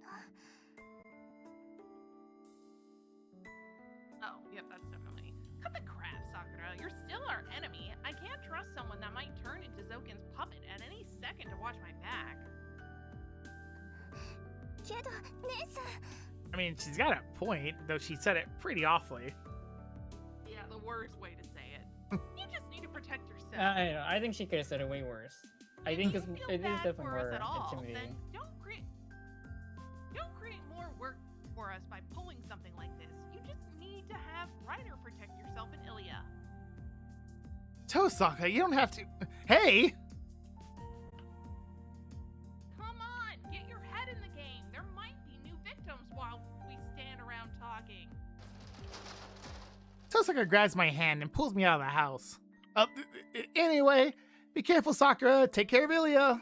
Oh, yep, that's definitely. Cut the crap, Sakura. You're still our enemy. I can't trust someone that might turn into Zouken's puppet at any second to watch my back. けど、姉さん。 I mean, she's got a point, though she said it pretty awfully. Yeah, the worst way to say it. You just need to protect yourself. I think she could have said it way worse. I think If it's, you feel it is bad definitely for us more at all, intimidating. then don't create more work for us by pulling something like this. You just need to have Ryder protect yourself and Ilya. Tosaka, you don't have to. Hey! Come on, get your head in the game. There might be new victims while we stand around talking. Tosaka grabs my hand and pulls me out of the house. Anyway, be careful, Sakura. Take care of Ilya.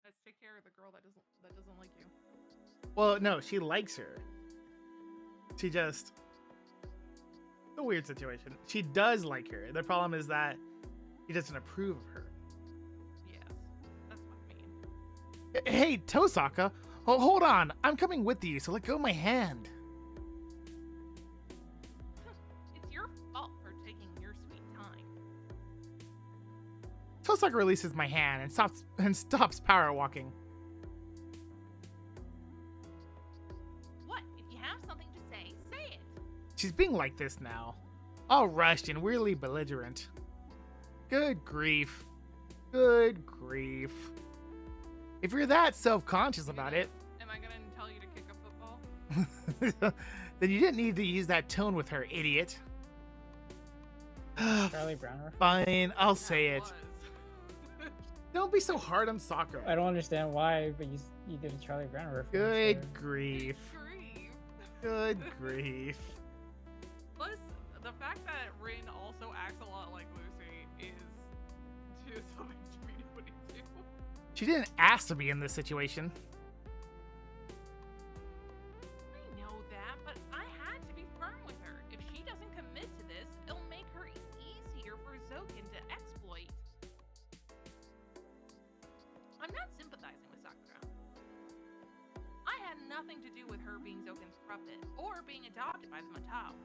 Let's take care of the girl that doesn't like you. Well, no, she likes her. She just... a weird situation. She does like her. The problem is that he doesn't approve of her. Yes, that's what I mean. Hey, Tosaka. Oh, hold on. I'm coming with you, so let go of my hand. It's your fault for taking your sweet time. Tosaka releases my hand and stops power walking. What? If you have something to say, say it. She's being like this now. All rushed and weirdly belligerent. Good grief. Good grief. If you're that self-conscious about it, Am I gonna tell you to kick a football? then you didn't need to use that tone with her, idiot. Charlie Brown reference? Fine, I'll say That it. was. Don't be so hard on Sakura. I don't understand why, but you did a Charlie Brown reference. Good there. grief. Grief. Good grief. Plus, the fact that Rin also acts a lot like Lucy is too something to me nobody do. She didn't ask to be in this situation. I know that, but I had to be firm with her. If she doesn't commit to this, it'll make her easier for Zouken to exploit. I'm not sympathizing with Sakura. I had nothing to do with her being Zouken's puppet or being adopted by the Mataos.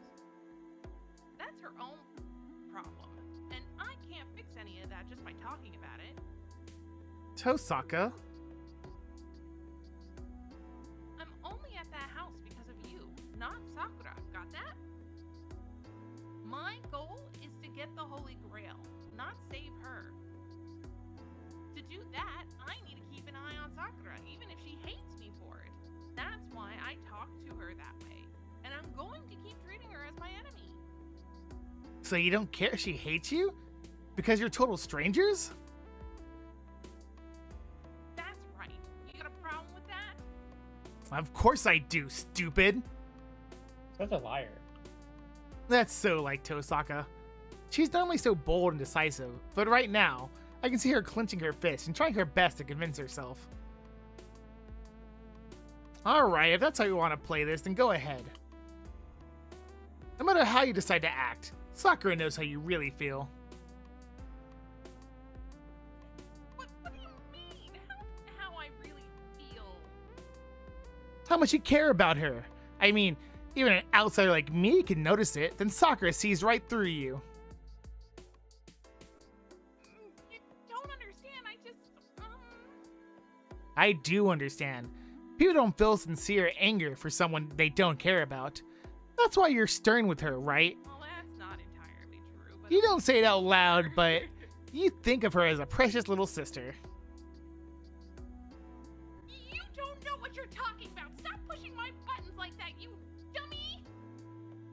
That's her own problem, and I can't fix any of that just by talking about it. Tosaka. I'm only at that house because of you, not Sakura. Got that? My goal is to get the Holy Grail, not save her. To do that, I need to keep an eye on Sakura, even if she hates me for it. That's why I talk to her that way, and I'm going to keep treating her as my enemy. So you don't care she hates you? Because you're total strangers? That's right. You got a problem with that? Of course I do, stupid. Such a liar. That's so like Tosaka. She's normally so bold and decisive, but right now, I can see her clenching her fist and trying her best to convince herself. Alright, if that's how you want to play this, then go ahead. No matter how you decide to act, Sakura knows how you really feel. What do you mean? How I really feel? How much you care about her. I mean, even an outsider like me can notice it, then Sakura sees right through you. You don't understand. I do understand. People don't feel sincere anger for someone they don't care about. That's why you're stern with her, right? Well, that's not entirely true. But You don't say it out loud, but you think of her as a precious little sister. You don't know what you're talking about. Stop pushing my buttons like that, you dummy.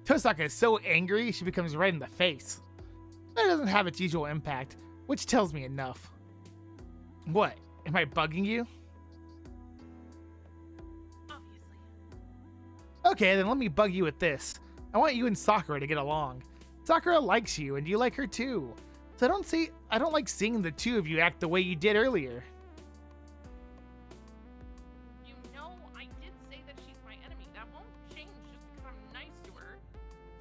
Tosaka is so angry, she becomes red in the face. That doesn't have its usual impact, which tells me enough. What? Am I bugging you? Obviously. Okay, then let me bug you with this. I want you and Sakura to get along. Sakura likes you, and you like her too. So I don't like seeing the two of you act the way you did earlier. You know, I did say that she's my enemy. That won't change just because I'm nice to her.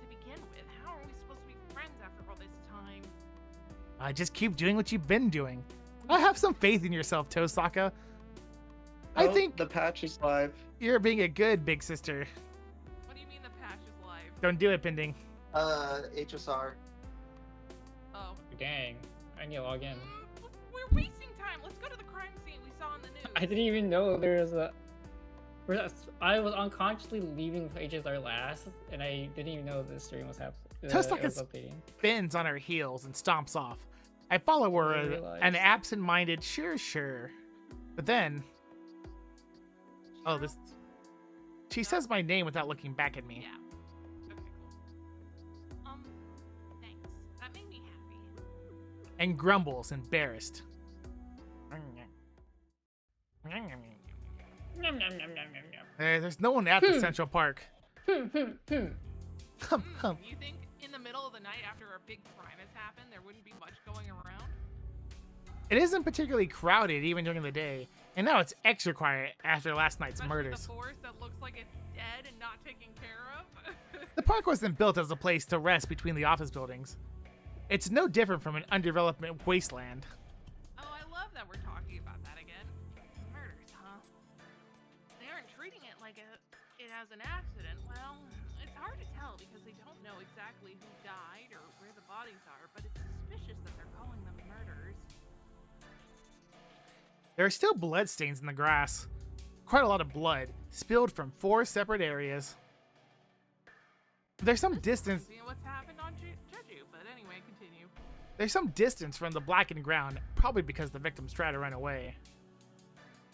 To begin with, how are we supposed to be friends after all this time? Just keep doing what you've been doing. I have some faith in yourself, Tosaka. I think the patch is live. you're being a good big sister. What do you mean the patch is live? Don't do it, Pending. HSR. Oh. Dang. I need to log in. We're wasting time. Let's go to the crime scene we saw in the news. I didn't even know there was a. I was unconsciously leaving HSR last, and I didn't even know this stream was happening. Tosaka updating. spins on her heels and stomps off. I follow her, I realized. an absent-minded sure. But then, oh, this. She says my name without looking back at me. Yeah. Okay, cool. Thanks. That made me happy. And grumbles, embarrassed. Nom, nom, nom, nom, nom, nom. There's no one at the Central Park. You think in the middle of the night after a big crime has happened, there wouldn't be much going around? It isn't particularly crowded even during the day, and now it's extra quiet after last night's Especially murders. the forest that looks like it's dead and not taken care of. The park wasn't built as a place to rest between the office buildings. It's no different from an undeveloped wasteland. Oh, I love that we're talking about that again. Murders, huh? They aren't treating it like it has an accident. Well, it's hard to tell because they don't know exactly who died or where the bodies are, but it's suspicious that they're calling them murders. There are still blood stains in the grass. Quite a lot of blood, spilled from 4 separate areas. There's some distance. See what's happened on Jeju, but anyway, continue. There's some distance from the blackened ground, probably because the victims try to run away.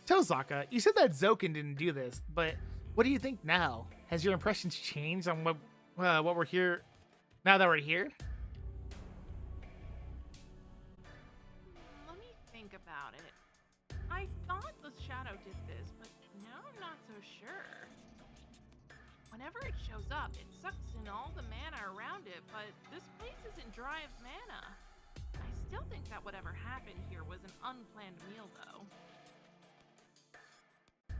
Tosaka, you said that Zouken didn't do this, but what do you think now? Has your impressions changed on what we're here now that we're here? Let me think about it. I thought the shadow did this, but now I'm not so sure. Whenever it shows up, it sucks in all the mana around it, but this place isn't dry of mana. I still think that whatever happened here was an unplanned meal, though.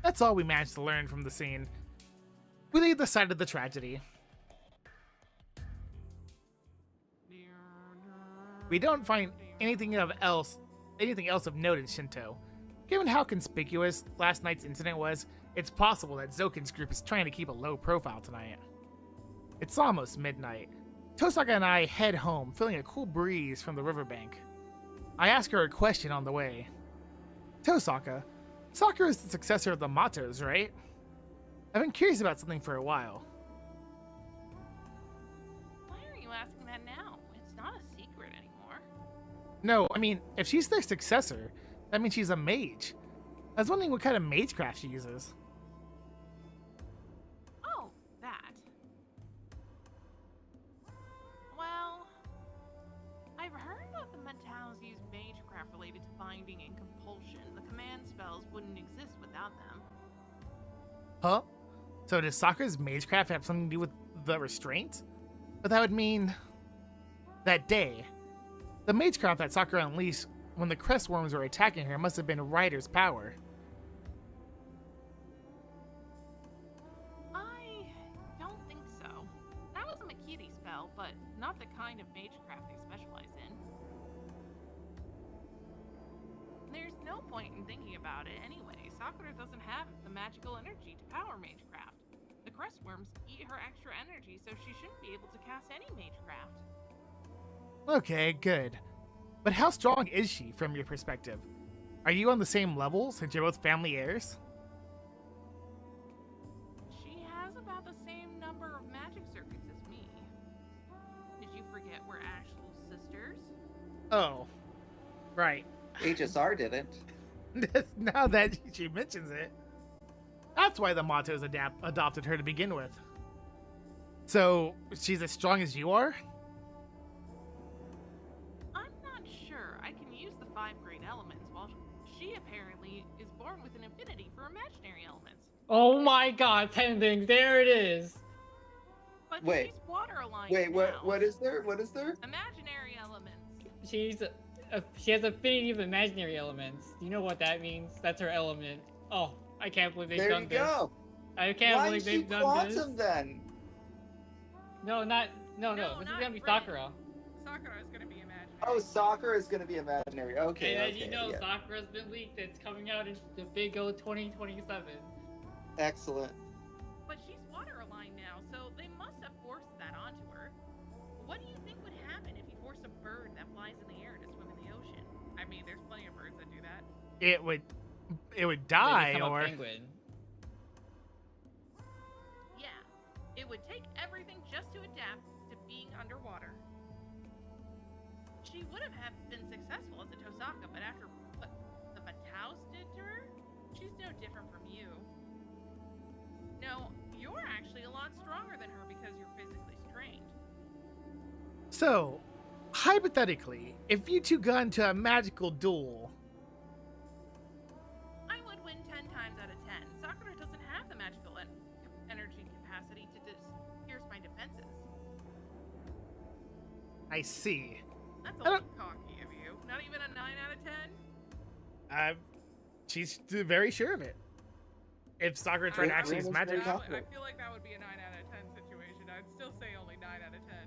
That's all we managed to learn from the scene. We leave the side of the tragedy. We don't find anything else of note in Shinto. Given how conspicuous last night's incident was, it's possible that Zouken's group is trying to keep a low profile tonight. It's almost midnight. Tosaka and I head home, feeling a cool breeze from the riverbank. I ask her a question on the way. Tosaka, Sakura is the successor of the Matos, right? I've been curious about something for a while. Why are you asking that now? It's not a secret anymore. No, I mean, if she's their successor, that means she's a mage. I was wondering what kind of magecraft she uses. Oh, that. Well, I've heard that the Mentals use magecraft related to binding and compulsion. The command spells wouldn't exist without them. Huh? So does Sakura's magecraft have something to do with the restraint? But that would mean... that day. The magecraft that Sakura unleashed when the crest worms were attacking her must have been Ryder's power. I don't think so. That was a Makiri spell, but not the kind of magecraft they specialize in. There's no point in thinking about it anyway. Sakura doesn't have the magical energy to power magecraft. The crest worms eat her extra energy, so she shouldn't be able to cast any magecraft. Okay, good. But how strong is she from your perspective? Are you on the same level since you're both family heirs? She has about the same number of magic circuits as me. Did you forget we're actual sisters? Oh, right. HSR didn't. Now that she mentions it. That's why the Matos adopted her to begin with. So, she's as strong as you are? I'm not sure. I can use the 5 great elements, while she apparently is born with an affinity for imaginary elements. Oh my god, 10 things, there it is! But Wait. she's water aligned Wait, now. what is there? What is there? Imaginary elements. She has affinity of imaginary elements. You know what that means? That's her element. Oh, I can't believe they've There done you this. go. I can't Why believe is she they've done quantum this. then? No, No, this is not gonna be Rin. Sakura. Sakura is gonna be imaginary. Oh, soccer is going to be imaginary. Okay. And as okay, you know, yeah. Sakura's been leaked. It's coming out in the big O 2027. Excellent. But she's water aligned now, so they must have forced that onto her. What do you think would happen if you forced a bird that flies in the air to swim in the ocean? I mean, there's plenty of birds that do that. It would They die, become a or... penguin. Yeah, it would take everything just to adapt to being underwater. She would have been successful as a Tosaka, but after what the Mataus did to her, she's no different from you. No, you're actually a lot stronger than her because you're physically strained. So, hypothetically, if you two got into a magical duel... I would win 10 times out of 10. Sakura doesn't have the magical energy capacity to pierce my defenses. I see. That's a I little don't- cocky of you. Not even a 9 out of 10? She's very sure of it. If Sakura tried to Rin- actually Rin use is magic... very I feel like that would be a 9 out of 10 situation. I'd still say only 9 out of 10.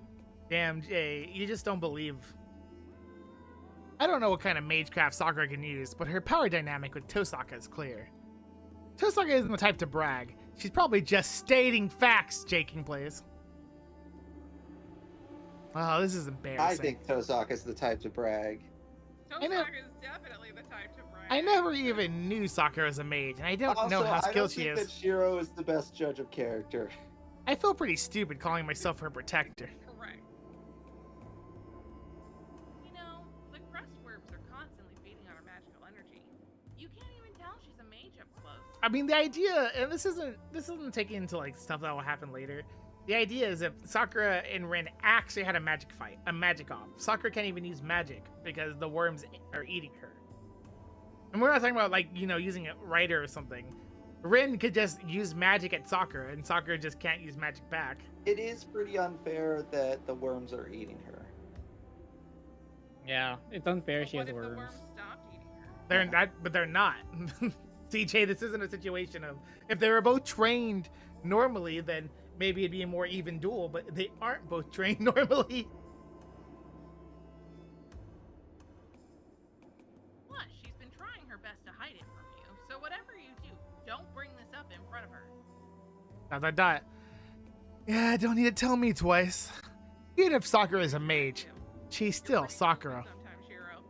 Damn, Jay, you just don't believe. I don't know what kind of magecraft Sakura can use, but her power dynamic with Tosaka is clear. Tosaka isn't the type to brag. She's probably just stating facts, Jaking plays. Oh, this is embarrassing. I think Tosaka's the type to brag. I know- Tosaka is definitely the type to brag. I never even knew Sakura was a mage, and I don't know how I skilled don't she think is. that Shiro is the best judge of character. I feel pretty stupid calling myself her protector. Correct. You know, the crest worms are constantly feeding on her magical energy. You can't even tell she's a mage I mean, the idea, and this isn't taking into like stuff that will happen later. The idea is if Sakura and Rin actually had a magic fight, a magic off. Sakura can't even use magic because the worms are eating her. And we're not talking about like, you know, using a writer or something. Rin could just use magic at Sakura, and Sakura just can't use magic back. It is pretty unfair that the worms are eating her. Yeah, it's unfair she What has if the worms. worms stopped eating her? They're not, but they're not. CJ, this isn't a situation of if they were both trained normally, then maybe it'd be a more even duel. But they aren't both trained normally. What? She's been trying her best to hide it from you. So whatever you do, don't bring this up in front of her. ... Yeah, don't need to tell me twice. Even if Sakura is a mage, she's still Sakura. Sometimes, Shiro.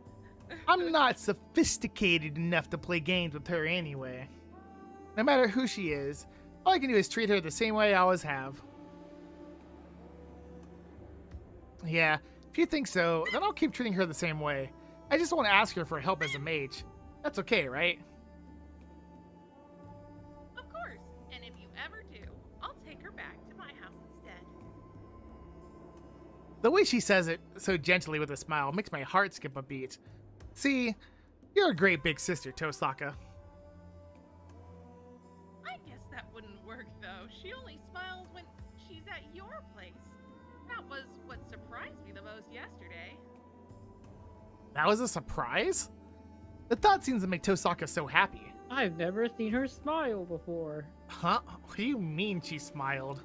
I'm not sophisticated enough to play games with her anyway. No matter who she is, all I can do is treat her the same way I always have. Yeah, if you think so, then I'll keep treating her the same way. I just want to ask her for help as a mage. That's okay, right? Of course. And if you ever do, I'll take her back to my house instead. The way she says it so gently with a smile makes my heart skip a beat. See, you're a great big sister, Tosaka. I guess that wouldn't work, though. She only smiles when she's at your place. That was what surprised me the most yesterday. That was a surprise? The thought seems to make Tosaka so happy. I've never seen her smile before. Huh? What do you mean she smiled?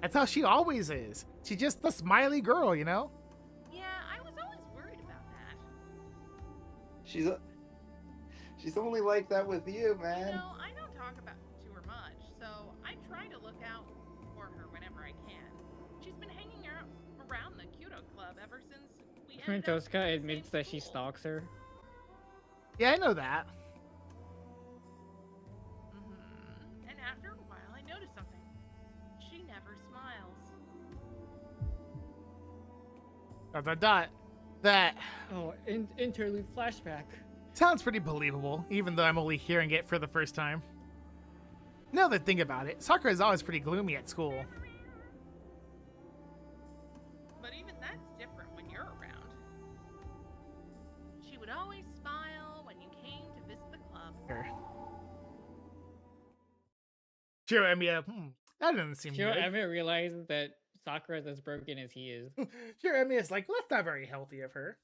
That's how she always is. She's just the smiley girl, you know? Yeah, I was always worried about that. She's only like that with you, You man. know, I don't talk about to her much, so I try to look out for her whenever I can. She's been hanging around the Kyoto Club ever since we When ended up Tosca in the admits same that she school. stalks her. Yeah, I know that. And after a while, I noticed something. She never smiles. ... That Oh, interlude flashback. sounds pretty believable, even though I'm only hearing it for the first time. Now that I think about it, Sakura is always pretty gloomy at school. But even that's different when you're around. She would always smile when you came to visit the club. Sure, Emiya, that doesn't seem Sure, good. Emmett realizes that Sakura's as broken as he is. Sure, Emiya's like, well, that's not very healthy of her.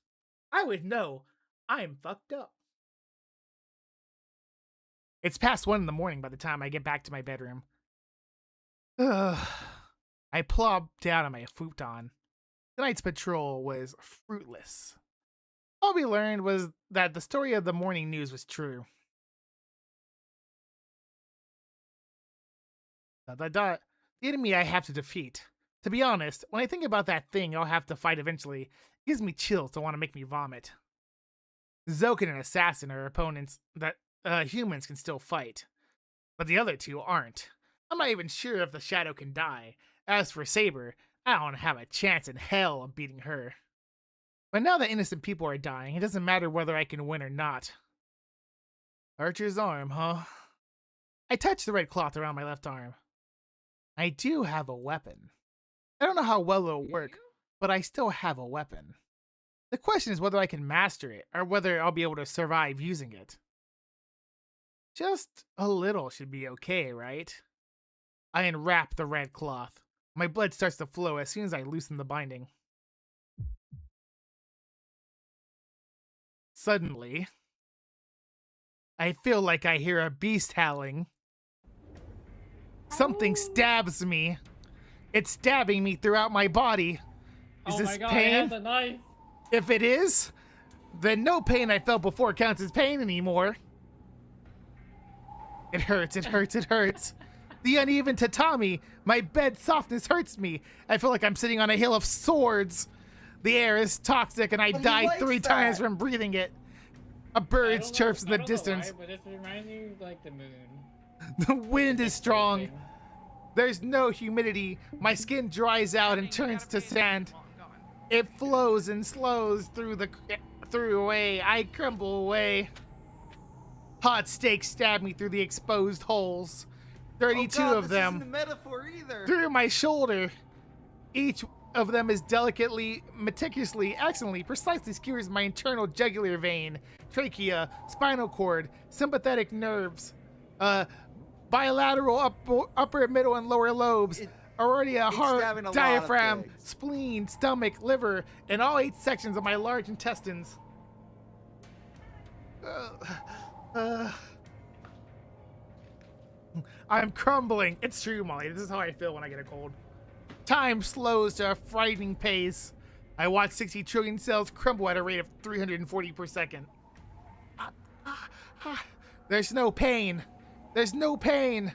I would know. I'm fucked up. It's past 1 a.m. by the time I get back to my bedroom. Ugh. I plop down on my futon. Tonight's patrol was fruitless. All we learned was that the story of the morning news was true. ... The enemy I have to defeat. To be honest, when I think about that thing I'll have to fight eventually, it gives me chills to want to make me vomit. Zouken and Assassin are opponents that humans can still fight, but the other two aren't. I'm not even sure if the Shadow can die. As for Saber, I don't have a chance in hell of beating her. But now that innocent people are dying, it doesn't matter whether I can win or not. Archer's arm, huh? I touch the red cloth around my left arm. I do have a weapon. I don't know how well it'll work, but I still have a weapon. The question is whether I can master it, or whether I'll be able to survive using it. Just a little should be okay, right? I unwrap the red cloth. My blood starts to flow as soon as I loosen the binding. Suddenly, I feel like I hear a beast howling. Something stabs me. It's stabbing me throughout my body. Is Oh this my god, pain? it has a knife! If it is, then no pain I felt before counts as pain anymore. It hurts, it hurts, it hurts. The uneven tatami, my bed softness hurts me. I feel like I'm sitting on a hill of swords. The air is toxic and I But he die likes 3 times that. from breathing it. A I bird don't chirps know- in the I don't know distance. why, but this reminds me of like the moon. The wind is strong. Thing. There's no humidity. My skin dries out and turns to sand. It flows and slows through away. I crumble away. Hot steaks stab me through the exposed holes. 32 oh God, of this them isn't a metaphor either. through my shoulder. Each of them is delicately, meticulously, excellently, precisely skewers my internal jugular vein, trachea, spinal cord, sympathetic nerves, bilateral upper, middle, and lower lobes. Already a it's heart, stabbing a lot of diaphragm, things. spleen, stomach, liver, and all 8 sections of my large intestines. I'm crumbling. It's true, Molly. This is how I feel when I get a cold. Time slows to a frightening pace. I watch 60 trillion cells crumble at a rate of 340 per second. There's no pain. There's no pain.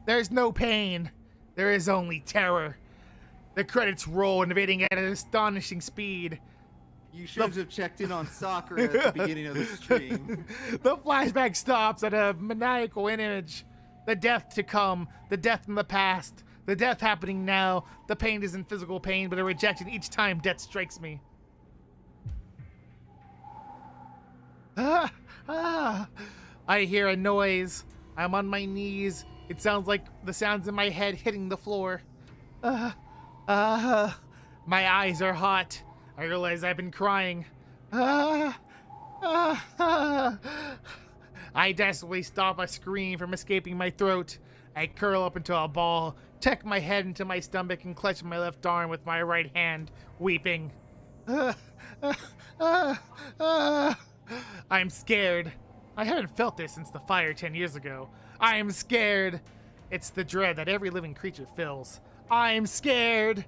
There's no pain. There is only terror. The credits roll, invading at an astonishing speed. You should have checked in on soccer at the beginning of the stream. The flashback stops at a maniacal image. The death to come, the death in the past, the death happening now. The pain isn't physical pain, but a rejection each time death strikes me. I hear a noise. I'm on my knees. It sounds like the sounds in my head hitting the floor. My eyes are hot. I realize I've been crying. I desperately stop a scream from escaping my throat. I curl up into a ball, tuck my head into my stomach, and clutch my left arm with my right hand, weeping. I'm scared. I haven't felt this since the fire 10 years ago. I'm scared. It's the dread that every living creature feels. I'm scared.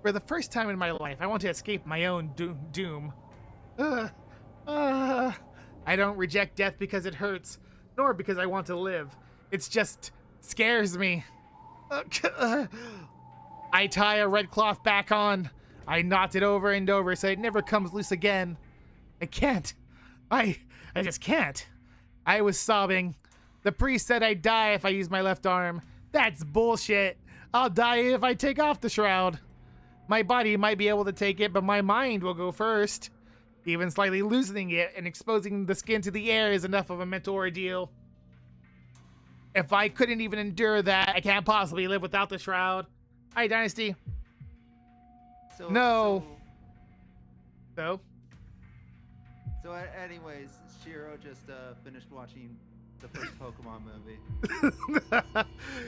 For the first time in my life, I want to escape my own doom. I don't reject death because it hurts, nor because I want to live. It just scares me. I tie a red cloth back on. I knot it over and over so it never comes loose again. I can't. I just can't. I was sobbing. The priest said I'd die if I use my left arm. That's bullshit. I'll die if I take off the shroud. My body might be able to take it, but my mind will go first. Even slightly loosening it and exposing the skin to the air is enough of a mental ordeal. If I couldn't even endure that, I can't possibly live without the shroud. Hi, Dynasty. No. So? So, anyways, Shiro just finished watching the first Pokemon movie.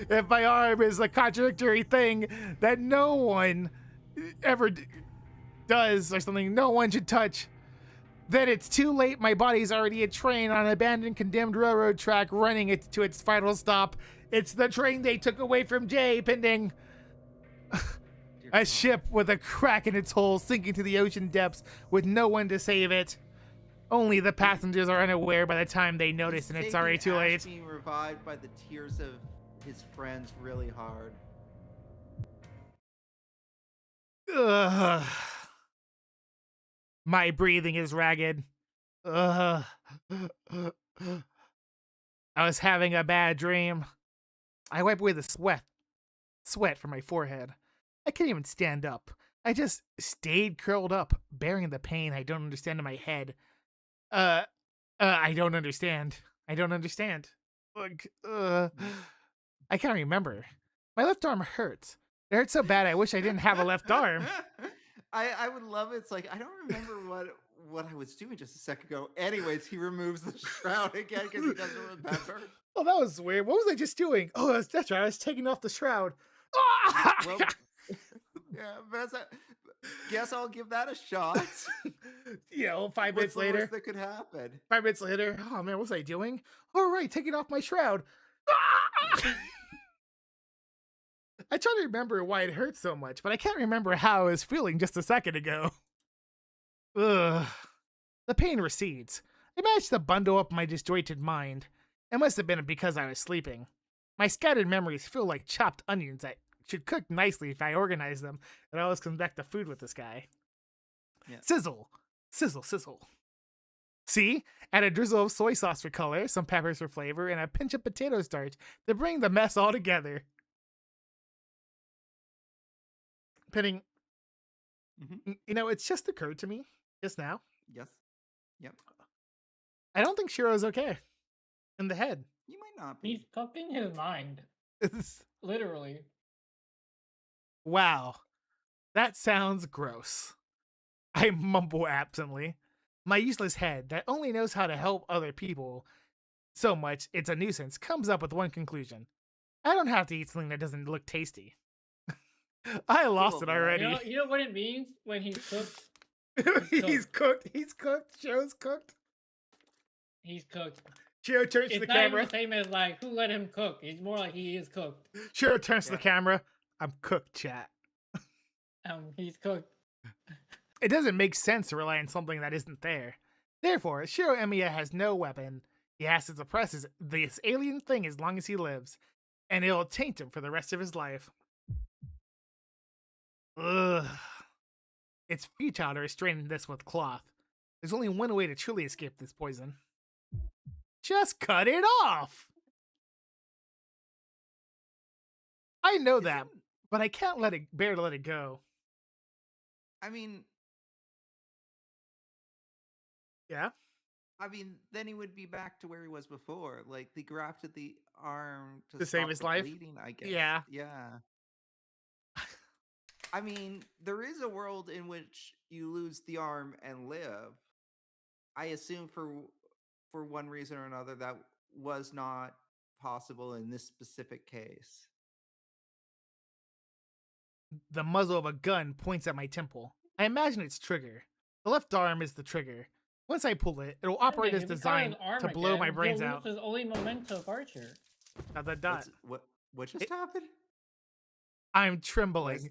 If my arm is a contradictory thing that no one ever does or something no one should touch, then it's too late. My body's already a train on an abandoned condemned railroad track running it to its final stop. It's the train they took away from Jay pending. A ship with a crack in its hull sinking to the ocean depths with no one to save it. Only the passengers are unaware by the time they notice, and it's already too late. Being revived by the tears of his friends really hard. Ugh. My breathing is ragged. Ugh. I was having a bad dream. I wipe away the sweat from my forehead. I can't even stand up. I just stayed curled up, bearing the pain I don't understand in my head. I don't understand. I don't understand. I can't remember. My left arm hurts. It hurts so bad I wish I didn't have a left arm. I would love it. It's like, I don't remember what I was doing just a second ago. Anyways, he removes the shroud again because he doesn't remember. Oh, that was weird. What was I just doing? Oh, that's right. I was taking off the shroud. Well, yeah, but guess I'll give that a shot. You know, 5 minutes What's the later. worst that could happen? 5 minutes later. Oh, man, what was I doing? All right, taking off my shroud. I try to remember why it hurt so much, but I can't remember how I was feeling just a second ago. Ugh. The pain recedes. I managed to bundle up my disjointed mind. It must have been because I was sleeping. My scattered memories feel like chopped onions that should cook nicely if I organize them. It always comes back to food with this guy. Yeah. Sizzle. Sizzle, sizzle. See? Add a drizzle of soy sauce for color, some peppers for flavor, and a pinch of potato starch to bring the mess all together. Penning, you know, it's just occurred to me just now. Yes. Yep. I don't think Shiro's okay. In the head. You might not be. He's cooking his mind. Literally. Wow. That sounds gross. I mumble absently. My useless head that only knows how to help other people so much it's a nuisance comes up with one conclusion. I don't have to eat something that doesn't look tasty. I lost it already. You know what it means when he's cooked? He's cooked. He's cooked. Show's cooked. He's cooked. Shiro turns to It's the not camera. even the same as like who let him cook. It's more like he is cooked. Shiro turns to the camera. I'm cooked, chat. He's cooked. It doesn't make sense to rely on something that isn't there. Therefore, Shiro Emiya has no weapon. He has to suppress this alien thing as long as he lives, and it'll taint him for the rest of his life. Ugh. It's futile to restrain this with cloth. There's only one way to truly escape this poison. Just cut it off! I know that, but I can't bear to let it go. I mean, Yeah? then he would be back to where he was before. Like, they grafted the arm To to save stop his the life? bleeding, I guess. Yeah. Yeah. I mean, there is a world in which you lose the arm and live. I assume for one reason or another that was not possible in this specific case. The muzzle of a gun points at my temple. I imagine its trigger. The left arm is the trigger. Once I pull it, it'll operate as designed to blow my brains out. His only memento of Archer. Dot. What just happened? I'm trembling.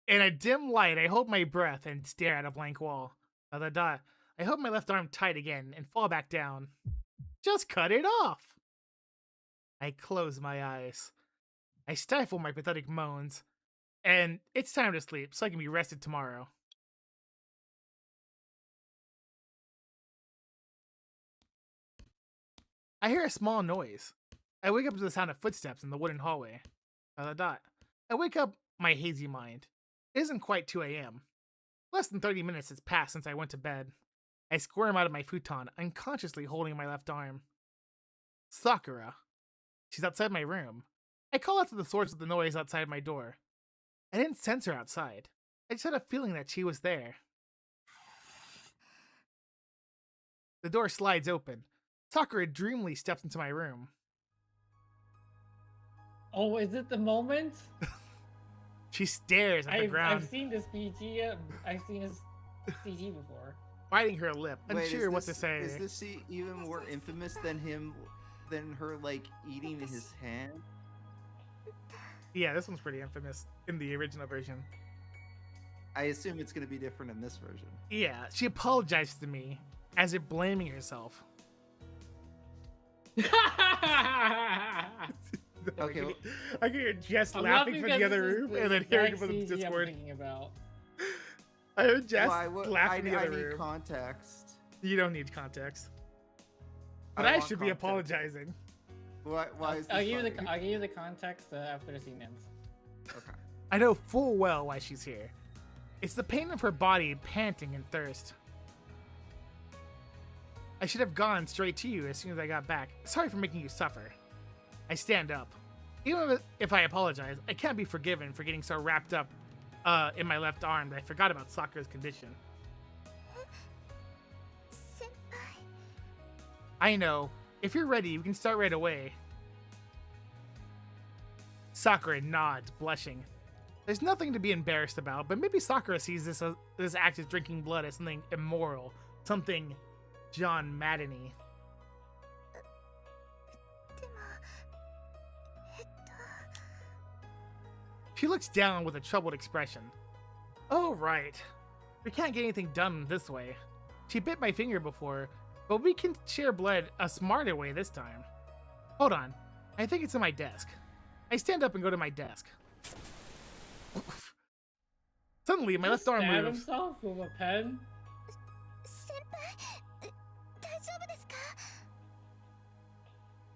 In a dim light, I hold my breath and stare at a blank wall. Dot. I hold my left arm tight again and fall back down. Just cut it off. I close my eyes. I stifle my pathetic moans. And it's time to sleep so I can be rested tomorrow. I hear a small noise. I wake up to the sound of footsteps in the wooden hallway. Dot. I wake up my hazy mind. It isn't quite 2 a.m. Less than 30 minutes has passed since I went to bed. I squirm out of my futon, unconsciously holding my left arm. Sakura. She's outside my room. I call out to the source of the noise outside my door. I didn't sense her outside. I just had a feeling that she was there. The door slides open. Sakura dreamily steps into my room. Oh, is it the moment? She stares at the ground. I've seen this PG. I've seen this CG before. Biting her lip, Wait, unsure what to say. Is this even more infamous than her like eating his hand? Yeah, this one's pretty infamous in the original version. I assume it's going to be different in this version. Yeah, she apologized to me, as if blaming herself. Okay, I can hear Jess laughing from the other room and then hearing from the Discord. I heard Jess laughing from the other room. I need context. You don't need context. But I should be apologizing. Why is this I'll give you the context after the scene ends. Okay. I know full well why she's here. It's the pain of her body panting in thirst. I should have gone straight to you as soon as I got back. Sorry for making you suffer. I stand up. Even if I apologize, I can't be forgiven for getting so wrapped up in my left arm that I forgot about Sakura's condition. Senpai. I know. If you're ready, we can start right away. Sakura nods, blushing. There's nothing to be embarrassed about, but maybe Sakura sees this act of drinking blood as something immoral, something John Madden-y. She looks down with a troubled expression. Oh, right. We can't get anything done this way. She bit my finger before, but we can share blood a smarter way this time. Hold on. I think it's in my desk. I stand up and go to my desk. Suddenly, my left arm Stab moves. himself with a pen? Senpai, 大丈夫ですか?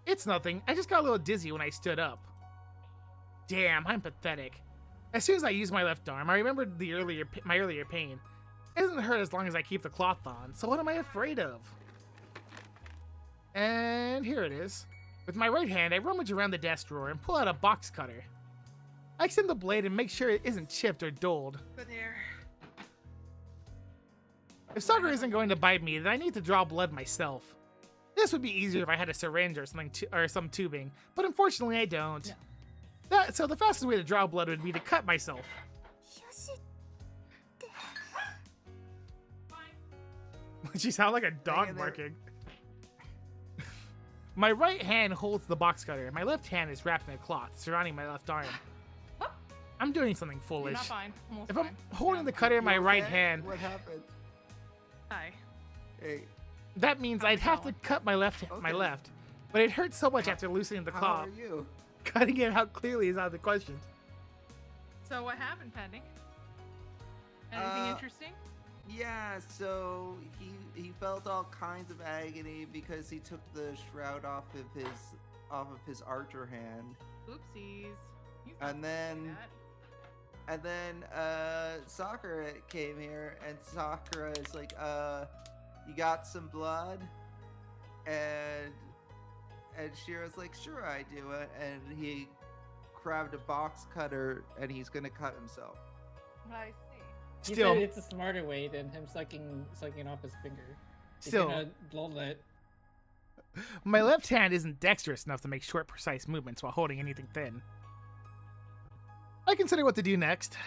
It's nothing. I just got a little dizzy when I stood up. Damn, I'm pathetic. As soon as I use my left arm, I remembered my earlier pain. It doesn't hurt as long as I keep the cloth on, so what am I afraid of? And here it is. With my right hand, I rummage around the desk drawer and pull out a box cutter. I extend the blade and make sure it isn't chipped or dulled. But there. If Sakura isn't going to bite me, then I need to draw blood myself. This would be easier if I had a syringe or something, or some tubing, but unfortunately I don't. So the fastest way to draw blood would be to cut myself. よしって。 She sound like a dog Hang in there. barking. My right hand holds the box cutter, and my left hand is wrapped in a cloth surrounding my left arm. I'm doing something You're foolish. not fine. Almost If fine. I'm holding the cutter in my You right okay? hand, What happened? Hi. Hey, that means I'd have to cut my left, Okay. But it hurts so much after loosening the how cloth. are you? Cutting it out clearly is out of the question. So what happened, Pending? Anything interesting? Yeah, so he felt all kinds of agony because he took the shroud off of his archer hand, Oopsies. He's not and then Sakura came here, and Sakura is like, you got some blood, and Shiro's like, sure I do it, and he grabbed a box cutter and he's gonna cut himself. I see. He Still, said it's a smarter way than him sucking off his finger. He's Still. gonna blow it. my left hand isn't dexterous enough to make short, precise movements while holding anything thin. I consider what to do next.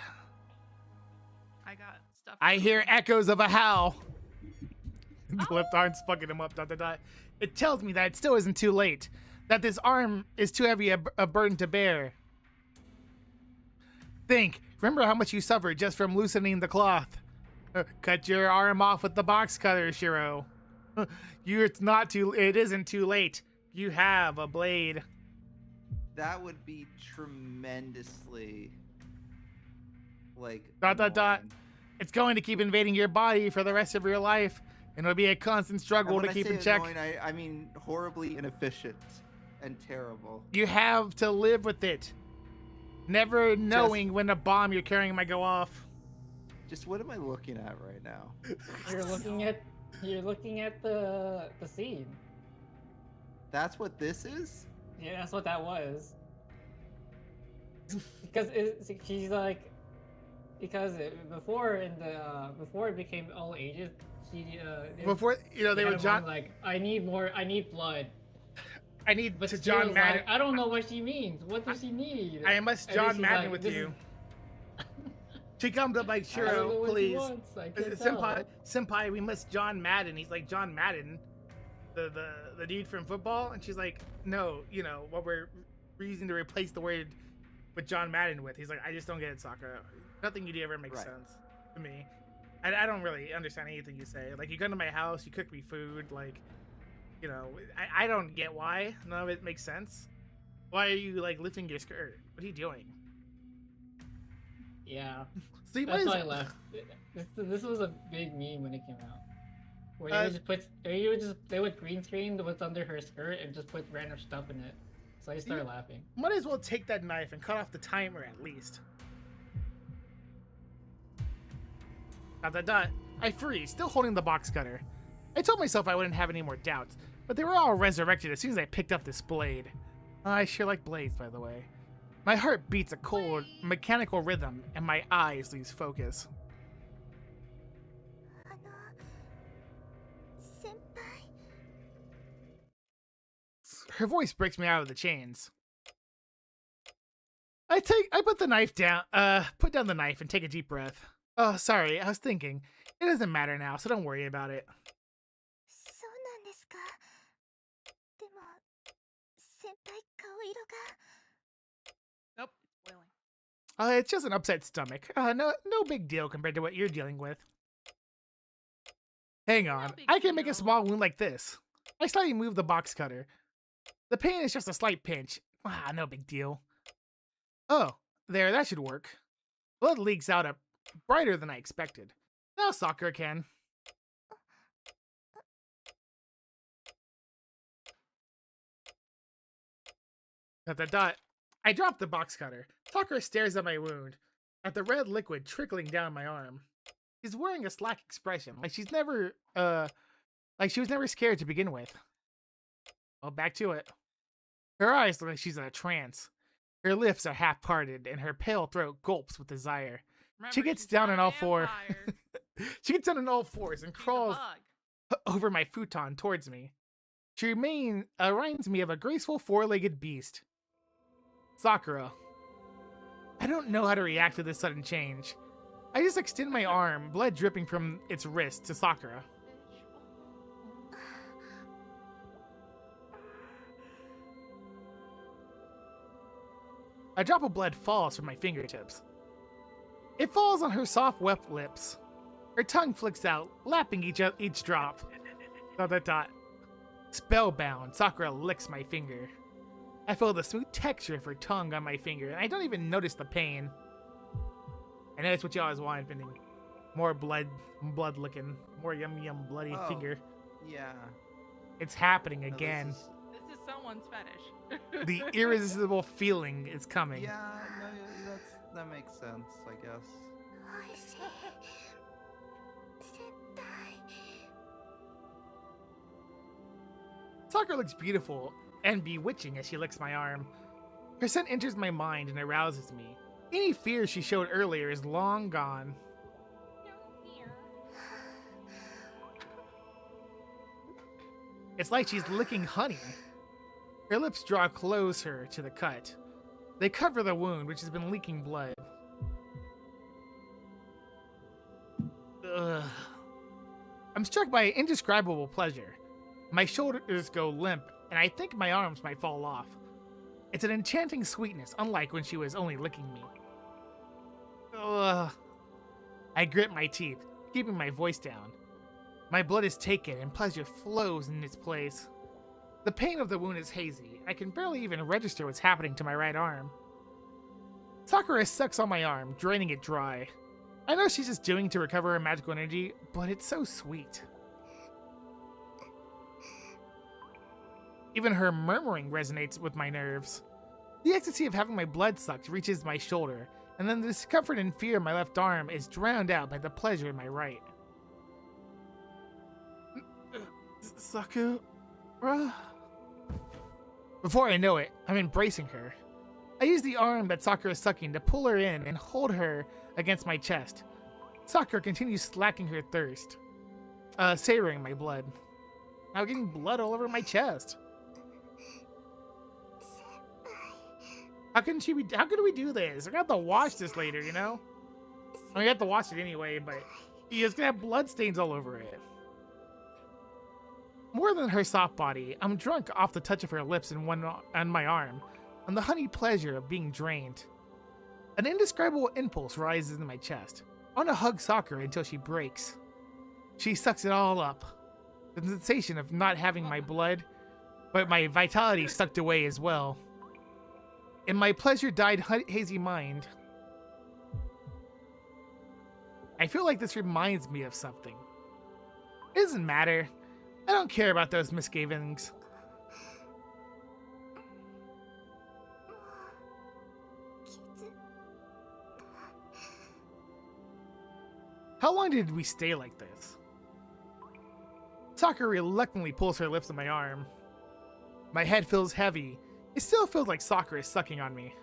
I got stuff. I hear echoes of a howl. The left arm's fucking him up. ... It tells me that it still isn't too late. That this arm is too heavy a burden to bear. Think. Remember how much you suffered just from loosening the cloth. Cut your arm off with the box cutter, Shiro. It isn't too late. You have a blade. That would be tremendously like. ... It's going to keep invading your body for the rest of your life. And it'll be a constant struggle to keep in check. I mean horribly inefficient and terrible. You have to live with it. Never knowing when a bomb you're carrying might go off. Just what am I looking at right now? You're looking at the scene. That's what this is? Yeah, that's what that was. Because she's like, before it became all ages, Before, they were John. Like, I need blood. I need But to Steele's John Madden. like, I don't know what she means. What does she need? I must And then John she's Madden like, with "This you. is- She comes up like, I don't know Shiro, what she please. wants. I can't tell." Senpai, we must John Madden. He's like, John Madden, the dude from football, and she's like, no, what we're using to replace the word with John Madden with. He's like, I just don't get it, Sakura. Nothing you do ever makes Right. sense to me. I don't really understand anything you say. Like, you come to my house, you cook me food, like, I don't get why. None of it makes sense. Why are you, like, lifting your skirt? What are you doing? Yeah, So you that's might why I as- left. This was a big meme when it came out. Where Uh, they would green screen what's under her skirt and just put random stuff in it. So I started laughing. Might as well take that knife and cut off the timer at least. ... I freeze, still holding the box cutter. I told myself I wouldn't have any more doubts, but they were all resurrected as soon as I picked up this blade. I sure like blades, by the way. My heart beats a cold, mechanical rhythm, and my eyes lose focus. あの先輩。 Her voice breaks me out of the chains. I put the knife down, put down the knife and take a deep breath. Oh, sorry, I was thinking. It doesn't matter now, so don't worry about it. そうなんですか。でも先輩顔色が。 Nope. Boiling. It's just an upset stomach. No big deal compared to what you're dealing with. Hang on, big I can make a deal. small wound like this. I slightly move the box cutter. The pain is just a slight pinch. No big deal. Oh, there, that should work. Blood leaks out brighter than I expected. Now Sakura can. ... I drop the box cutter. Sakura stares at my wound, at the red liquid trickling down my arm. She's wearing a slack expression, like she was never scared to begin with. Well, back to it. Her eyes look like she's in a trance. Her lips are half parted, and her pale throat gulps with desire. Remember, She gets she's down not on a all four. vampire. She gets down on all fours and She's a crawls bug. over my futon towards me. She reminds me of a graceful four-legged beast. Sakura. I don't know how to react to this sudden change. I just extend my arm, blood dripping from its wrist, to Sakura. A drop of blood falls from my fingertips. It falls on her soft, wet lips. Her tongue flicks out, lapping each drop. ... Spellbound, Sakura licks my finger. I feel the smooth texture of her tongue on my finger, and I don't even notice the pain. I know that's what you always wanted, Bending. More blood licking. More yum bloody finger. Yeah. It's happening No, again. This is, This is someone's fetish. The irresistible feeling is coming. yeah, no, that makes sense, I guess. おいしい絶対 Sakura looks beautiful and bewitching as she licks my arm. Her scent enters my mind and arouses me. Any fear she showed earlier is long gone. It's like she's licking honey. Her lips draw closer to the cut. They cover the wound, which has been leaking blood. Ugh. I'm struck by an indescribable pleasure. My shoulders go limp, and I think my arms might fall off. It's an enchanting sweetness, unlike when she was only licking me. Ugh. I grit my teeth, keeping my voice down. My blood is taken, and pleasure flows in its place. The pain of the wound is hazy. I can barely even register what's happening to my right arm. Sakura sucks on my arm, draining it dry. I know she's just doing to recover her magical energy, but it's so sweet. Even her murmuring resonates with my nerves. The ecstasy of having my blood sucked reaches my shoulder, and then the discomfort and fear in my left arm is drowned out by the pleasure in my right. Sakura? Before I know it, I'm embracing her. I use the arm that Sakura is sucking to pull her in and hold her against my chest. Sakura continues slacking her thirst, savoring my blood. Now getting blood all over my chest. How could we do this? We're gonna have to wash this later, you know? I mean, we have to wash it anyway, but it's gonna have blood stains all over it. More than her soft body, I'm drunk off the touch of her lips and one on my arm, and the honey pleasure of being drained. An indescribable impulse rises in my chest. I want to hug Sakura until she breaks. She sucks it all up. The sensation of not having my blood, but my vitality sucked away as well. In my pleasure-dyed hazy mind, I feel like this reminds me of something. It doesn't matter. I don't care about those misgivings. How long did we stay like this? Sakura reluctantly pulls her lips on my arm. My head feels heavy. It still feels like Sakura is sucking on me.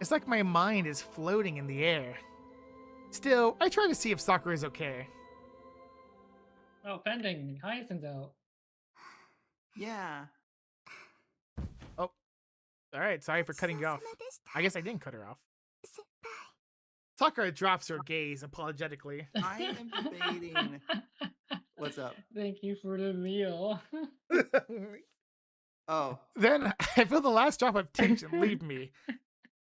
It's like my mind is floating in the air. Still, I try to see if Sakura is okay. Oh, pending. Hyacinth's out. Yeah. Oh. Alright, sorry for cutting you off. I guess I didn't cut her off. Sakura drops her gaze apologetically. I am debating. What's up? Thank you for the meal. Oh. Then I feel the last drop of tension leave me,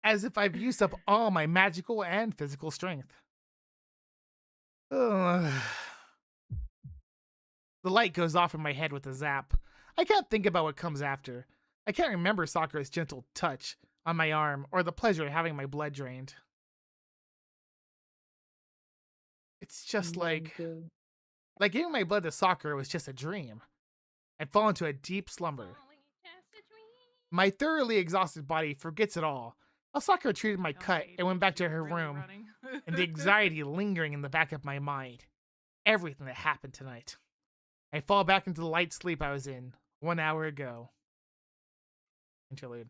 as if I've used up all my magical and physical strength. Ugh. The light goes off in my head with a zap. I can't think about what comes after. I can't remember Sakura's gentle touch on my arm or the pleasure of having my blood drained. It's just like giving my blood to Sakura was just a dream. I'd fall into a deep slumber. My thoroughly exhausted body forgets it all. How Sakura treated my cut and went back to her room, and the anxiety lingering in the back of my mind. Everything that happened tonight. I fall back into the light sleep I was in, 1 hour ago. Interlude.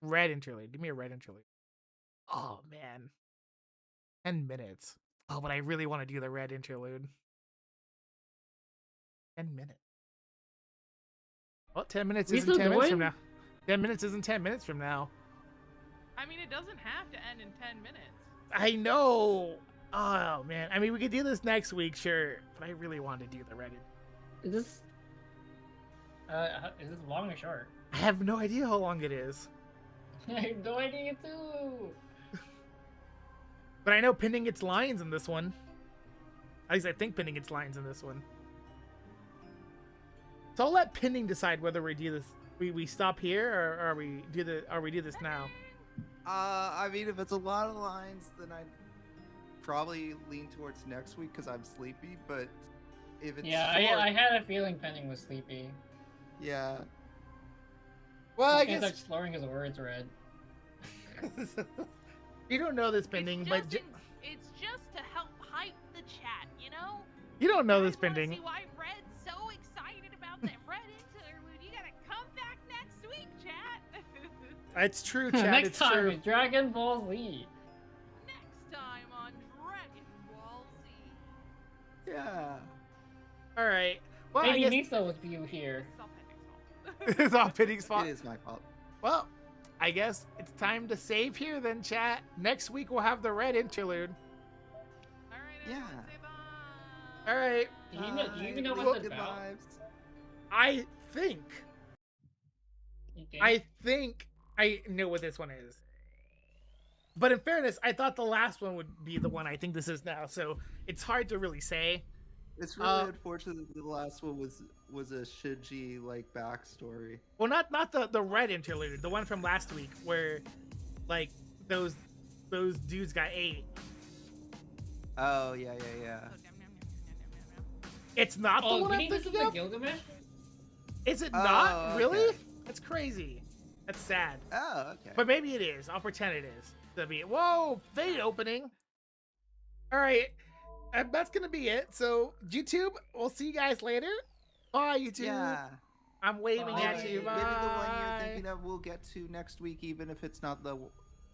Red interlude. Give me a red interlude. Oh, man. 10 minutes. Oh, but I really want to do the red interlude. 10 minutes. Well, 10 minutes We isn't still 10 minutes from going? now. 10 minutes isn't 10 minutes from now. I mean, it doesn't have to end in 10 minutes. I know. Oh, man. I mean, we could do this next week, sure. But I really want to do the red. Is this long or short? I have no idea how long it is. I have no idea too. But I know Pending gets lines in this one. At least I think Pending gets lines in this one. So I'll let Pending decide whether we do this. We stop here or we do this now. I mean, if it's a lot of lines, then I'd probably lean towards next week because I'm sleepy. But if it's Yeah, short, I had a feeling Pending was sleepy. yeah. Well, I He's guess like slurring his words, Red. you don't know this Pending, but It's just to help hype the chat, you know? you don't know You this guys wanna Pending. See why Red's so excited about that Red interlude? You gotta come back next week, chat. It's true, Chad. Next it's time true. is Dragon Ball Z. Next time on Dragon Ball Z. Yeah. All right. Well, Maybe I guess Nisa with you here. It's all Pending's fault. it's all Pending's fault. It is my fault. Well, I guess it's time to save here then, chat. Next week we'll have the red interlude. All right, Yeah. everyone, say bye. All right. Do you even know Bye. what it's Good about? lives. I think You I know what this one is. But in fairness, I thought the last one would be the one I think this is now, so it's hard to really say. It's really unfortunate that the last one was a Shinji like backstory. Well, not the red interlude, the one from last week where like those dudes got ate. Oh yeah. Oh, nom, nom, nom, nom, nom, nom, nom. It's not the Oh, one you I'm think this is thinking the of? Gilgamesh? Is it Oh, not? Really? okay. That's crazy. That's sad. Oh, okay. But maybe it is. I'll pretend it is. To be whoa, fade opening. All right, that's gonna be it. So YouTube, we'll see you guys later. Bye, YouTube. Yeah. I'm waving Bye. at you. Maybe the one you're Bye. thinking of we'll get to next week, even if it's not the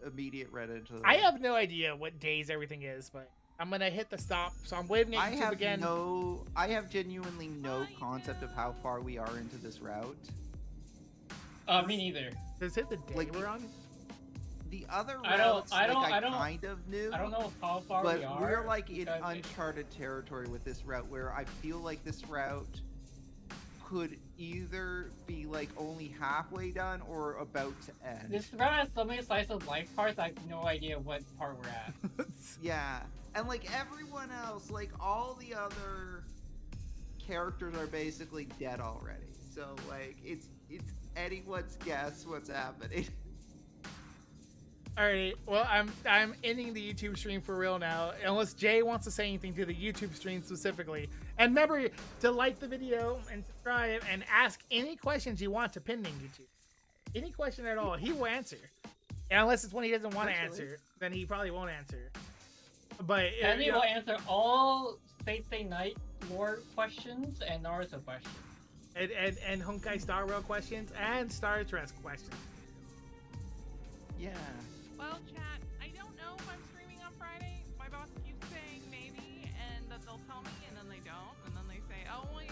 immediate Reddit. I have no idea what days everything is, but I'm gonna hit the stop. So I'm waving at I YouTube have again. I have genuinely no concept of how far we are into this route. Me neither. Does it hit the day Like, we're on? The other I don't- routes, I don't- like, I don't- kind of knew. I don't know how far But we are. we're like in because uncharted territory with this route, where I feel like this route could either be like only halfway done or about to end. This round has so many slice of life parts. I have no idea what part we're at. Yeah, and like everyone else, like all the other characters are basically dead already. So like it's anyone's guess what's happening. Alright, well, I'm ending the YouTube stream for real now, unless Jay wants to say anything to the YouTube stream specifically. And remember to like the video and subscribe and ask any questions you want to Pending YouTube. Any question at all, he will answer. And unless it's one he doesn't want to answer, then he probably won't answer. But And he will answer all Fate Stay Night lore questions and Naruto questions. and Honkai Star Rail questions and Star Trek questions. Yeah. Well, chat, I don't know if I'm streaming on Friday. My boss keeps saying maybe, and that they'll tell me, and then they don't, and then they say, oh, well,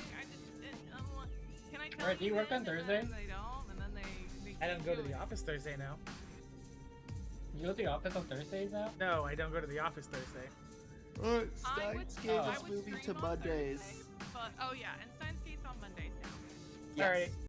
can I tell Alright, do you work on then? And Thursday? then they don't, and then they I don't keep go to doing the it. office Thursday now. You go to the office on Thursdays now? No, I don't go to the office Thursday. I would, Steins gave I this would movie to stream on Mondays. Thursday, but, oh yeah, and Steins Gate's on Mondays now. Alright.